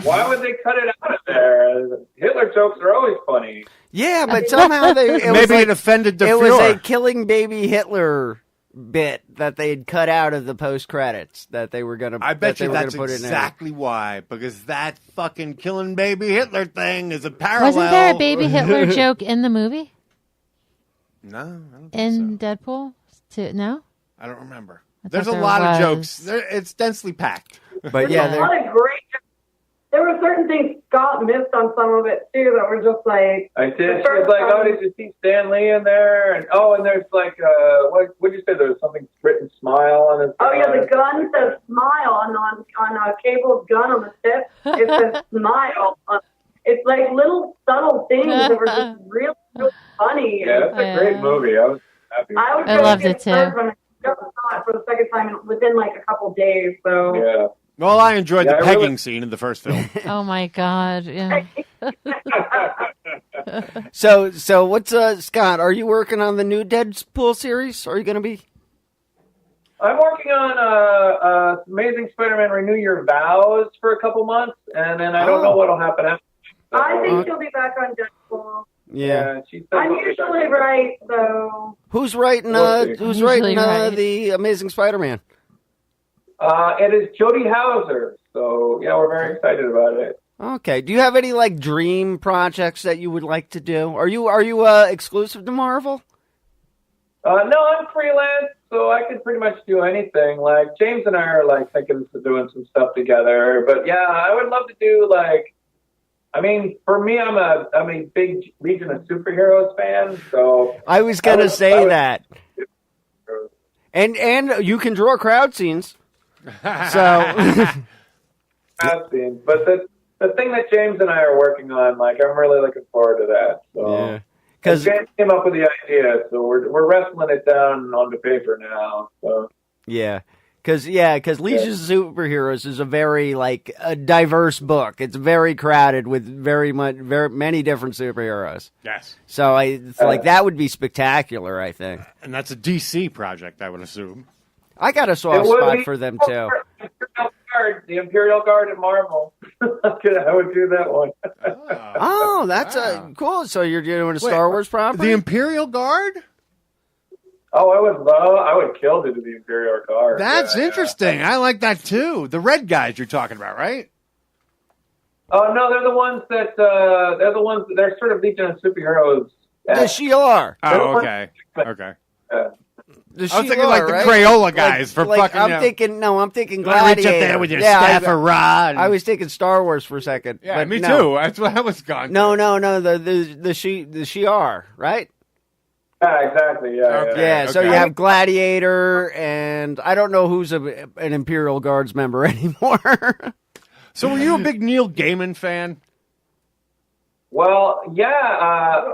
Why would they cut it out of there? Hitler jokes are always funny. Yeah, but somehow it offended the It was Fuhrer. a killing baby Hitler bit that they'd cut out of the post credits that they were gonna. I bet you that's put exactly why. Because that fucking killing baby Hitler thing is a parallel. Wasn't there a baby Hitler joke in the movie? No, I don't think In Deadpool? No? I don't remember. I There's a thought there lot of was. jokes. It's densely packed. But yeah, There's a lot of great. There were certain things Scott missed on some of it too that were just like. I did. She was like, "Oh, did you see Stan Lee in there?" And and there's like, what'd you say? There was something written "smile" on his. Oh yeah, the gun says "smile" on Cable's gun on the tip. It says "smile." It's like little subtle things that were just really, really funny. Yeah, it's a great movie. I was happy. I loved it too. I just saw it for the second time within like a couple days. So yeah. Well, I enjoyed the pegging scene in the first film. Oh my God! Yeah. So what's Scott? Are you working on the new Deadpool series? Are you going to be? I'm working on Amazing Spider-Man: Renew Your Vows for a couple months, and then I don't know what'll happen after. I think she'll be back on Deadpool. Yeah. I'm usually right, so. Who's writing? Who's writing the Amazing Spider-Man? It is Jody Hauser, so yeah, we're very excited about it. Okay. Do you have any like dream projects that you would like to do? Are you exclusive to Marvel? No, I'm freelance, so I can pretty much do anything. Like James and I are like thinking of doing some stuff together. But yeah, I would love to do like. I mean, for me, I'm a big Legion of Superheroes fan. So I was gonna say that. And you can draw crowd scenes. So crowd scenes, but the thing that James and I are working on, like I'm really looking forward to that. So. Yeah. Because James came up with the idea, so we're wrestling it down onto paper now. So because Legion of Superheroes is a very like a diverse book. It's very crowded with very many different superheroes. Yes. So it's like that would be spectacular. I think. And that's a DC project, I would assume. I got a soft spot for them too. The Imperial Guard at Marvel. I would do that one. Oh, that's cool. So you're doing a Star Wars property? The Imperial Guard? Oh, I would kill to do the Imperial Guard. That's interesting. I like that too. The red guys you're talking about, right? Oh no, they're the ones that they're sort of Legion of Superheroes. The Shi'ar. Oh, okay. Okay. The I was thinking Shi'ar, like the right? Crayola guys from like, fucking. I'm thinking Wanna reach Gladiator. up there with your staff of rod. I was thinking Star Wars for a second. Yeah, but me no. too. That's what I was gone. No. The Shi'ar, right? Yeah, exactly. Yeah. Yeah, so you have Gladiator, and I don't know who's an Imperial Guards member anymore. So were you a big Neil Gaiman fan? Well, yeah.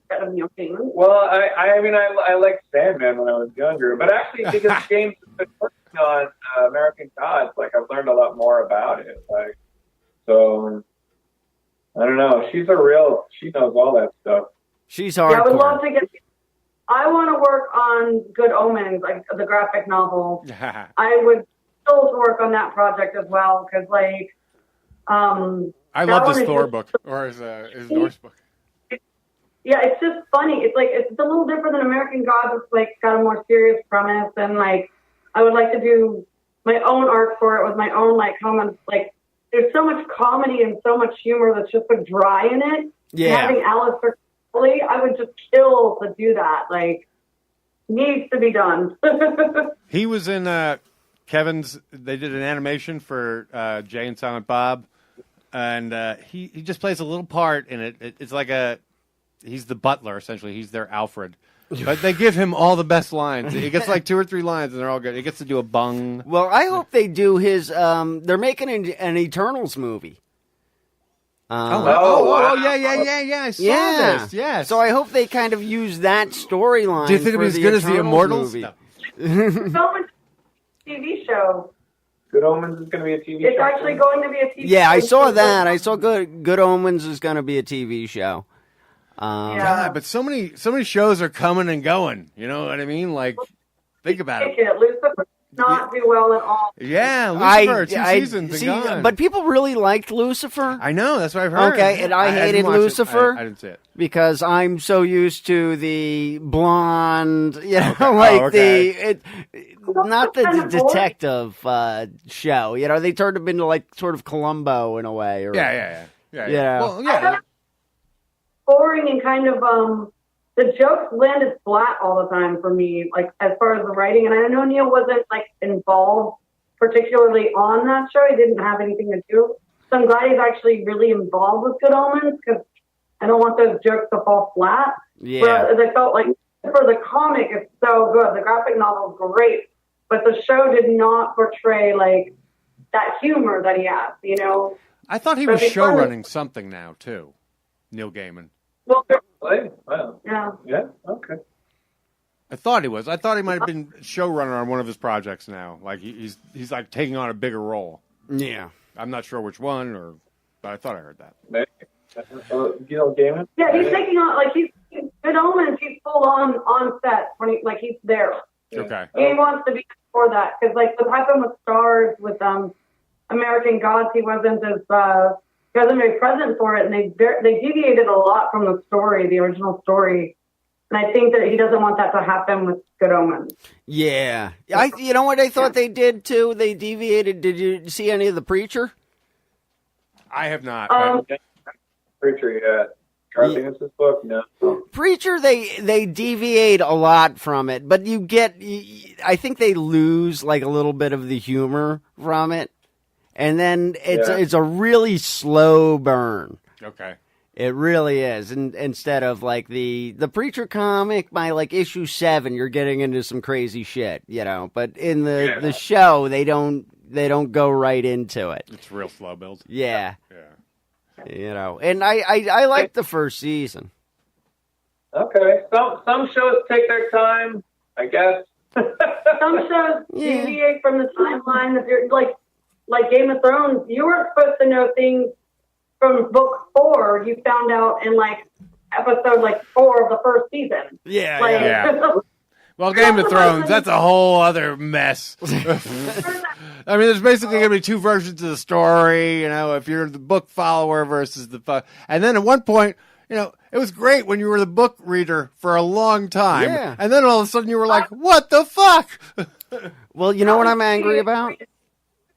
Well, I mean, I liked Sandman when I was younger, but actually, because James has been working on American Gods, like I've learned a lot more about it. Like, so I don't know. She knows all that stuff. She's Yeah, I would hardcore. love to get. I want to work on Good Omens, like the graphic novel. I would still work on that project as well because, like, I that love one this is Thor just- book or his Norse book. Yeah, it's just funny. It's like it's a little different than American Gods. It's like got a more serious premise, and like I would like to do my own art for it with my own like comments. Like there's so much comedy and so much humor that's just so dry in it. Yeah. Having Alistair Foley, I would just kill to do that. Like needs to be done. He was in Kevin's. They did an animation for Jay and Silent Bob, and he just plays a little part in it. It's like he's the butler essentially. He's their Alfred, but they give him all the best lines. He gets like 2 or 3 lines, and they're all good. He gets to do a bung. Well, I hope they do his. They're making an Eternals movie. Yeah. I saw this. Yes. So I hope they kind of use that storyline. Do you think it'll be as good as the Immortals? Movie. Good Omens TV show. Good Omens is going to be a TV show. It's actually going to be a TV show. Yeah, I saw that. I saw Good Omens is going to be a TV show. God, but so many shows are coming and going. You know what I mean? Like, think about it. Lucifer did not do well at all. Yeah, Lucifer, 2 seasons see, gone. but people really liked Lucifer. I know, that's what I've heard. Okay, and I hated didn't watch it. Lucifer. I didn't see it. Because I'm so used to the blonde, not the detective show. You know, they turned him into like sort of Columbo in a way. Or, Yeah. Well, yeah. Boring and kind of the jokes landed flat all the time for me, like as far as the writing. And I know Neil wasn't like involved particularly on that show. He didn't have anything to do. So I'm glad he's actually really involved with Good Omens because I don't want those jokes to fall flat. Yeah. But I felt like for the comic, it's so good. The graphic novel is great, but the show did not portray like that humor that he has. You know. I thought he So was it'd be show fun. running something now too. Neil Gaiman. Well, Wow. yeah. Okay. I thought he was. I thought he might have been showrunner on one of his projects now. Like he's like taking on a bigger role. Yeah. I'm not sure which one, but I thought I heard that. Neil Gaiman? Yeah, he's taking on like he's Good Omens. He's full on set when he's there. Okay. He wants to be for that because like what happened with Stars with American Gods, he wasn't very present for it, and they deviated a lot from the story, the original story. And I think that he doesn't want that to happen with Good Omens. Yeah. You know what I thought they did too? They deviated. Did you see any of The Preacher? I have not. Preacher, yeah. Charlie Henson's book, no. Preacher, they deviate a lot from it, but I think they lose like a little bit of the humor from it. And then it's a really slow burn. Okay. It really is. And instead of like the Preacher comic, by like issue 7, you're getting into some crazy shit, you know. But in the show, they don't go right into it. It's real slow build. Yeah. You know, and I liked the first season. Okay. Some shows take their time, I guess. Some shows deviate from the timeline that they're like Game of Thrones. You weren't supposed to know things from book 4. You found out in like episode 4 of the first season. Yeah. Well, Game of Thrones, that's a whole other mess. I mean, there's basically going to be 2 versions of the story, you know, if you're the book follower versus and then at one point, you know, it was great when you were the book reader for a long time. Yeah. And then all of a sudden you were like, what the fuck? Well, you know what I'm angry about?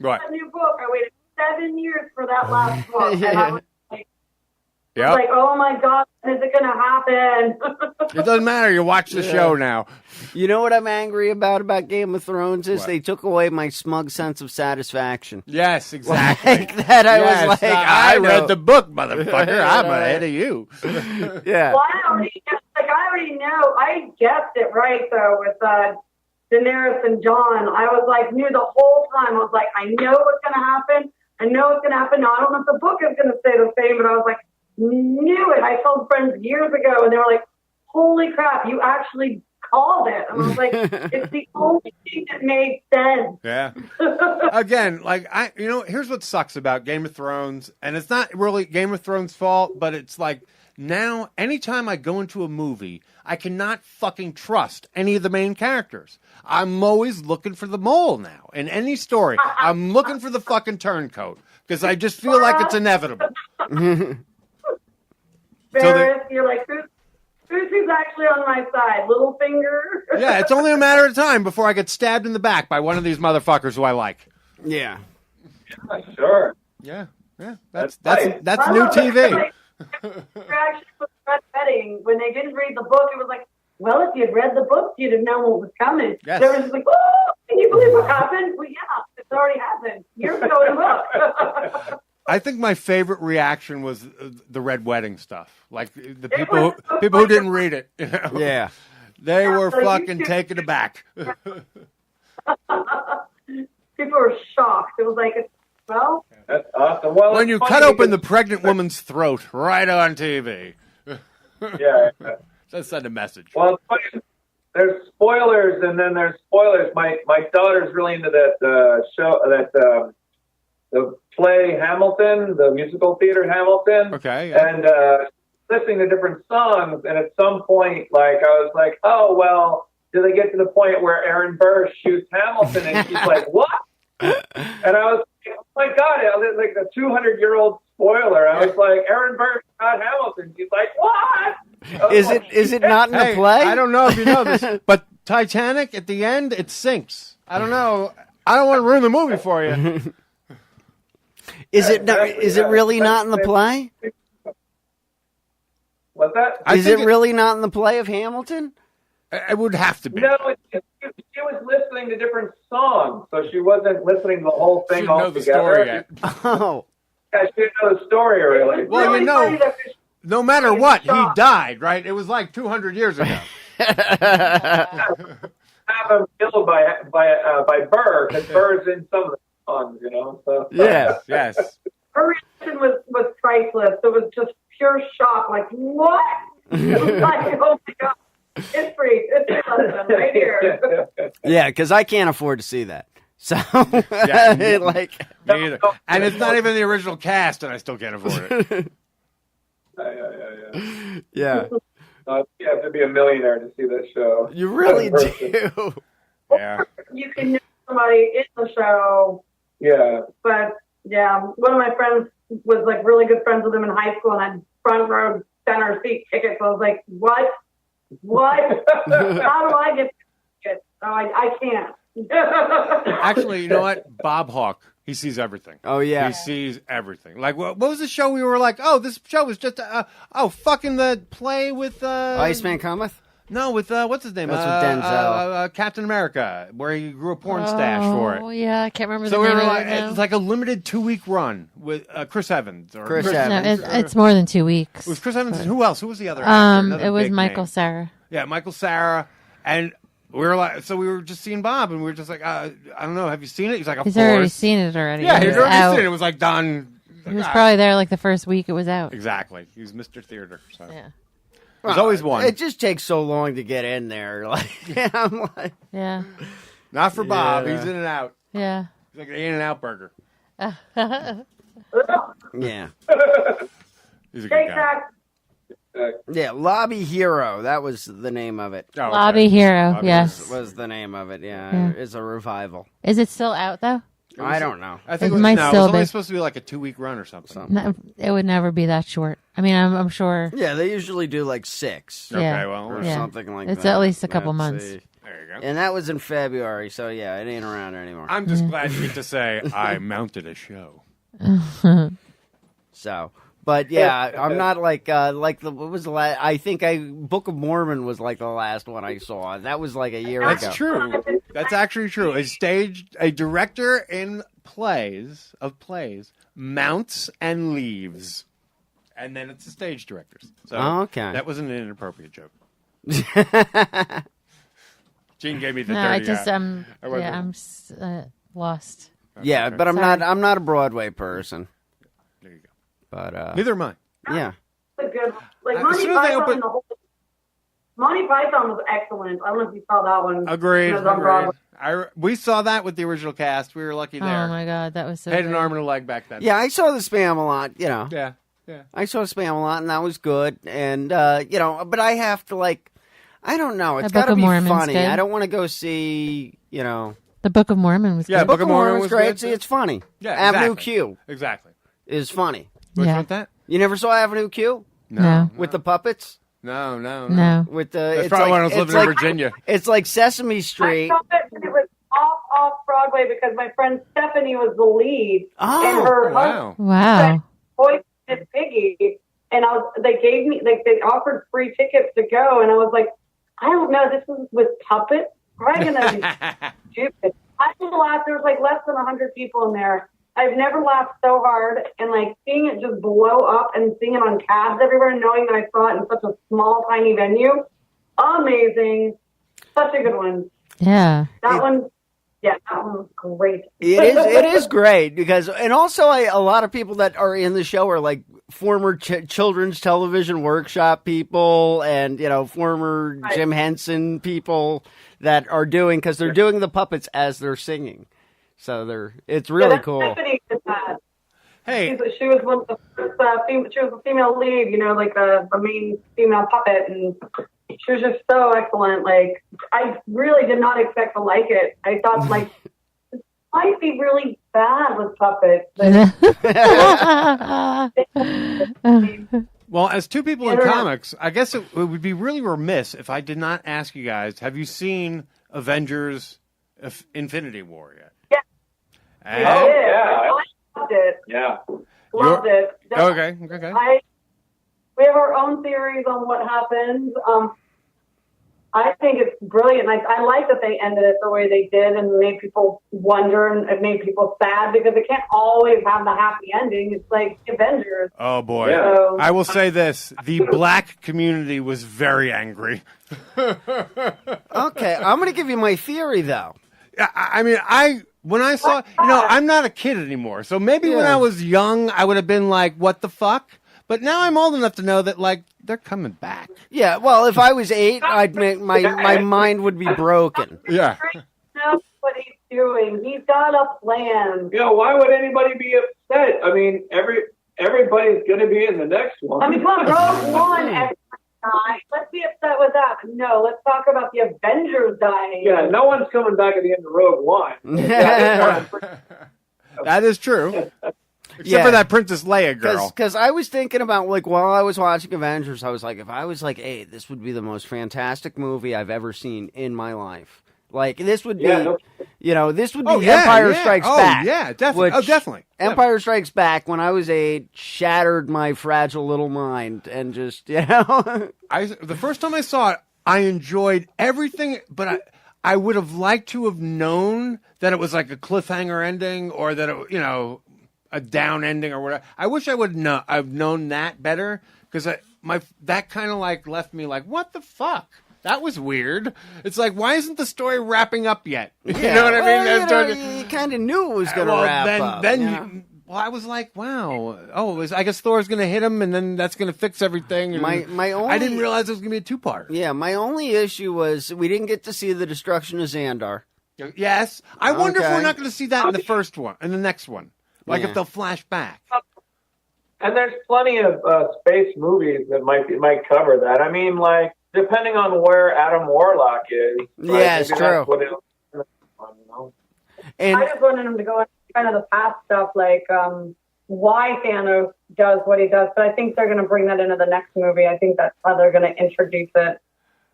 Right. A new book. I waited 7 years for that last book. And I was Yep. like, oh my God, is it going to happen? It doesn't matter. You watch the show now. You know what I'm angry about Game of Thrones is they took away my smug sense of satisfaction. Yes, exactly. Like that, I Yes, was like, I know. read the book, motherfucker. I'm ahead of you. Yeah. Well, I already know. I guessed it right, though, with Daenerys and Jon. I was like, knew the whole time. I was like, I know what's going to happen. I know what's going to happen. Now, I don't know if the book is going to stay the same, but I was like, knew it. I told friends years ago, and they were like, holy crap, you actually called it. And I was like, it's the only thing that made sense. Yeah. Again, like here's what sucks about Game of Thrones, and it's not really Game of Thrones' fault, but it's like now anytime I go into a movie, I cannot fucking trust any of the main characters. I'm always looking for the mole now. In any story, I'm looking for the fucking turncoat because I just feel like it's inevitable. Varys, you're like, who's actually on my side? Littlefinger? Yeah, it's only a matter of time before I get stabbed in the back by one of these motherfuckers who I like. Yeah. Sure. Yeah. That's new TV. Reaction was Fred Wedding when they didn't read the book. It was like, well, if you'd read the book, you'd have known what was coming. Yes. They were just like, oh, can you believe what happened? Well, yeah, it's already happened. Years ago in the book. I think my favorite reaction was the Red Wedding stuff. Like the people who didn't read it. You know? Yeah. They were fucking taken aback. People were shocked. It was like, well. That's awesome. Well, when you cut open the pregnant woman's throat right on TV. Yeah. Just send a message. Well, it's funny. There's spoilers, and then there's spoilers. My daughter's really into that show, the play Hamilton, the musical theater Hamilton. Okay. Yeah. And listening to different songs, and at some point, like I was like, oh well, do they get to the point where Aaron Burr shoots Hamilton, and she's like, what? And I was like, oh my God, it was like a 200-year-old spoiler. I was like, Aaron Burr shot Hamilton. She's like, what? Is it not in the play? I don't know if you know this, but Titanic at the end it sinks. I don't know. I don't want to ruin the movie for you. Is it really not in the play? What's that? Is it really not in the play of Hamilton? It would have to be. No, she was listening to different songs, so she wasn't listening to the whole thing all know the together. story yet. Oh. Yeah, she didn't know the story really. Well, you know, no matter what, he died, right? It was like 200 years ago. Have him killed by Burr, because Burr's in some of the songs, you know. So. Yes. Her reaction was priceless. It was just pure shock. Like, what? It was like, oh my God. History lesson right here. Yeah, because I can't afford to see that. So, Yeah. like, Me either. And it's not even the original cast, and I still can't afford it. Yeah. You have to be a millionaire to see this show. You really do. Yeah. You can know somebody in the show. Yeah. But, yeah, one of my friends was, like, really good friends with him in high school and had front row center seat tickets. I was like, what? How do I get tickets? Oh, I can't. Actually, you know what? Bob Hawke, he sees everything. Oh, yeah. He sees everything. Like, what was the show we were like, oh, this show was just, fucking the play with... Iceman Cometh? No, with, what's his name? That's with Denzel. Captain America, where he grew a porn stash for it. Oh, yeah, I can't remember So the we name were of like, it now. it's like a limited 2-week run with Chris Evans. Or Chris Evans. No, it's more than 2 weeks. It was Chris Evans. Who else? Who was the other actor? Another It was big Michael name. Cera. Yeah, Michael Cera. And we were like, so we were just seeing Bob, and we were just like, I don't know, have you seen it? He's like, of He's course. already seen it already. Yeah, It he's was already out. seen it. It was like done. He was probably there like the first week it was out. Exactly. He was Mr. Theater. So. Yeah. There's always one. It just takes so long to get in there. Like, I'm like, Yeah. Not for Bob. Yeah. He's in and out. Yeah. He's like an In-N-Out burger. yeah. He's a good guy. Yeah, Lobby Hero. That was the name of it. Oh, okay. Lobby Hero, Lobby yes. Was the name of it, yeah. Yeah. It's a revival. Is it still out, though? I don't know. I think It it was, might no, it still was only be. supposed to be like a 2-week run or something. No, it would never be that short. I mean, I'm sure. Yeah, they usually do like 6. Okay, Yeah. well, Or Yeah. something like It's that. at least a couple Let's months. see. There you go. And that was in February, so yeah, it ain't around anymore. I'm just glad you get to say I mounted a show. So, but yeah, I'm not like what was the last? I think Book of Mormon was like the last one I saw. That was like a year ago. That's true. That's actually true. A director in plays mounts and leaves, and then it's the stage directors. So okay, that wasn't an inappropriate joke. Gene gave me the No, dirty I just eye. I'm lost. Yeah, but I'm not a Broadway person. There you go. But neither am I. Yeah. Good. Like As Monty soon as I Python, open- and the whole Monty Python was excellent. I don't know if you saw that one. Agreed. It was on Broadway. We saw that with the original cast. We were lucky there. Oh my god, that was so Had good. an arm and a leg back then. Yeah, I saw the Spam a lot. Yeah. I saw Spam a lot, and that was good. And but I have to I don't know. It's The Book got to of be Mormon's funny. good. I don't want to go see. The Book of Mormon was The good. Book of Mormon was great. good. See, it's funny. Yeah, Avenue exactly. Q Exactly. is funny. Which Yeah. one's that? You never saw Avenue Q? No. With the puppets? No. No. With the That's it's probably like, when I was it's living in like- Virginia. It's like Sesame I Street. saw it, and it was off Broadway because my friend Stephanie was the lead, Oh, and her wow. Wow. voice is Piggy, and they gave me they offered free tickets to go, and I was like, I don't know, this is with puppets. I'm gonna be stupid. I didn't laugh. There was like less than 100 people in there. I've never laughed so hard, and like seeing it just blow up and seeing it on cabs everywhere, and knowing that I saw it in such a small, tiny venue, amazing. Such a good one. Yeah. That one was great. It is great because, and also a lot of people that are in the show are like former children's television workshop people and, former Right. Jim Henson people that are doing the puppets as they're singing. So it's really cool. Stephanie did that. Hey. She was one of the first, she was the female lead, like the main female puppet, and she was just so excellent. Like, I really did not expect to like it. I thought, it might be really bad with puppets. Well, as two people in comics, I guess it would be really remiss if I did not ask you guys, have you seen Avengers Infinity War yet? Yeah. And- I loved it. Yeah. Loved it. Okay. We have our own theories on what happened. I think it's brilliant. I like that they ended it the way they did and made people wonder and it made people sad because it can't always have the happy ending. It's like Avengers. Oh, boy. Yeah. So- I will say this. The black community was very angry. Okay, I'm going to give you my theory though. When I saw, I'm not a kid anymore. So maybe when I was young, I would have been like, what the fuck? But now I'm old enough to know that, they're coming back. Yeah, well, if I was 8, I'd make my mind would be broken. Yeah. Knows what he's doing. He's got a plan. Why would anybody be upset? I mean, everybody's going to be in the next one. I mean, come on, Rogue One every time. Let's be upset with that. But no, let's talk about the Avengers dying. Yeah, no one's coming back at the end of Rogue One. That is true. Except for that Princess Leia girl. Because I was thinking about, while I was watching Avengers, I was like, if I was 8, this would be the most fantastic movie I've ever seen in my life. This would be, this would be Empire Strikes Back. Yeah, definitely. Which Definitely. Empire Strikes Back, when I was 8, shattered my fragile little mind and just, the first time I saw it, I enjoyed everything, but I would have liked to have known that it was like a cliffhanger ending or that it, a down ending or whatever. I wish I would know. I've known that better because that kind of left me what the fuck? That was weird. It's why isn't the story wrapping up yet? You know what I mean? You kind of knew it was going to wrap up. I was like, wow. Oh, I guess Thor's going to hit him, and then that's going to fix everything. And I didn't realize it was going to be a two-part. Yeah, my only issue was we didn't get to see the destruction of Xandar. Yes, I wonder if we're not going to see that in the first one, in the next one. If they'll flash back. And there's plenty of space movies that might cover that. I mean, depending on where Adam Warlock is. Yeah, it's true. And I just wanted him to go into kind of the past stuff, why Thanos does what he does. But I think they're going to bring that into the next movie. I think that's how they're going to introduce it.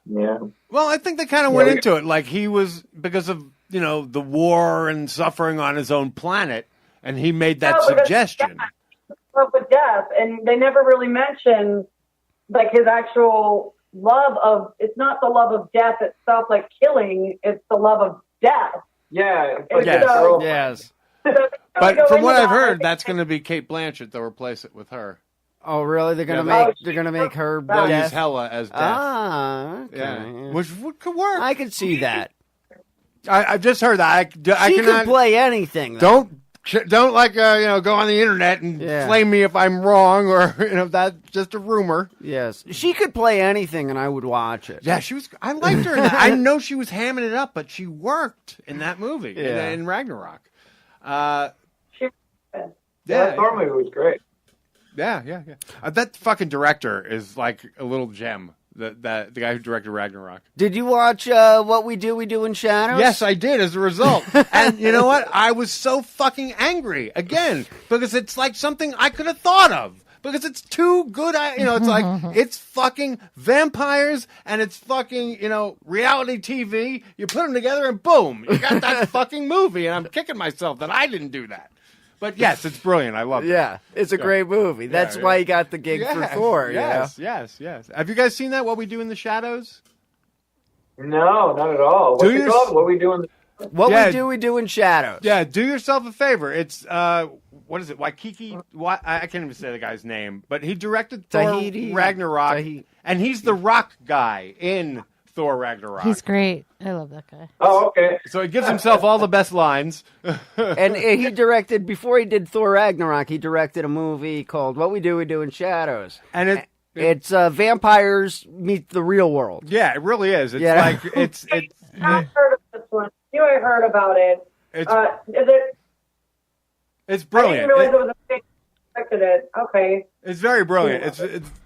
Yeah. Well, I think they kind of went into it he was because of the war and suffering on his own planet. And he made that No, because suggestion. love with death, and they never really mention like his actual love of. It's not the love of death itself, like killing. It's the love of death. Yeah. Yes. But from what I've heard, that's going to be Kate Blanchett. They'll replace it with her. Oh, really? They're gonna make her. They'll death? use Hela as death. Ah, okay. Yeah. Which could work. I could see that. I've just heard that. I She cannot could play anything. Though. Don't like go on the internet and flame me if I'm wrong or that's just a rumor. Yes, she could play anything, and I would watch it. Yeah, she was. I liked her in that. I know she was hamming it up, but she worked in that movie in Ragnarok. Thor movie was great. Yeah. That fucking director is like a little gem. The guy who directed Ragnarok. Did you watch What We Do in Shadows? Yes, I did as a result. And you know what? I was so fucking angry again because it's like something I could have thought of. Because it's too good. It's like it's fucking vampires and it's fucking reality TV. You put them together and boom, you got that fucking movie. And I'm kicking myself that I didn't do that. But yes, it's brilliant. I love it. Yeah, it's a great movie. That's why he got the gig for Thor. Yes. Have you guys seen that? What We Do in the Shadows? No, not at all. What's it called? What We Do in the We Do in Shadows. Yeah, do yourself a favor. It's what is it? Waikiki? I can't even say the guy's name, but he directed Tahiti, Thor Ragnarok, and he's the rock guy in Thor Ragnarok. He's great. I love that guy. Oh, okay. So he gives himself all the best lines. And he directed, before he did Thor Ragnarok, he directed a movie called What We Do in Shadows. And it's vampires meet the real world. Yeah, it really is. It's like it's. I've heard of this one. I heard about it. It's brilliant. I didn't realize it was a big expected it. Okay. It's very brilliant.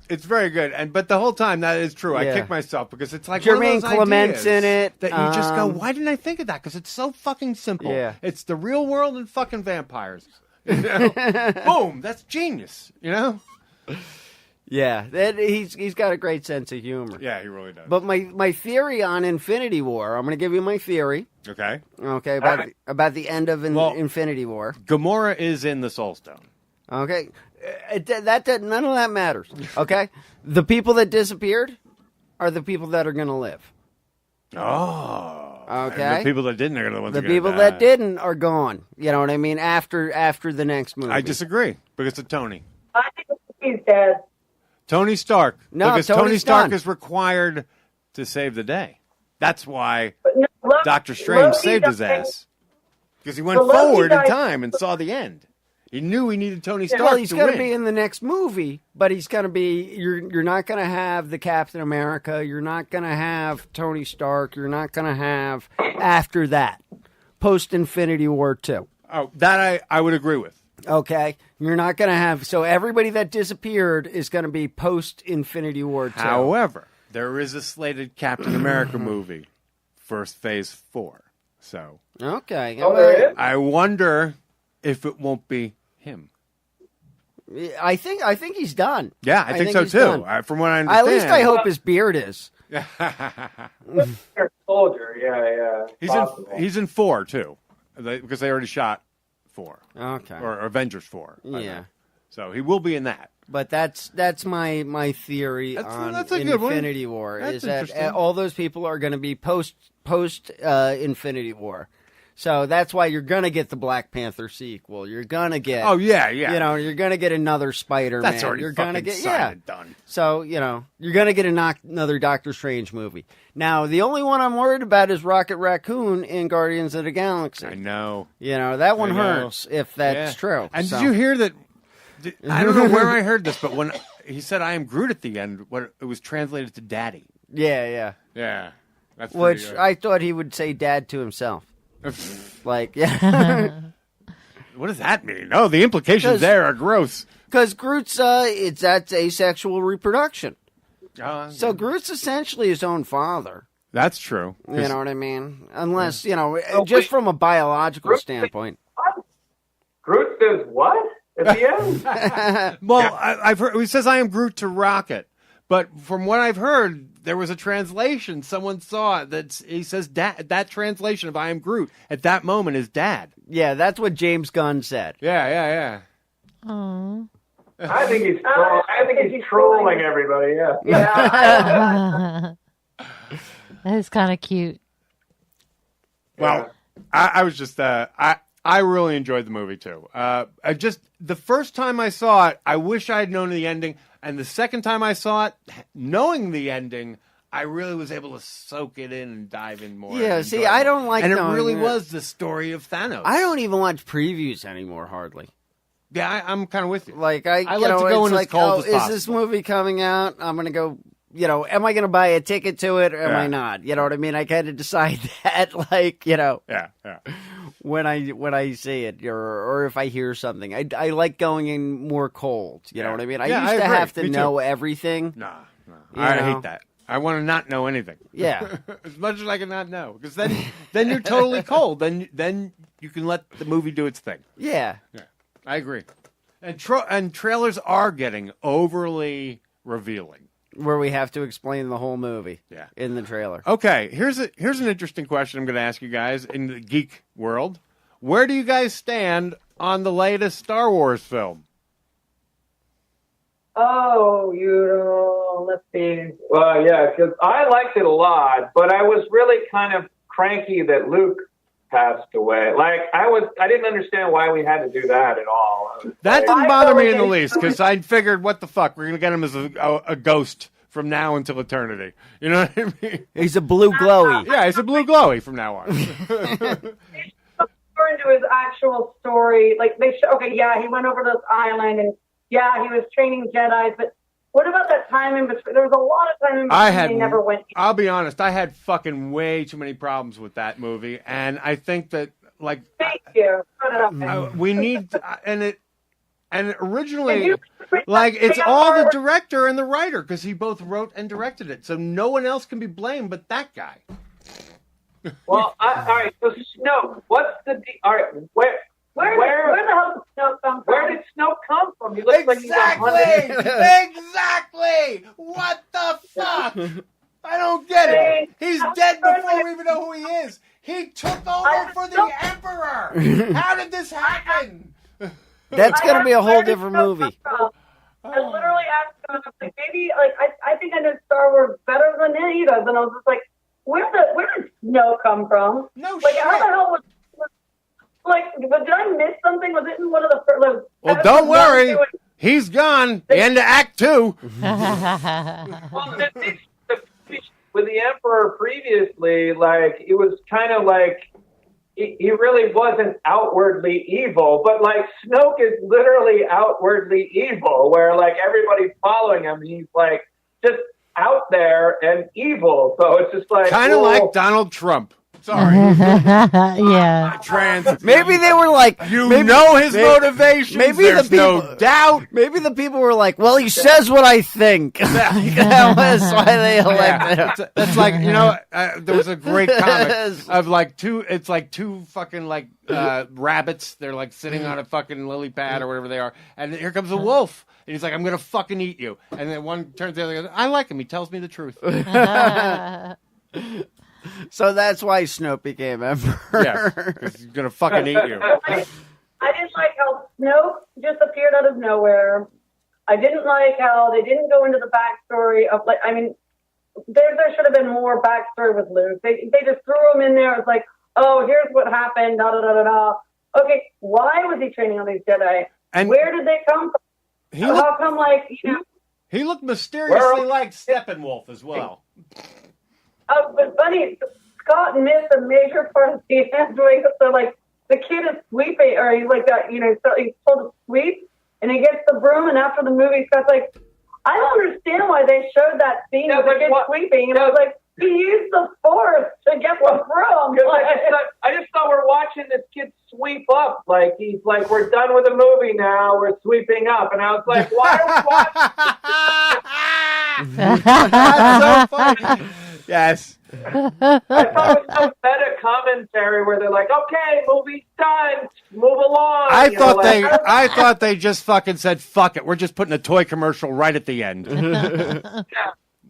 It's very good. But the whole time that is true. I kick myself because it's like Jermaine Clement's in it. That you just go, why didn't I think of that? Because it's so fucking simple. Yeah. It's the real world and fucking vampires. Boom. That's genius. Yeah, he's got a great sense of humor. Yeah, he really does. But my theory on Infinity War, I'm going to give you my theory. Okay. Okay, about the end of Infinity War. Gamora is in the Soul Stone. Okay, none of that matters. Okay, the people that disappeared are the people that are going to live. Oh. Okay. And the people that didn't are going to live. The people that didn't are gone. You know what I mean? After the next movie. I disagree because of Tony. I think he's dead. Tony Stark. No, because Tony's Tony Stark done. is required to save the day. That's why No, Doctor Strange Loki saved his died. ass. Because he went Loki forward in died. time and saw the end. He knew he needed Tony Stark Well, he's to going win. to be in the next movie, but he's going to be. You're not going to have the Captain America. You're not going to have Tony Stark. You're not going to have after that, post Infinity War 2. Oh, that I would agree with. Okay, you're not going to have. So everybody that disappeared is going to be post Infinity War 2. However, there is a slated Captain America movie, first Phase 4. So okay, I wonder if it won't be him. I think he's done. Yeah, I think so he's too. done. From what I understand, At least I hope his beard is. Soldier, yeah. He's in 4 too, because they already shot 4. Okay. Or Avengers 4. Yeah. So he will be in that. But that's my theory on that's a good one. Infinity War That's is that interesting. all those people are going to be post Infinity War. So that's why you're going to get the Black Panther sequel. You're going to get you're going to get another Spider-Man. That's already you're gonna fucking get signed and done. So, you're going to get another Doctor Strange movie. Now, the only one I'm worried about is Rocket Raccoon in Guardians of the Galaxy. I know. That one hurts if that's true. And So- did you hear that? I don't know where I heard this, but when he said "I am Groot" at the end, it was translated to "Daddy." Yeah. That's Which pretty, I thought he would say "Dad" to himself. Yeah. What does that mean? Oh, the implications there are gross. Because Groot's that's asexual reproduction. So Groot's essentially his own father. That's true. You know what I mean? Unless just from a biological standpoint. Groot says what at the end? Well, I've heard he says "I am Groot" to Rocket, But from what I've heard, there was a translation. Someone saw it that he says that translation of I am Groot at that moment is Dad. Yeah, that's what James Gunn said. Yeah. Oh. I think he's trolling everybody. Yeah. That is kind of cute. Well, I was just I really enjoyed the movie too. The first time I saw it, I wish I had known the ending, and the second time I saw it, knowing the ending, I really was able to soak it in and dive in more. Yeah, see, I don't like, and it really was the story of Thanos. I don't even watch previews anymore, hardly. Yeah, I'm kind of with you. Like I like to go in as cold as is possible. this movie coming out? I'm gonna go. Am I going to buy a ticket to it or am I not? You know what I mean? I kind of decide that, Yeah. when I see it or if I hear something. I like going in more cold. You know what I mean? I used to have to know everything. No. I hate that. I want to not know anything. Yeah. As much as I can not know. Because then you're totally cold. Then you can let the movie do its thing. Yeah. I agree. And trailers are getting overly revealing. Where we have to explain the whole movie in the trailer. Okay, here's an interesting question I'm going to ask you guys in the geek world. Where do you guys stand on the latest Star Wars film? Oh, let's see. Well, yeah, because I liked it a lot, but I was really kind of cranky that Luke passed away. Like, I didn't understand why we had to do that at all. That didn't bother me in the least, because I figured, what the fuck, we're going to get him as a ghost from now until eternity. You know what I mean? He's a blue glowy. Yeah, he's a blue glowy from now on. More into his actual story. Like, he went over to this island, and he was training Jedis, but what about that time in between? There was a lot of time in between they never went. I'll be honest, I had fucking way too many problems with that movie, and I think that, like... Thank you. Put it up. We need... And originally, it's all the director and the writer, because he both wrote and directed it, so no one else can be blamed but that guy. Well, all right, so Snoke, what's the... All right, where the hell did Snoke come from? Where did Snoke come from? He looks like he's Exactly! What the fuck? I don't get it. He's dead before we even know who he is. He took over for the Emperor. How did this happen? That's going to be a whole different movie. I literally asked him, maybe, I think I know Star Wars better than he does, and I was just like, where did Snow come from? No shit. How the hell was did I miss something? Was it in one of the first... Well, don't worry. He's gone. The end of Act 2. Well, with the Emperor previously, it was kind of he really wasn't outwardly evil, but Snoke is literally outwardly evil, where everybody's following him. He's just out there and evil. So it's just kind of like Donald Trump. Sorry. Yeah. Maybe they were like, know his motivations. Maybe There's no doubt. Maybe the people were like, well, he says what I think. That was why they elected him. That's there was a great comic of two fucking rabbits. They're sitting on a fucking lily pad or whatever they are. And here comes a wolf. And he's like, I'm going to fucking eat you. And then one turns to the other and goes, I like him. He tells me the truth. So that's why Snoke became Emperor. Yes, because he's going to fucking eat you. I didn't like how Snoke just appeared out of nowhere. I didn't like how they didn't go into the backstory of, there should have been more backstory with Luke. They just threw him in there. It's like, oh, here's what happened, da-da-da-da-da. Okay, why was he training all these Jedi? And where did they come from? How come, He looked mysteriously like Steppenwolf as well. But funny, Scott missed a major part of the android. So the kid is sweeping, or he's so he's told to sweep, and he gets the broom, and after the movie, Scott's like, I don't understand why they showed that scene of the kid sweeping, and I was like, he used the force to get the broom. I just thought we're watching this kid sweep up, he's we're done with the movie now, we're sweeping up, and I was like, why are we watching? That's so funny. Yes. I thought it was some meta commentary where they're like, "Okay, movie's done, move along." I thought they just fucking said, "Fuck it, we're just putting a toy commercial right at the end." Yeah.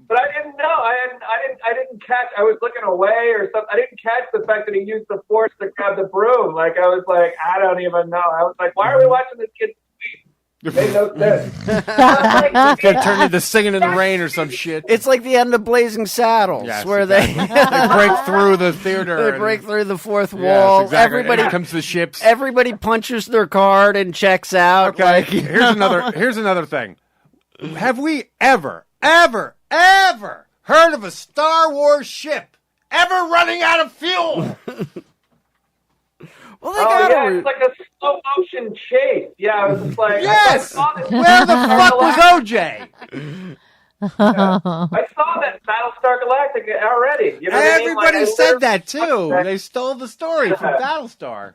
But I didn't know. I didn't catch. I was looking away or something. I didn't catch the fact that he used the force to grab the broom. Like I was like, I don't even know. I was like, why are we watching this kid sweep? Made no sense. It's gonna turn into Singing in the Rain or some shit. It's like the end of Blazing Saddles, Yes, where exactly. they break through the theater. they break through the fourth Yes, wall. exactly. Everybody And here comes the ships. Everybody punches their card and checks out. Okay, Like, here's another thing. Have we ever heard of a Star Wars ship ever running out of fuel? Well, it's like a slow motion chase. Yeah, I was just like, yes. Where the fuck was OJ? I saw that Battlestar Galactica already. You know what I mean? Everybody Like, said that too. They stole the story from Battlestar.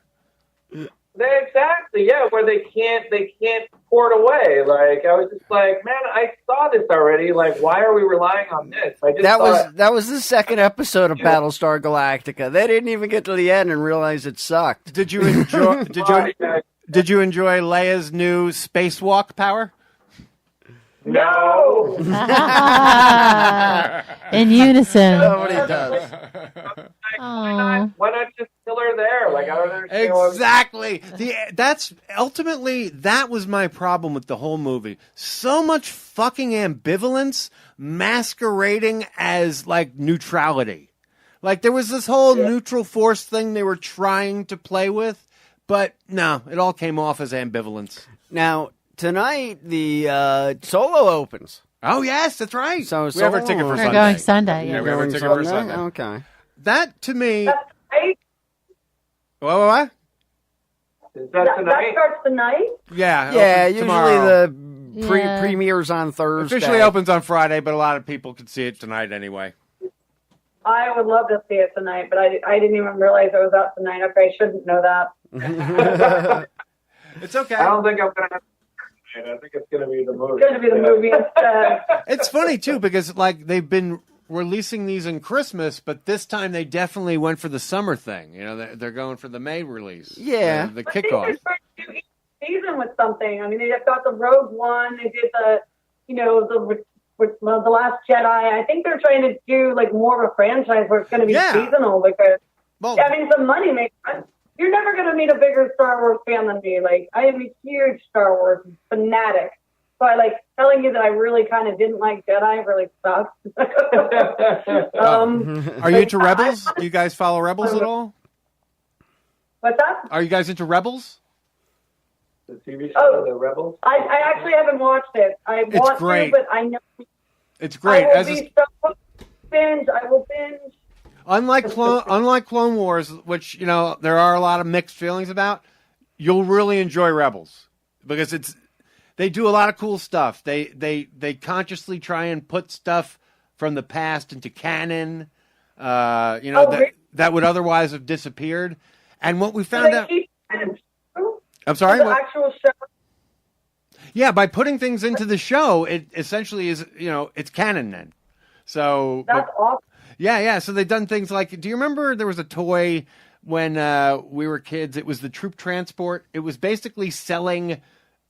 Exactly, yeah, where they can't port away. Like I was just like, man, I saw this already. Like, why are we relying on this? I just that was the second episode of Battlestar Galactica. They didn't even get to the end and realize it sucked. Did you enjoy? Did you enjoy Leia's new spacewalk power? No. In unison. Nobody does. Why not just kill her there? Like I don't understand. Exactly. That was my problem with the whole movie. So much fucking ambivalence masquerading as like neutrality. Like there was this whole neutral force thing they were trying to play with, but no, it all came off as ambivalence. Now, tonight, the Solo opens. Oh, yes, that's right. So we have our ticket for We're Sunday. going Sunday. Yeah, we have our ticket for Sunday. Okay. That, to me... Right? What? Is that tonight? That starts tonight? Yeah, usually tomorrow. the premieres on Thursday. Officially opens on Friday, but a lot of people could see it tonight anyway. I would love to see it tonight, but I didn't even realize it was out tonight. Okay, I shouldn't know that. It's okay. I don't think I'm going to... I think it's going to be the movie. It's going to be the movie instead. It's funny, too, because like they've been releasing these in Christmas, but this time they definitely went for the summer thing. You know, they're going for the May release. Yeah. The But kickoff. They're trying to do each season with something. I mean, they've got the Rogue One. They did the Last Jedi. I think they're trying to do like more of a franchise where it's going to be seasonal because it's a money maker. You're never going to meet a bigger Star Wars fan than me. Like, I am a huge Star Wars fanatic. So I like telling you that I really kind of didn't like Jedi really sucks. Are you into Rebels? Do you guys follow Rebels at all? What's that? Are you guys into Rebels? The TV show, The Rebels? I actually haven't watched it. I want great. to, but I know It's great. I will binge. Unlike Clone Wars, which there are a lot of mixed feelings about, you'll really enjoy Rebels because they do a lot of cool stuff. They consciously try and put stuff from the past into canon, that would otherwise have disappeared. And what we found out, I'm sorry, the actual show. Yeah, by putting things into the show, it essentially is it's canon then. So that's awesome. Yeah. So they've done things like, do you remember there was a toy when we were kids? It was the Troop Transport. It was basically selling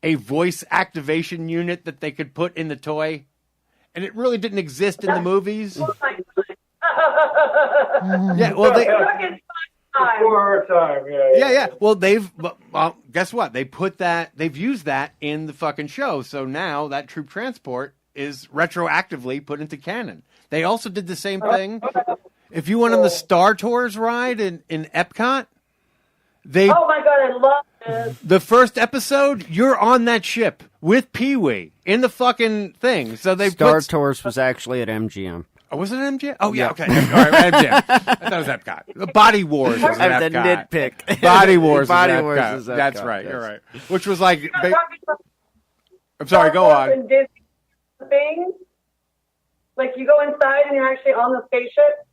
a voice activation unit that they could put in the toy. And it really didn't exist in the movies. Yeah, well, Yeah. Well, guess what? They've used that in the fucking show. So now that Troop Transport is retroactively put into canon. They also did the same thing. If you went on the Star Tours ride in Epcot, oh my God, I love this. The first episode, you're on that ship with Pee-wee in the fucking thing. So they Star Tours was actually at MGM. Oh, was it MGM? Oh, yeah, okay. All right, MGM. I thought it was Epcot. The Body Wars was at The Epcot. nitpick. Body Wars Body was Wars Epcot. is Epcot, That's right, yes. you're right. Which was like... You're talking about I'm sorry, go Star Wars on. and Disney things? Like you go inside and you're actually on the spaceship?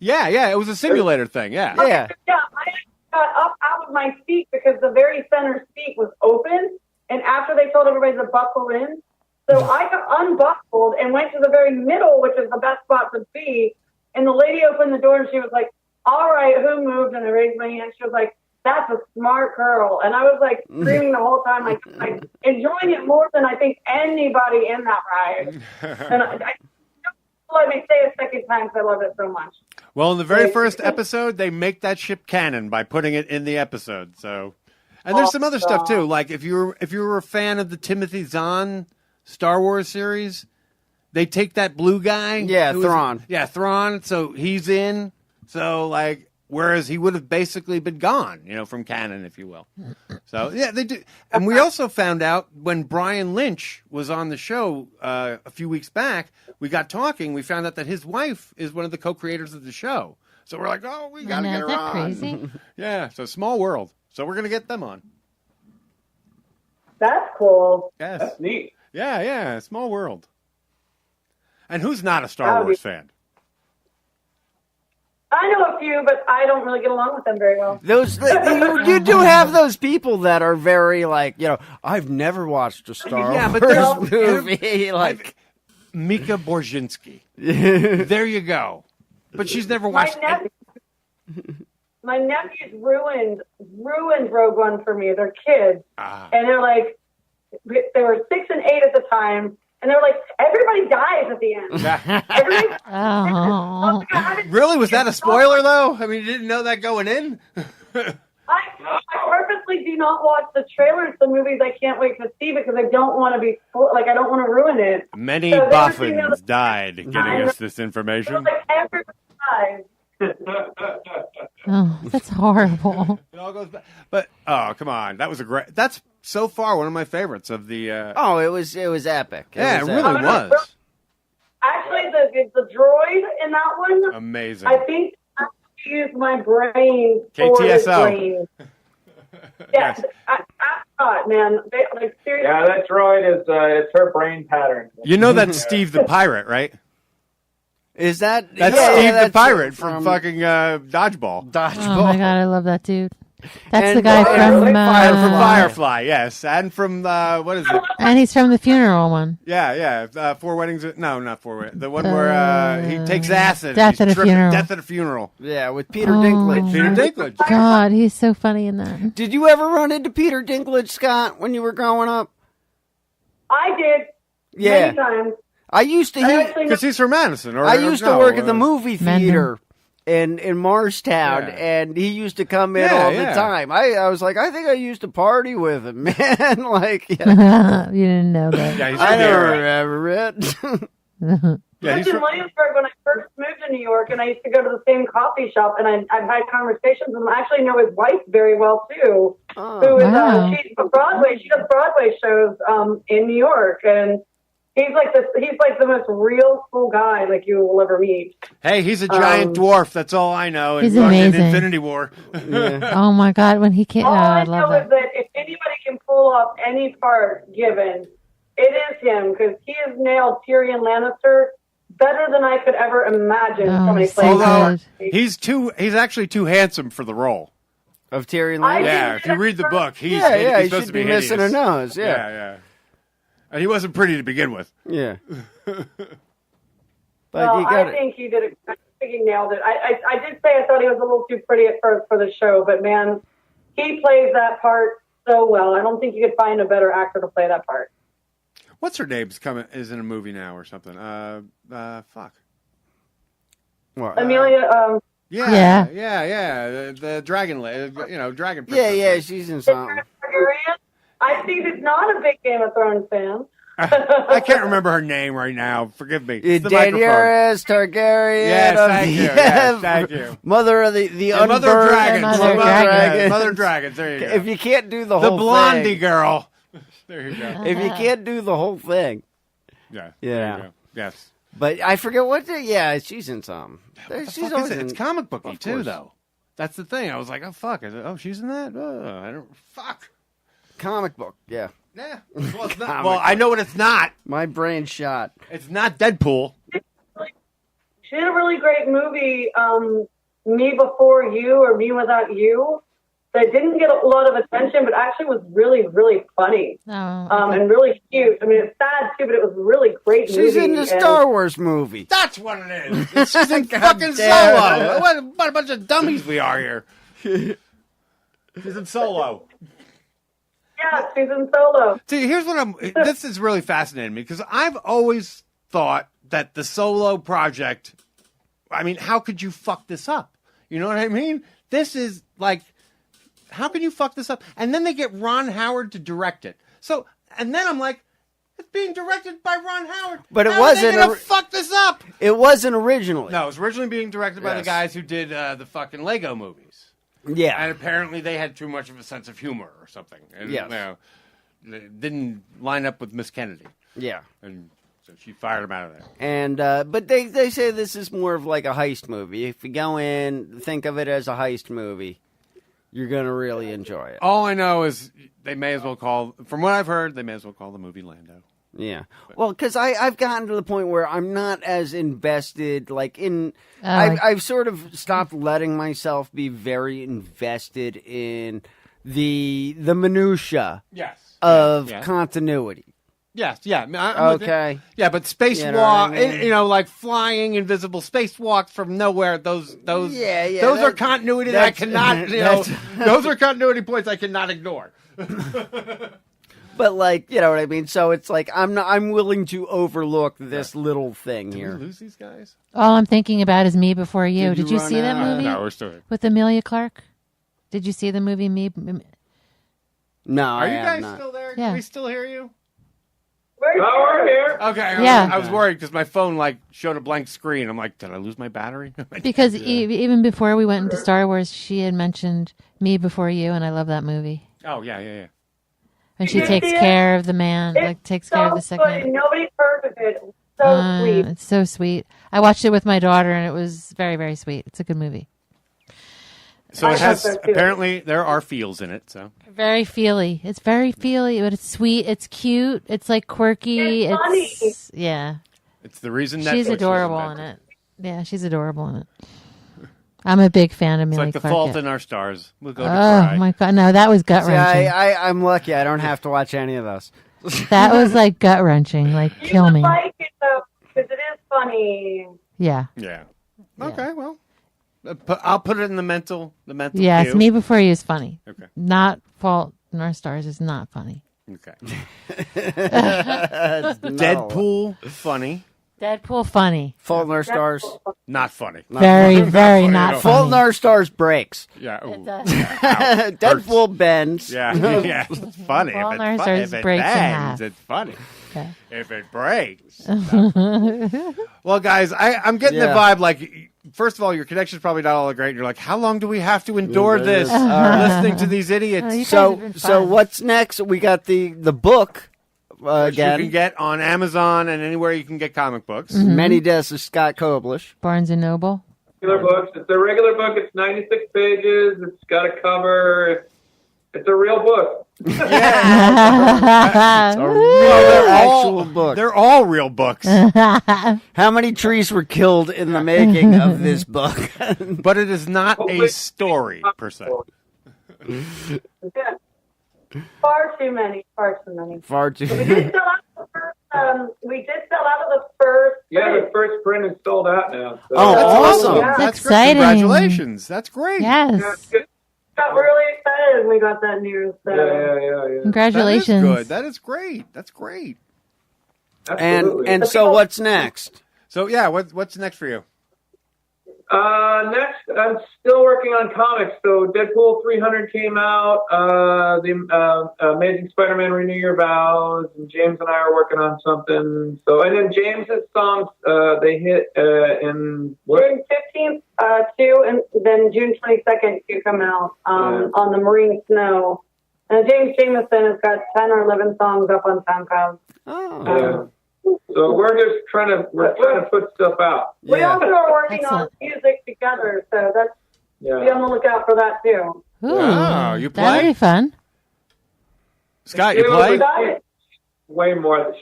Yeah, it was a simulator thing, yeah. Yeah, I got up out of my seat because the very center seat was open, and after they told everybody to buckle in, so I got unbuckled and went to the very middle, which is the best spot to be, And the lady opened the door and she was like, all right, who moved? And I raised my hand. She was like, that's a smart girl. And I was like screaming the whole time, like enjoying it more than I think anybody in that ride. And I let me say a second time because I love it so much. Well, in the very first episode, they make that ship canon by putting it in the episode. So, and there's some other stuff too. Like if you were a fan of the Timothy Zahn Star Wars series, they take that blue guy. Yeah, Thrawn. Thrawn. So he's in. So like, whereas he would have basically been gone, from canon, if you will. So yeah, they do. And we also found out when Brian Lynch was on the show a few weeks back, we got talking. We found out that his wife is one of the co-creators of the show. So we're like, oh, we got to get her on. Crazy? Yeah. So small world. So we're gonna get them on. That's cool. Yes. That's neat. Yeah. Small world. And who's not a Star Wars fan? I know a few, but I don't really get along with them very well. You do have those people that are very I've never watched a Star Wars movie. Like Mika Borzinski. There you go. But she's never watched. My nephews ruined Rogue One for me. They're kids, and they're like, they were 6 and 8 at the time. And they're like, everybody dies at the end. Oh. Really? Was that a spoiler, though? I mean, you didn't know that going in? I purposely do not watch the trailers to movies I can't wait to see because I don't want to be, I don't want to ruin it. Many boffins died getting us this information. Like, everybody dies. Oh, that's horrible. It all goes back. But, oh, come on. That was that's so far one of my favorites of the... it was epic. It really was. Actually, the droid in that one... Amazing. I think I used my brain for his brain. Yes. I thought, man. Seriously. Yeah, that droid is it's her brain pattern. You know that's Steve the Pirate, right? Is that... That's Steve the Pirate from fucking Dodgeball. Oh, my God, I love that dude. That's the guy from Firefly, yes. And from, what is it? And he's from the funeral one. Yeah. 4 Weddings. No, not 4 Weddings. The one where he takes acid. Death at a Funeral. Death at a Funeral. Yeah, with Peter Dinklage. Peter Dinklage. God, he's so funny in that. Did you ever run into Peter Dinklage, Scott, when you were growing up? I did. Yeah. Many times. I used to... Because he's from Madison. I used to work at the movie theater. In Morristown, and he used to come in all the time. I was like, I think I used to party with him, man. You didn't know that. I never remember it. I lived in Williamsburg when I first moved to New York, and I used to go to the same coffee shop, and I've had conversations with him. I actually know his wife very well, too, who is, she's a Broadway. She does Broadway shows in New York, and he's like the most real cool guy you will ever meet. Hey, he's a giant dwarf. That's all I know. He's in amazing. Infinity War. Oh my God, when he came, I love know is that if anybody can pull off any part given, it is him because he has nailed Tyrion Lannister better than I could ever imagine. Although he's actually too handsome for the role of Tyrion Lannister. Yeah, if you read the book, he's he supposed should to be missing a hideous. nose. Yeah. And he wasn't pretty to begin with. Yeah. I think he did it. I think he nailed it. I did say I thought he was a little too pretty at first for the show, but man, he plays that part so well. I don't think you could find a better actor to play that part. What's her name's is in a movie now or something? Fuck. What? Amelia. Yeah. The dragon, dragon. Yeah, she's in something. I see he's not a big Game of Thrones fan. I can't remember her name right now. Forgive me. Daenerys Targaryen. Yes, thank you. Mother of the unburned. Mother Dragons. Mother Dragons. There you go. If you can't do the whole thing. The blondie girl. There you go. If you can't do the whole thing. Yeah. Yeah. There you go. Yes. But I forget she's in some. She's always it's comic booky too, though. That's the thing. I was like, oh fuck. She's in that? I don't. Fuck. Comic book, yeah. Yeah. Well, it's not. Well, I know what it's not. My brain shot. It's not Deadpool. She did a really great movie, Me Before You or Me Without You. that didn't get a lot of attention, but actually was really, really funny. And really cute. I mean, it's sad too, but it was a really great movie. She's in the Star Wars movie. That's what it is. She's in fucking Solo. What a bunch of dummies we are here. She's in Solo. Yeah, she's in Solo. See, here's what this is really fascinating me, because I've always thought that the Solo project, I mean, how could you fuck this up? You know what I mean? This is like, how can you fuck this up? And then they get Ron Howard to direct it. So, and then I'm like, it's being directed by Ron Howard. But it How wasn't. Are they gonna fuck this up? It wasn't originally. No, it was originally being directed by the guys who did the fucking Lego movies. Yeah. And apparently they had too much of a sense of humor or something. And, Yes. you know, it didn't line up with Miss Kennedy. Yeah. And so she fired him out of there. And but they say this is more of like a heist movie. If you go in, think of it as a heist movie, you're gonna really enjoy it. All I know is they may as well call, from what I've heard, they may as well call the movie Lando. Yeah. Well, because I've gotten to the point where I'm not as invested, like in. I've sort of stopped letting myself be very invested in the minutia of continuity. Yes, yeah. I'm okay. Yeah, but spacewalk, you know, like flying invisible spacewalks from nowhere. Those those are continuity that I cannot. You know, those are continuity points I cannot ignore. But like, you know what I mean. So it's like I'm willing to overlook this little thing here. Did we lose these guys? All I'm thinking about is Me Before You. Did you run see that out? movie? No, we're still here. With Amelia Clark? Did you see the movie Me? No, Are I you have guys not. still there? Yeah. Can we still hear you? We're here. Okay. Yeah. I was worried because my phone like showed a blank screen. I'm like, did I lose my battery? Because even before we went into Star Wars, she had mentioned Me Before You, and I love that movie. Oh yeah. And she takes care of the man, like takes care of the second man. Nobody's heard of it. It's so sweet. It's so sweet. I watched it with my daughter, and it was very, very sweet. It's a good movie. So it has, apparently there are feels in it. So Very feely. It's very feely, but it's sweet. It's cute. It's like quirky. It's funny. Yeah. it's the reason Netflix She's was adorable in invented. it. Yeah, she's adorable in it. I'm a big fan of It's Amelia like The Clark. Fault in Our Stars. We'll go to Oh cry. my god, no, that was gut See, wrenching. I'm lucky. I don't have to watch any of those. That was like gut wrenching. Like You kill would me. like it though, because it is funny. Yeah. Yeah. Okay. Well, I'll put it in the mental. Yes, queue. Me Before You is funny. Okay. Not Fault in Our Stars is not funny. Okay. Deadpool funny. Deadpool funny. Fault in Our Stars. Not funny. Very, very funny not at all. funny. Fault in Our Stars breaks. Yeah. Ooh. Deadpool bends. Yeah. Yeah. It's funny. Fault in If Our it, Stars if it breaks in bangs, half. it's funny. Okay. If it breaks. Well, guys, I'm getting the vibe like, first of all, your connection's probably not all that great. You're like, how long do we have to endure this? Listening to these idiots. So what's next? We got the book Which again. you can get on Amazon and anywhere you can get comic books. Many Deaths of Scott Koblish. Barnes and Noble. Regular books. It's a regular book. It's 96 pages. It's got a cover. It's a real book. Actual book. They're all real books. How many trees were killed in the making of this book? But it is not a story, per se. Yeah. Far too many. Far too many. Far too. We did sell out of the first. We did sell out of the first. Yeah, the first print is sold out now. So. Oh, awesome. Yeah. That's exciting. Great. Congratulations. That's great. Yes. Got really excited when we got that news. So. Yeah. Congratulations. That is good. That is great. That's great. Absolutely. And so what's next? So, yeah, what's next for you? Next, I'm still working on comics. So Deadpool 300 came out. The Amazing Spider-Man Renew Your Vows, and James and I are working on something. So, and then James's songs, they hit in June 15th, and then June 22nd to come out on the Marine Snow. And James Jameson has got 10 or 11 songs up on SoundCloud. Oh. So we're just trying to put stuff out. We also are working Excellent. on music together, so that's be Yeah. on the lookout for that too. Ooh, Oh, you that'll play? be fun. Scott, you play? Way more.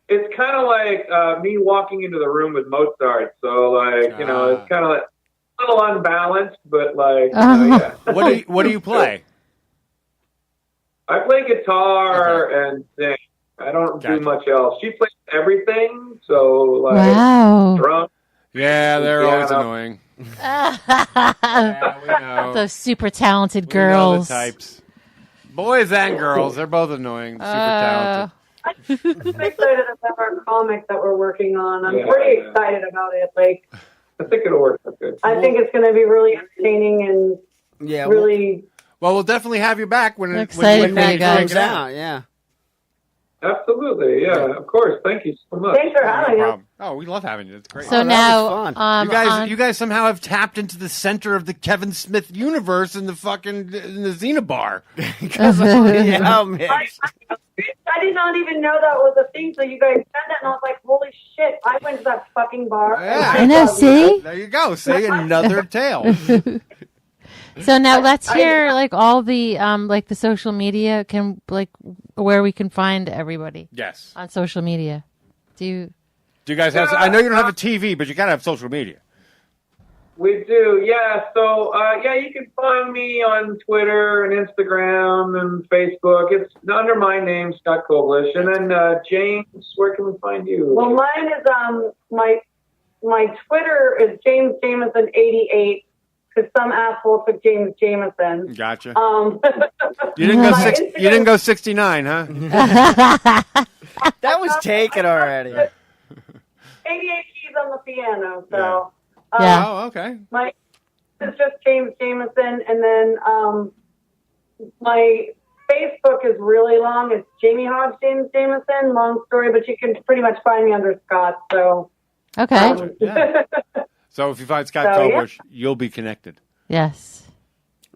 It's kind of like me walking into the room with Mozart. So like, it's kind of like, little unbalanced, but yeah. What do you play? I play guitar and sing. I don't do much else. She plays everything, so drum. Yeah, they're always piano. annoying. Yeah, we know. Those super talented We know the girls. types. Boys and girls, they're both annoying. Super talented. I'm excited about our comic that we're working on. I'm pretty excited about it. Like, I think it'll work good. I think it's going to be really entertaining and really. Well, we'll definitely have you back when it excited when for it you guys. comes out. Yeah. Absolutely, yeah, of course. Thank you so much. Thanks for having us. Oh, we love having you. It's great. So now, you guys somehow have tapped into the center of the Kevin Smith universe in the Xena bar. I did not even know that was a thing. So you guys said that, and I was like, "Holy shit!" I went to that fucking bar. I know. See, there you go. See, another tale. So now let's hear like all the like the social media where we can find everybody. Yes. On social media. Do you guys have? I know you don't have a TV, but you gotta have social media. We do, yeah. So, you can find me on Twitter and Instagram and Facebook. It's under my name, Scott Koblish. And then, James, where can we find you? Well, mine is my Twitter is James Jameson 88 because some asshole took James Jameson. Gotcha. You didn't go 69, huh? That was taken already. 88 keys on the piano, so. Yeah. Oh, okay. My it's just James Jameson, and then my Facebook is really long. It's Jamie Hodge James Jameson. Long story, but you can pretty much find me under Scott. So okay. So if you find Scott Koblish, you'll be connected. Yes.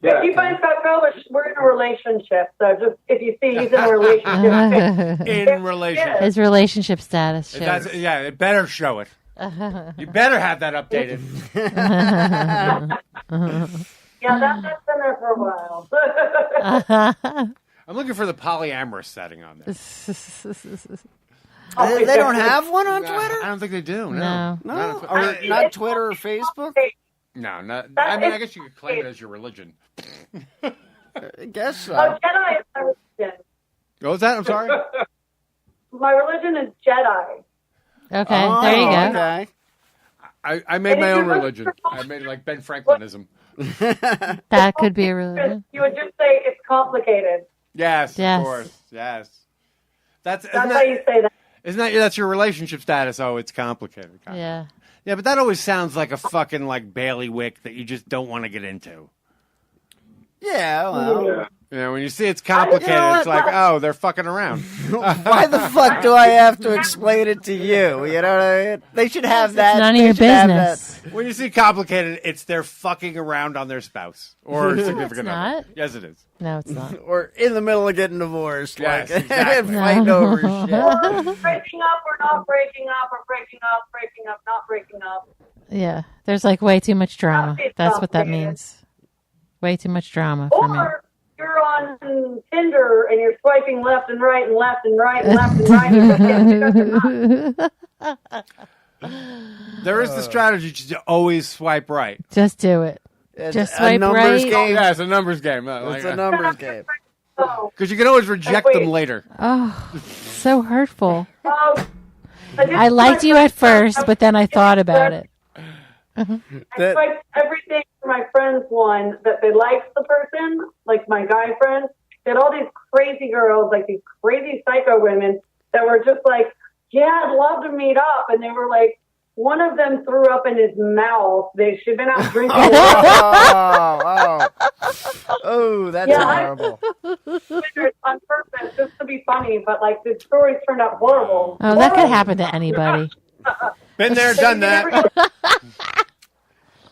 If you find Scott Koblish, we're in a relationship. So just if you see he's in a relationship, in relationship, his relationship status shows. It better show it. You better have that updated. Yeah, that's been there for a while. I'm looking for the polyamorous setting on there. They don't have one on Twitter? I don't think they do. No. Not Twitter or Facebook? No, not. I mean, I guess you could claim it as your religion. I guess so. Oh, Jedi is my religion. What was that? I'm sorry. My religion is Jedi. Okay, there you go. Okay. I made my own religion. I made it like Ben Franklinism. That could be a religion. You would just say it's complicated. Yes, Yes. of course. Yes. That's how you say that. Isn't that that's your relationship status? Oh, it's complicated. Yeah. Yeah, but that always sounds like a fucking like bailiwick that you just don't want to get into. Yeah, well. Yeah, when you see it's complicated, it's like, oh, they're fucking around. Why the fuck do I have to explain it to you? You know what I mean? They should have that. It's none of your business. When you see complicated, it's they're fucking around on their spouse or significant other. not. Yes, it is. No, it's not. Or in the middle of getting divorced. Yes, like, exactly. fighting over shit. Or breaking up or not breaking up or breaking up, not breaking up. Yeah, there's like way too much drama. That's what that means. Way too much drama for me. Or you're on Tinder and you're swiping left and right and left and right and left and right. And you can't There is the strategy to always swipe right. Just do it. Just swipe right. Game. Yeah, it's a numbers game. It's a numbers game. Because you can always reject them later. Oh, so hurtful. I liked you at first, but then I thought about it. I swiped everything for my friends one that they liked the person, like my guy friends. They had all these crazy girls, like these crazy psycho women that were just like, yeah, I'd love to meet up. And they were like, one of them threw up in his mouth. She'd been out drinking. Oh, that's horrible. On purpose, just to be funny, but like the stories turned out horrible. Oh, that could happen to anybody. Been there, done that.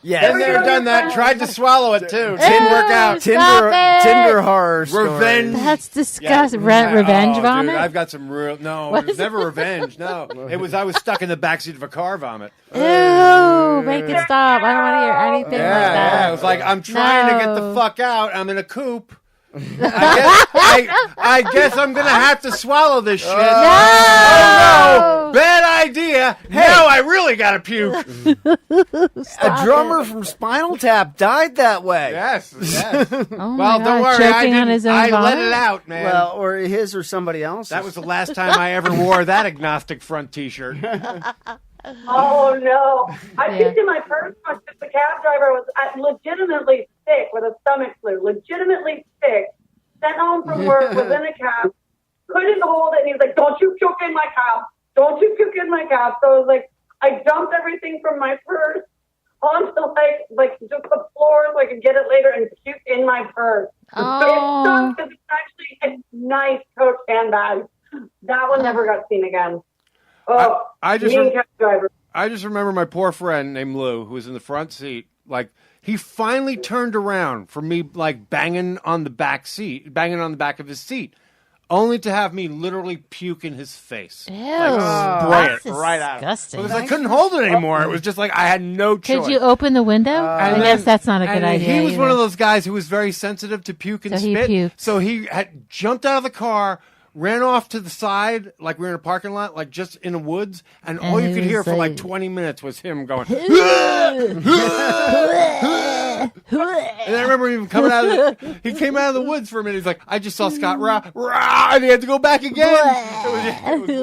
Yeah, been there, done that. Tried to swallow it too. Didn't work out. Tinder horror stories. Revenge. That's disgusting. Revenge vomit? Dude, I've got some real. No, What it was is never revenge. No, it was. I was stuck in the backseat of a car vomit. Ew, make it stop. I don't want to hear anything like that. Yeah, it was like I'm trying to get the fuck out. I'm in a coupe. I guess I'm gonna have to swallow this shit. No! Oh no! Bad idea. yeah. Now I really got to puke. A drummer from Spinal Tap died that way. Yes. Yes. Oh Well, my don't God, worry. choking on his own I let vomit? it out, man. Well, or his or somebody else's. That was the last time I ever wore that agnostic front T-shirt. Oh no! I picked in my purse because the cab driver was legitimately sick with a stomach flu. Legitimately sick. Sent home from work, was in a cab, couldn't hold it, and he was like, "Don't you puke in my cab! Don't you puke in my cab!" So I was like, I dumped everything from my purse onto like just the floor so I could get it later and puke in my purse. Oh. It sucked because it's actually a nice Coach handbag. That one never got seen again. Oh, I just mean cab driver. I just remember my poor friend named Lou, who was in the front seat. Like, he finally turned around for me, like, banging on the back of his seat, only to have me literally puke in his face. Ew. Like, spray That's it right out. disgusting. Because I couldn't hold it anymore. It was just like I had no choice. Could you open the window? I guess that's not a good idea. He was either. one of those guys who was very sensitive to puke and So he spit. puked. So he had jumped out of the car, ran off to the side, like we were in a parking lot, like just in the woods, and all you he could hear was for like like- 20 minutes was him going. And I remember him coming out of he came out of the woods for a minute. He's like, I just saw Scott rah, and he had to go back again. I actually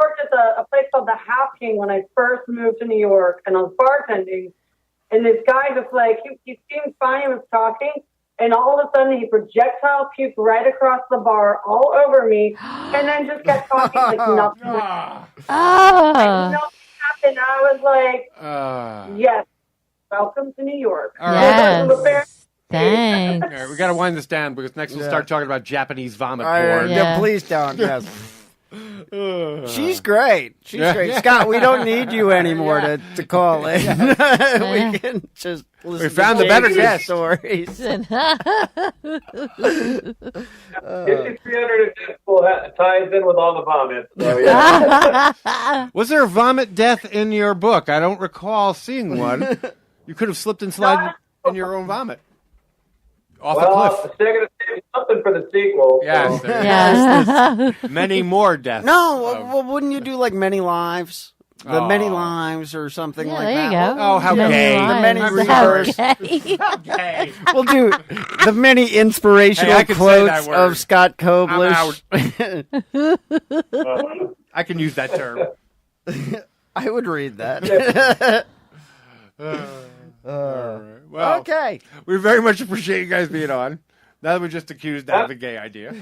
worked at a place called the Half King when I first moved to New York, and I was bartending. And this guy just like, he seemed fine, he was talking, and all of a sudden he projectile puked right across the bar all over me, and then just kept talking like nothing. Like nothing happened. I was like, yes, welcome to New York. All right. Yes. Thanks. All right, we got to wind this down because next we'll start talking about Japanese vomit All right, porn. yeah, please don't. Yes. She's great. She's great. Scott, we don't need you anymore to call in. We can just listen. We found the better guest. Stories. 5300 ties in with all the vomit. So, yeah. Was there a vomit death in your book? I don't recall seeing one. You could have slipped and slid in your own vomit. Off a cliff. They're going to save something for the sequel. Yes. So. There's many more deaths. No, well, wouldn't you do like Many Lives? The Many Lives or something like there you that. go. Oh, how Many gay. The Many lives. Reverse. How gay. We'll do the many inspirational Hey, I can say that quotes word. of Scott I'm Koblish. I can use that term. I would read that. Well, okay. We very much appreciate you guys being on. Now that we're just accused of a gay idea.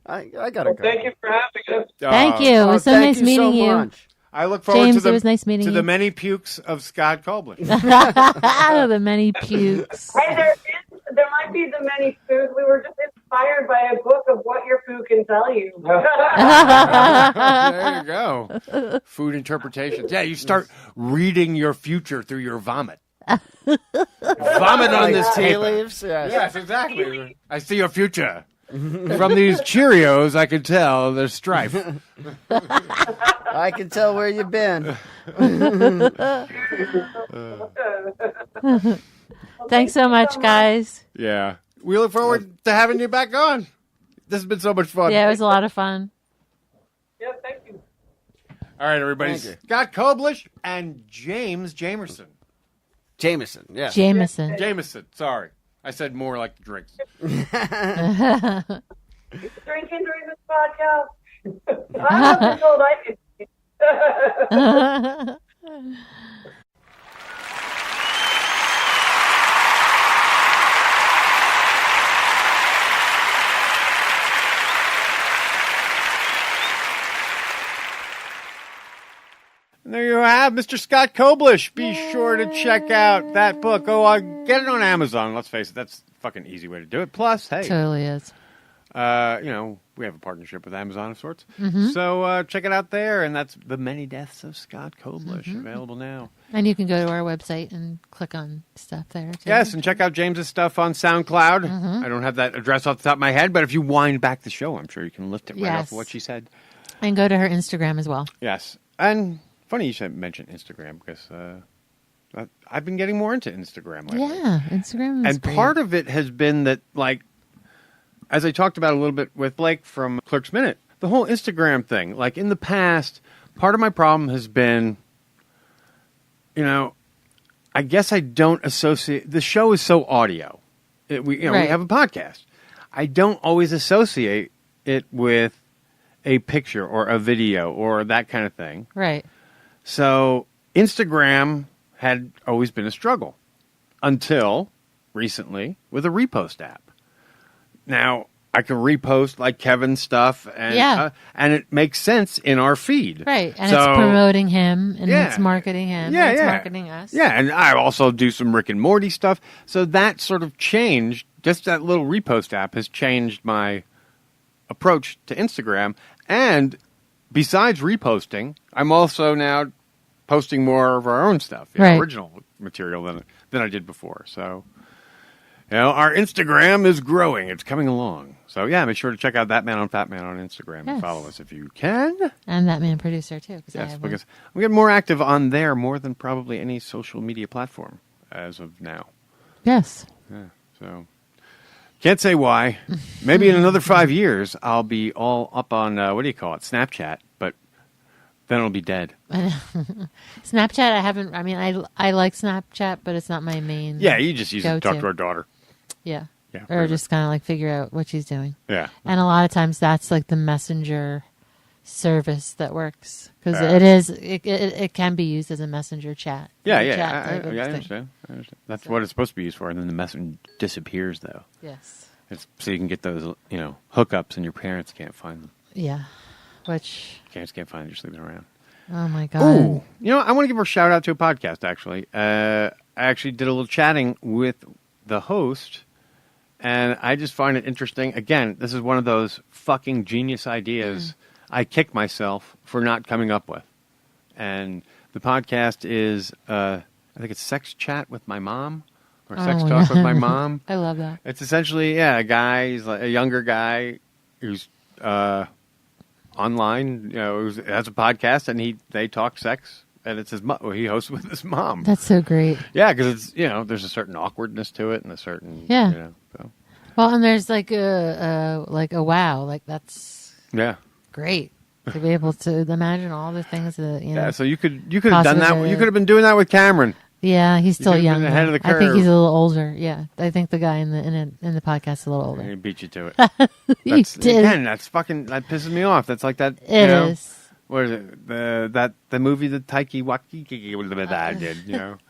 I gotta go. Thank you for having us. Thank you. It was so nice meeting you. Much. I look forward James, to the it was nice meeting to you. the many pukes of Scott Koblish. The many pukes. Hey, there might be the many food. We were just inspired by a book of what your food can tell you. There you go. Food interpretations. Yeah, you start reading your future through your vomit. Vomit on this tea paper. leaves. Yes, exactly. I see your future. From these Cheerios, I can tell there's strife. I can tell where you've been. Thanks so much, guys. Yeah. We look forward to having you back on. This has been so much fun. Yeah, it was a lot of fun. Yeah, thank you. All right, everybody. Thank you. Scott Koblish and James Jamerson. Jameson, yeah. Jameson. Jameson, sorry. I said more like the drinks. Drinking during this podcast. I wasn't told I could. And there you have Mr. Scott Koblish. Be sure to check out that book. Get it on Amazon. Let's face it, that's a fucking easy way to do it. Plus, hey. Totally is. We have a partnership with Amazon of sorts. So check it out there. And that's The Many Deaths of Scott Koblish, available now. And you can go to our website and click on stuff there, too. Yes, and check out James's stuff on SoundCloud. I don't have that address off the top of my head, but if you wind back the show, I'm sure you can lift it right off of what she said. And go to her Instagram as well. Yes. And funny you should mention Instagram because I've been getting more into Instagram lately. Yeah, Instagram is And great. part of it has been that, like, as I talked about a little bit with Blake from Clerk's Minute, the whole Instagram thing. Like in the past, part of my problem has been, I guess I don't associate. The show is so audio. We have a podcast. I don't always associate it with a picture or a video or that kind of thing. Right. So Instagram had always been a struggle until recently with a repost app. Now, I can repost like Kevin's stuff and it makes sense in our feed. Right. And it's promoting him and it's marketing him and it's marketing us. Yeah, and I also do some Rick and Morty stuff. So that sort of changed. Just that little repost app has changed my approach to Instagram. And besides reposting, I'm also now posting more of our own stuff, original material than I did before. So, our Instagram is growing. It's coming along. So, make sure to check out ThatMan on Fatman on Instagram and follow us if you can. And ThatMan producer, too. Yes, because I'm getting more active on there more than probably any social media platform as of now. Yes. Yeah, so... Can't say why. Maybe in another 5 years, I'll be all up on, Snapchat, but then it'll be dead. Snapchat, I like Snapchat, but it's not my main Yeah, you just use it to talk to our daughter. Yeah. Or just kind of like figure out what she's doing. Yeah. And a lot of times that's like the messenger service that works. Because it can be used as a messenger chat. I understand. That's what it's supposed to be used for, and then the message disappears, though. Yes. It's so you can get those, hookups, and your parents can't find them. Yeah. Which... Parents can't find them, just leave them around. Oh, my God. Ooh. I want to give a shout-out to a podcast, actually. I actually did a little chatting with the host, and I just find it interesting. Again, this is one of those fucking genius ideas I kick myself for not coming up with. And the podcast is, I think it's Sex Chat with My Mom, or Sex Talk with My Mom. I love that. It's essentially, a guy, he's like a younger guy who's online, who has a podcast, and they talk sex, and it's he hosts with his mom. That's so great. Yeah, because it's, there's a certain awkwardness to it and a certain, so. Well, and there's like a wow, like that's... Yeah. Great to be able to imagine all the things that Yeah, so you could have done that. You could have been doing that with Cameron. Yeah, he's still young. Ahead of the curve. I think he's a little older. Yeah, I think the guy in the podcast is a little older. He beat you to it. He did. Again, that pisses me off. That's like that. It is. What is it? The movie the Taiki Wakiki did.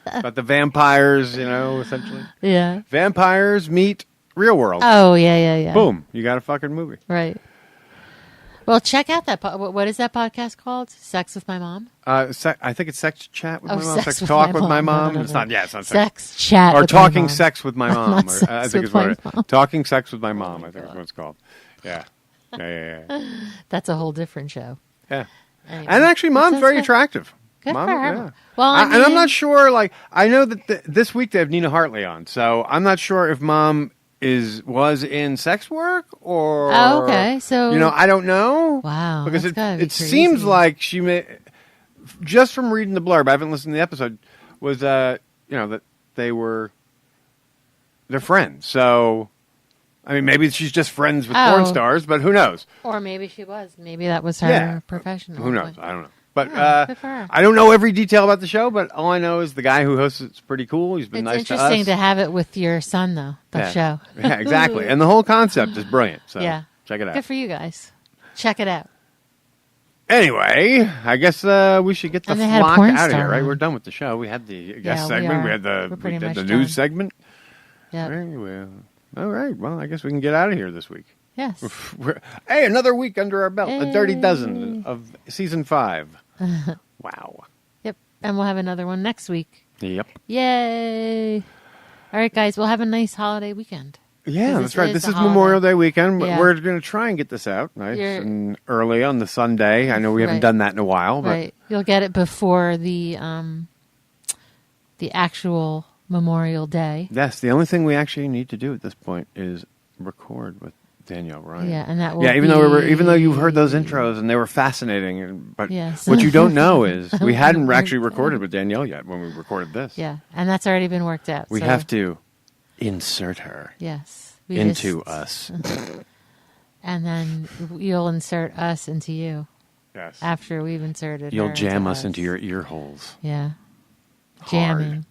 About the vampires. Essentially. Yeah. Vampires meet real world. Oh yeah. Boom! You got a fucking movie. Right. Well, check out that. What is that podcast called? Sex with My Mom? I think it's Sex Chat with My Mom. Sex Talk with My Mom. No. It's not. Yeah, it's not Sex Chat. Or with Talking my mom. Sex with My Mom. I think it's what it. Talking Sex with My Mom. I think is what it's called. Yeah. That's a whole different show. Yeah. Anyway, and actually, Mom's very attractive. Good Mom, for her. Yeah. Well, and I'm not sure. Like, I know that this week they have Nina Hartley on, so I'm not sure if Mom was in sex work or okay, so I don't know. Wow, because it seems like she may, just from reading the blurb, I haven't listened to the episode, was that they're friends. So I mean, maybe she's just friends with porn stars, but who knows? Or maybe she was. Maybe that was her profession. Who knows? I don't know. But I don't know every detail about the show, but all I know is the guy who hosts it's pretty cool. He's been nice to us. It's interesting to have it with your son, though, the show. Yeah, exactly. And the whole concept is brilliant. So check it out. Good for you guys. Check it out. Anyway, I guess we should get the flock out of here, right? We're done with the show. We had the guest segment. We had the news segment. Yeah. Anyway, all right. Well, I guess we can get out of here this week. Yes. Hey, another week under our belt. A dirty dozen of season 5. Wow. Yep. And we'll have another one next week. Yep. Yay. All right, guys. We'll have a nice holiday weekend. Yeah, that's right. This is Memorial Day weekend. Yeah. We're going to try and get this out nice and early on the Sunday. I know we haven't done that in a while. But right. You'll get it before the actual Memorial Day. Yes. The only thing we actually need to do at this point is record with Danielle Ryan. Yeah, and that will even though you've heard those intros and they were fascinating, but what you don't know is we hadn't actually recorded with Danielle yet when we recorded this. Yeah, and that's already been worked out. We have to insert her. Yes, into us. And then you'll insert us into you. Yes. After we've inserted You'll her jam into us into your ear holes. Yeah. Hard. Jamming.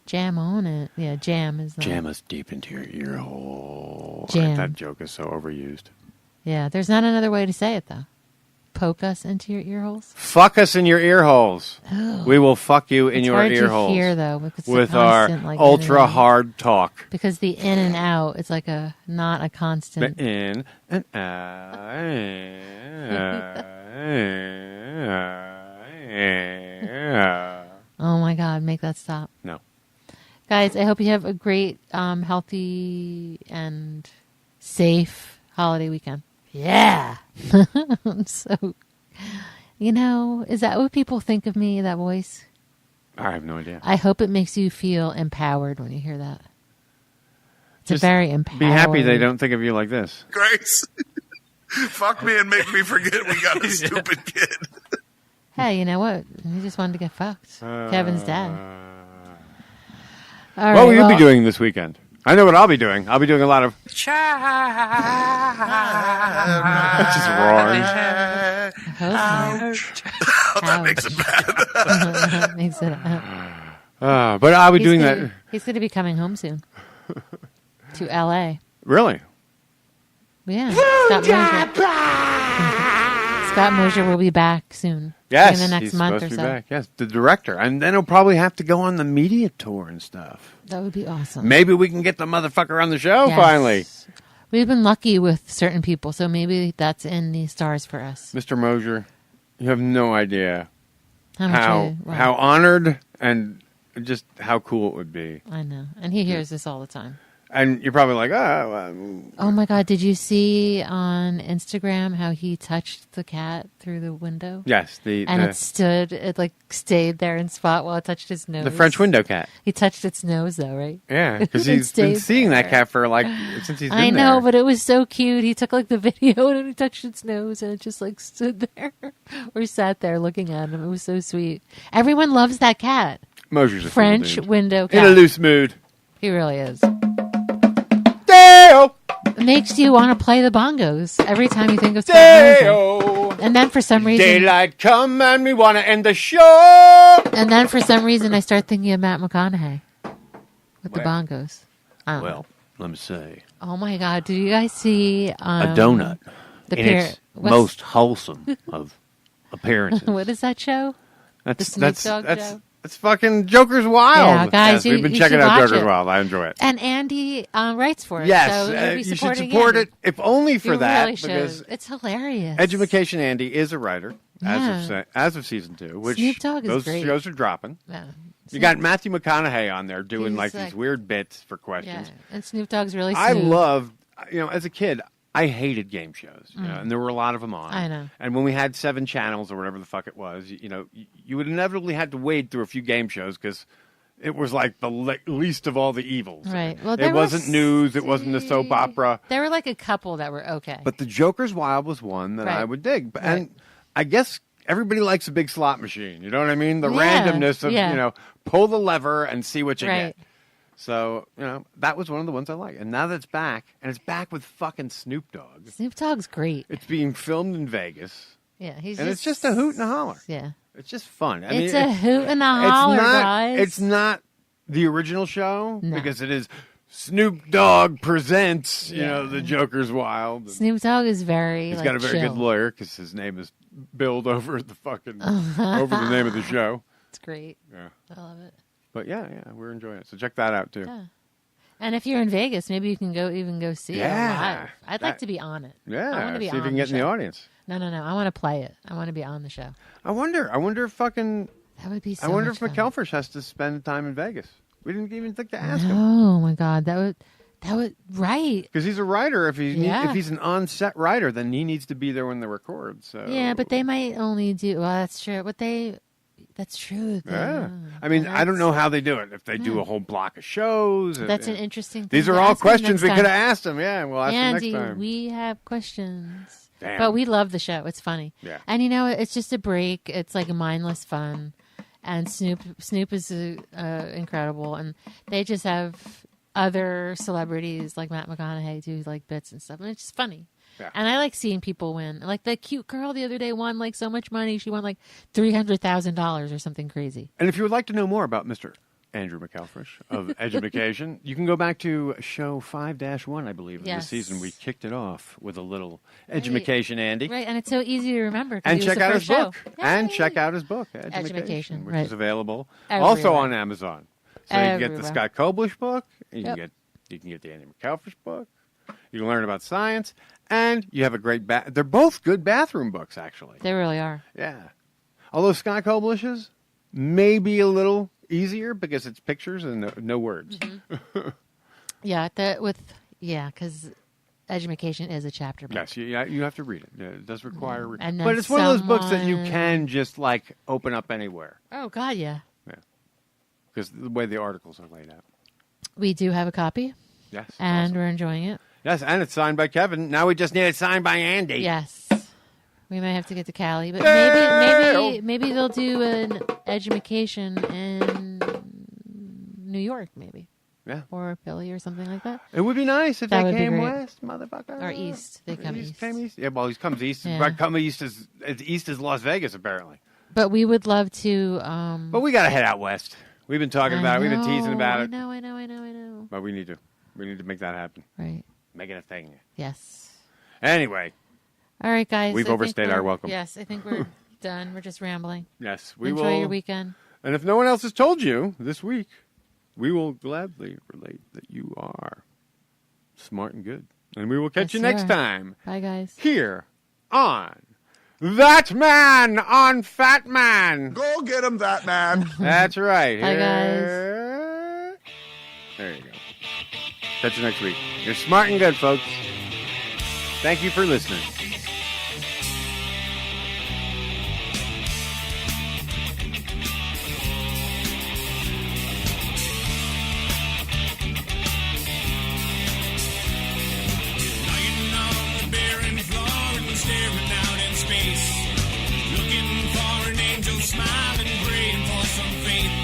Jam on it. Yeah, jam is the... Jam us deep into your ear hole. Jam. That joke is so overused. Yeah, there's not another way to say it, though. Poke us into your ear holes. Fuck us in your ear holes. Oh. We will fuck you in It's your hard ear to holes. hear, though, because it's a with our constant, like, ultra in and out. hard talk. Because the in and out, it's like not a constant. In and out. Oh my God, make that stop. No. Guys, I hope you have a great, healthy, and safe holiday weekend. Yeah. So, is that what people think of me, that voice? I have no idea. I hope it makes you feel empowered when you hear that. It's Just a very empowered. Be happy they don't think of you like this. Grace, fuck me and make me forget we got a stupid kid. Hey, you know what? He just wanted to get fucked. Kevin's dad. All What right, will you be well- doing this weekend? I know what I'll be doing. I'll be doing a lot of... Just roaring. Ouch. Oh, that makes it bad. Makes it. But I'll be doing that. He's going to be coming home soon to L.A. Really? Yeah. Scott Mosier will be back soon. Yes, in the next he's month supposed or to be so. back. Yes, the director. And then he'll probably have to go on the media tour and stuff. That would be awesome. Maybe we can get the motherfucker on the show Yes. finally. We've been lucky with certain people, so maybe that's in the stars for us. Mr. Mosier, you have no idea How much how honored and just how cool it would be. I know. And he hears this all the time. And you're probably like, Oh my God, did you see on Instagram how he touched the cat through the window? Yes, it like stayed there in spot while it touched his nose. the French window cat. He touched its nose though, right? Yeah, because It he's been stayed seeing that there. cat for since he's been I know, there. but it was so cute. He took like the video and he touched its nose and it just like stood there or sat there looking at him. It was so sweet. Everyone loves that cat. Mosier's a French cool dude. window cat. In a loose mood. He really is. Deo! It makes you want to play the bongos every time you think of Scott Deo! And then for some reason... Daylight come and we want to end the show! And then for some reason I start thinking of Matt McConaughey with the bongos. I don't know. Well, let me say. Oh my God! Did you guys see A donut The in its most wholesome of appearances. What is that show? the Snoop Dogg show. It's fucking Joker's Wild. Yeah, guys, Yes, we've been you checking should out watch Joker's it. Wild. I enjoy it. And Andy writes for it. Yes, so you'll be you should supporting support Andy. it, if only for You that. Really should. Because It's hilarious. Education Andy is a writer Yeah. as of season 2, which Snoop Dogg is those great. shows are dropping. Yeah. You got Matthew McConaughey on there doing He's like like- these weird bits for questions. Yeah, and Snoop Dogg's really I smooth. loved, as a kid, I hated game shows, Mm. and there were a lot of them on. I know. And when we had 7 channels or whatever the fuck it was, you would inevitably have to wade through a few game shows because it was like the least of all the evils. Right. Well, it there wasn't was- news. It wasn't a soap opera. There were like a couple that were okay. But the Joker's Wild was one that Right. I would dig. Right. And I guess everybody likes a big slot machine. You know what I mean? The Yeah, randomness of, yeah. pull the lever and see what you Right. get. So, that was one of the ones I like. And now that it's back, and it's back with fucking Snoop Dogg. Snoop Dogg's great. It's being filmed in Vegas. Yeah, he's And it's just a hoot and a holler. Yeah. It's just fun. It's a hoot and a holler, guys. It's not the original show No. because it is Snoop Dogg presents, Yeah. the Joker's Wild. Snoop Dogg is very. He's like, got a very chill. good lawyer because his name is billed over the fucking over the name of the show. It's great. Yeah. I love it. But yeah, we're enjoying it. So check that out too. Yeah. And if you're in Vegas, maybe you can go see Yeah. it live. I'd like to be on it. Yeah, I want to be see on if you can get in the show. audience. No. I want to play it. I want to be on the show. I wonder if fucking. That would be so I wonder much if McElfresh has to spend time in Vegas. We didn't even think to ask him Oh my God, that would right. because he's a writer. If Yeah. if he's an on-set writer, then he needs to be there when they record. So Yeah, but they might only do. Well, that's true. That's true. Yeah. I mean, I don't know how they do it. If they do Yeah. a whole block of shows. That's an interesting thing These to are all ask him questions next we time. could have asked him. Yeah, we'll ask Andy, him next time. we have questions. Damn. But we love the show. It's funny. Yeah. And it's just a break. It's like a mindless fun. And Snoop is incredible. And they just have other celebrities like Matt McConaughey do like bits and stuff. And it's just funny. Yeah. And I like seeing people win. Like the cute girl the other day won like so much money. She won like $300,000 or something crazy. And if you would like to know more about Mr. Andrew McElfresh of Edumacation, you can go back to show 5-1, I believe, of Yes. the season. We kicked it off with a little Edumacation, Andy. Right, and it's so easy to remember. 'cause And he was check the out first his show. book. And check out his book, Edumacation, which right. is available Everywhere. also on Amazon. So you can get the Everywhere. Scott Koblish book, and you Yep. can get the Andy McElfresh book. You can learn about science, and you have a great they're both good bathroom books, actually. They really are. Yeah. Although Scott Koblish's may be a little easier because it's pictures and no words. Mm-hmm. Yeah, because Edumacation is a chapter book. Yes, you have to read it. Yeah, it does require reading. And then But it's one of those books that you someone- can just like open up anywhere. Oh, God, yeah. Yeah. Because the way the articles are laid out. We do have a copy. Yes. And we're enjoying it. Yes, and it's signed by Kevin. Now we just need it signed by Andy. Yes. We might have to get to Cali, but Hey! maybe they'll do an Edumacation in New York, maybe. Yeah. Or Philly or something like that. It would be nice if That they would be came great. west, motherfucker. Or east. They come east. Came east. Yeah, well, he comes east. Yeah. Right, come east as east as Las Vegas, apparently. But we would love to. But we got to head out west. We've been talking about it. We've been teasing about it. I know. But we need to make that happen. Right. Make it a thing. Yes. Anyway. All right, guys. We've I think overstayed our we're- welcome. Yes, I think we're done. We're just rambling. Yes, we Enjoy will. your weekend. And if no one else has told you this week, we will gladly relate that you are smart and good. And we will catch you Yes, next sir. time. Bye, guys. Here on That Man on Fat Man. Go get him, that man. That's right. Bye, Here- There you go. Catch you next week. You're smart and good, folks. Thank you for listening. Lying on the barren floor and staring out in space, looking for an angel smile and praying for some faith.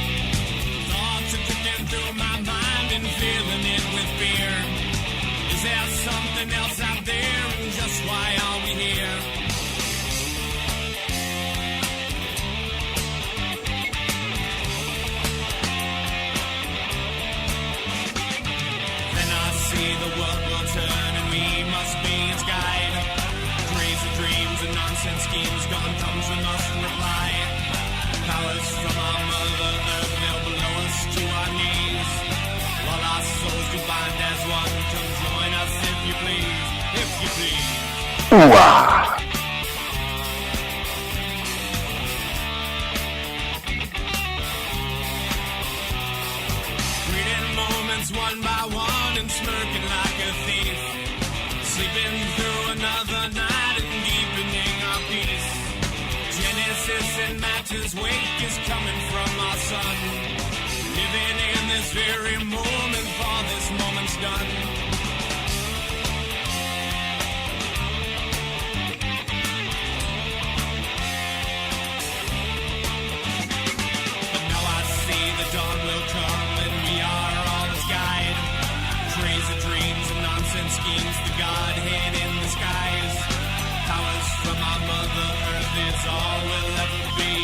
Thoughts are drifting through my mind and filling it with fear. Is there something else out there, and just why are we here? Then I see the world will turn and we must be its guide. Crazy dreams and nonsense schemes, gone comes we must reply. Powers from our mother earth, they'll blow us to our knees. While our souls do bind as one, come join us if you please, if you please. Ooh-ah. Reading moments one by one and smirking like a thief. Sleeping through another night and deepening our peace. Genesis and matter's wake is coming from our sun. Living in this very moment, for this moment's done. But now I see the dawn will come and we are all its guide. Crazy dreams and nonsense schemes, the Godhead in the skies. Powers from our mother earth is all we'll ever be.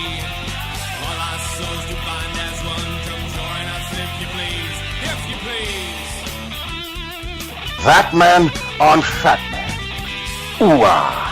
All our souls do bind as one, come join us if you please, if you please. That Man on Fat Man. Ooh-ah.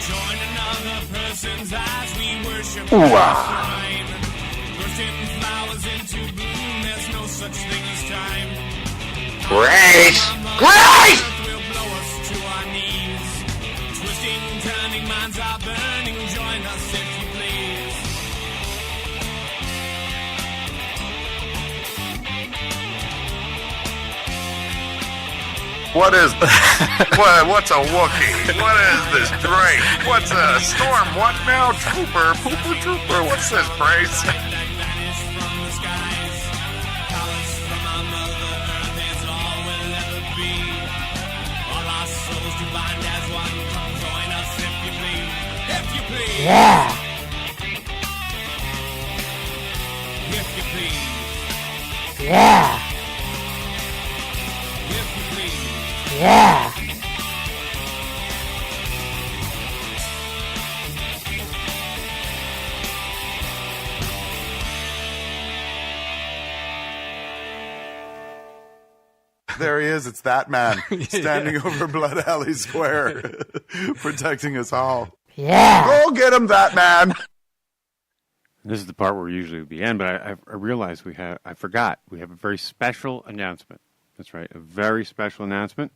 Join another person's eyes, we worship Ooh, our ah. shrine. Bursting flowers into bloom, there's no such thing as time. Grace! Grace! Will blow us to our knees. Twisting, turning minds are burning, join us if you please. What is what's a Wookiee? What is this drink? What's a storm? What now? Trooper, pooper, trooper. What's this, Brace? Yeah. Yeah. Yeah. There he is. It's that man standing over Blood Alley Square, protecting us all. Yeah. Go get him, that man. This is the part where we usually would be in, but I realized I forgot. We have a very special announcement. That's right, a very special announcement.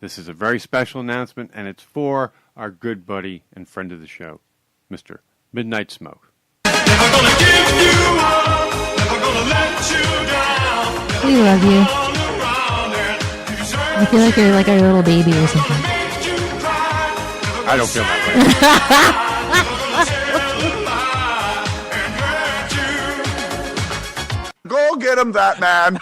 This is a very special announcement, and it's for our good buddy and friend of the show, Mr. Midnight Smoke. We love you. I feel like you're like our little baby or something. I don't feel that Go get him, that man.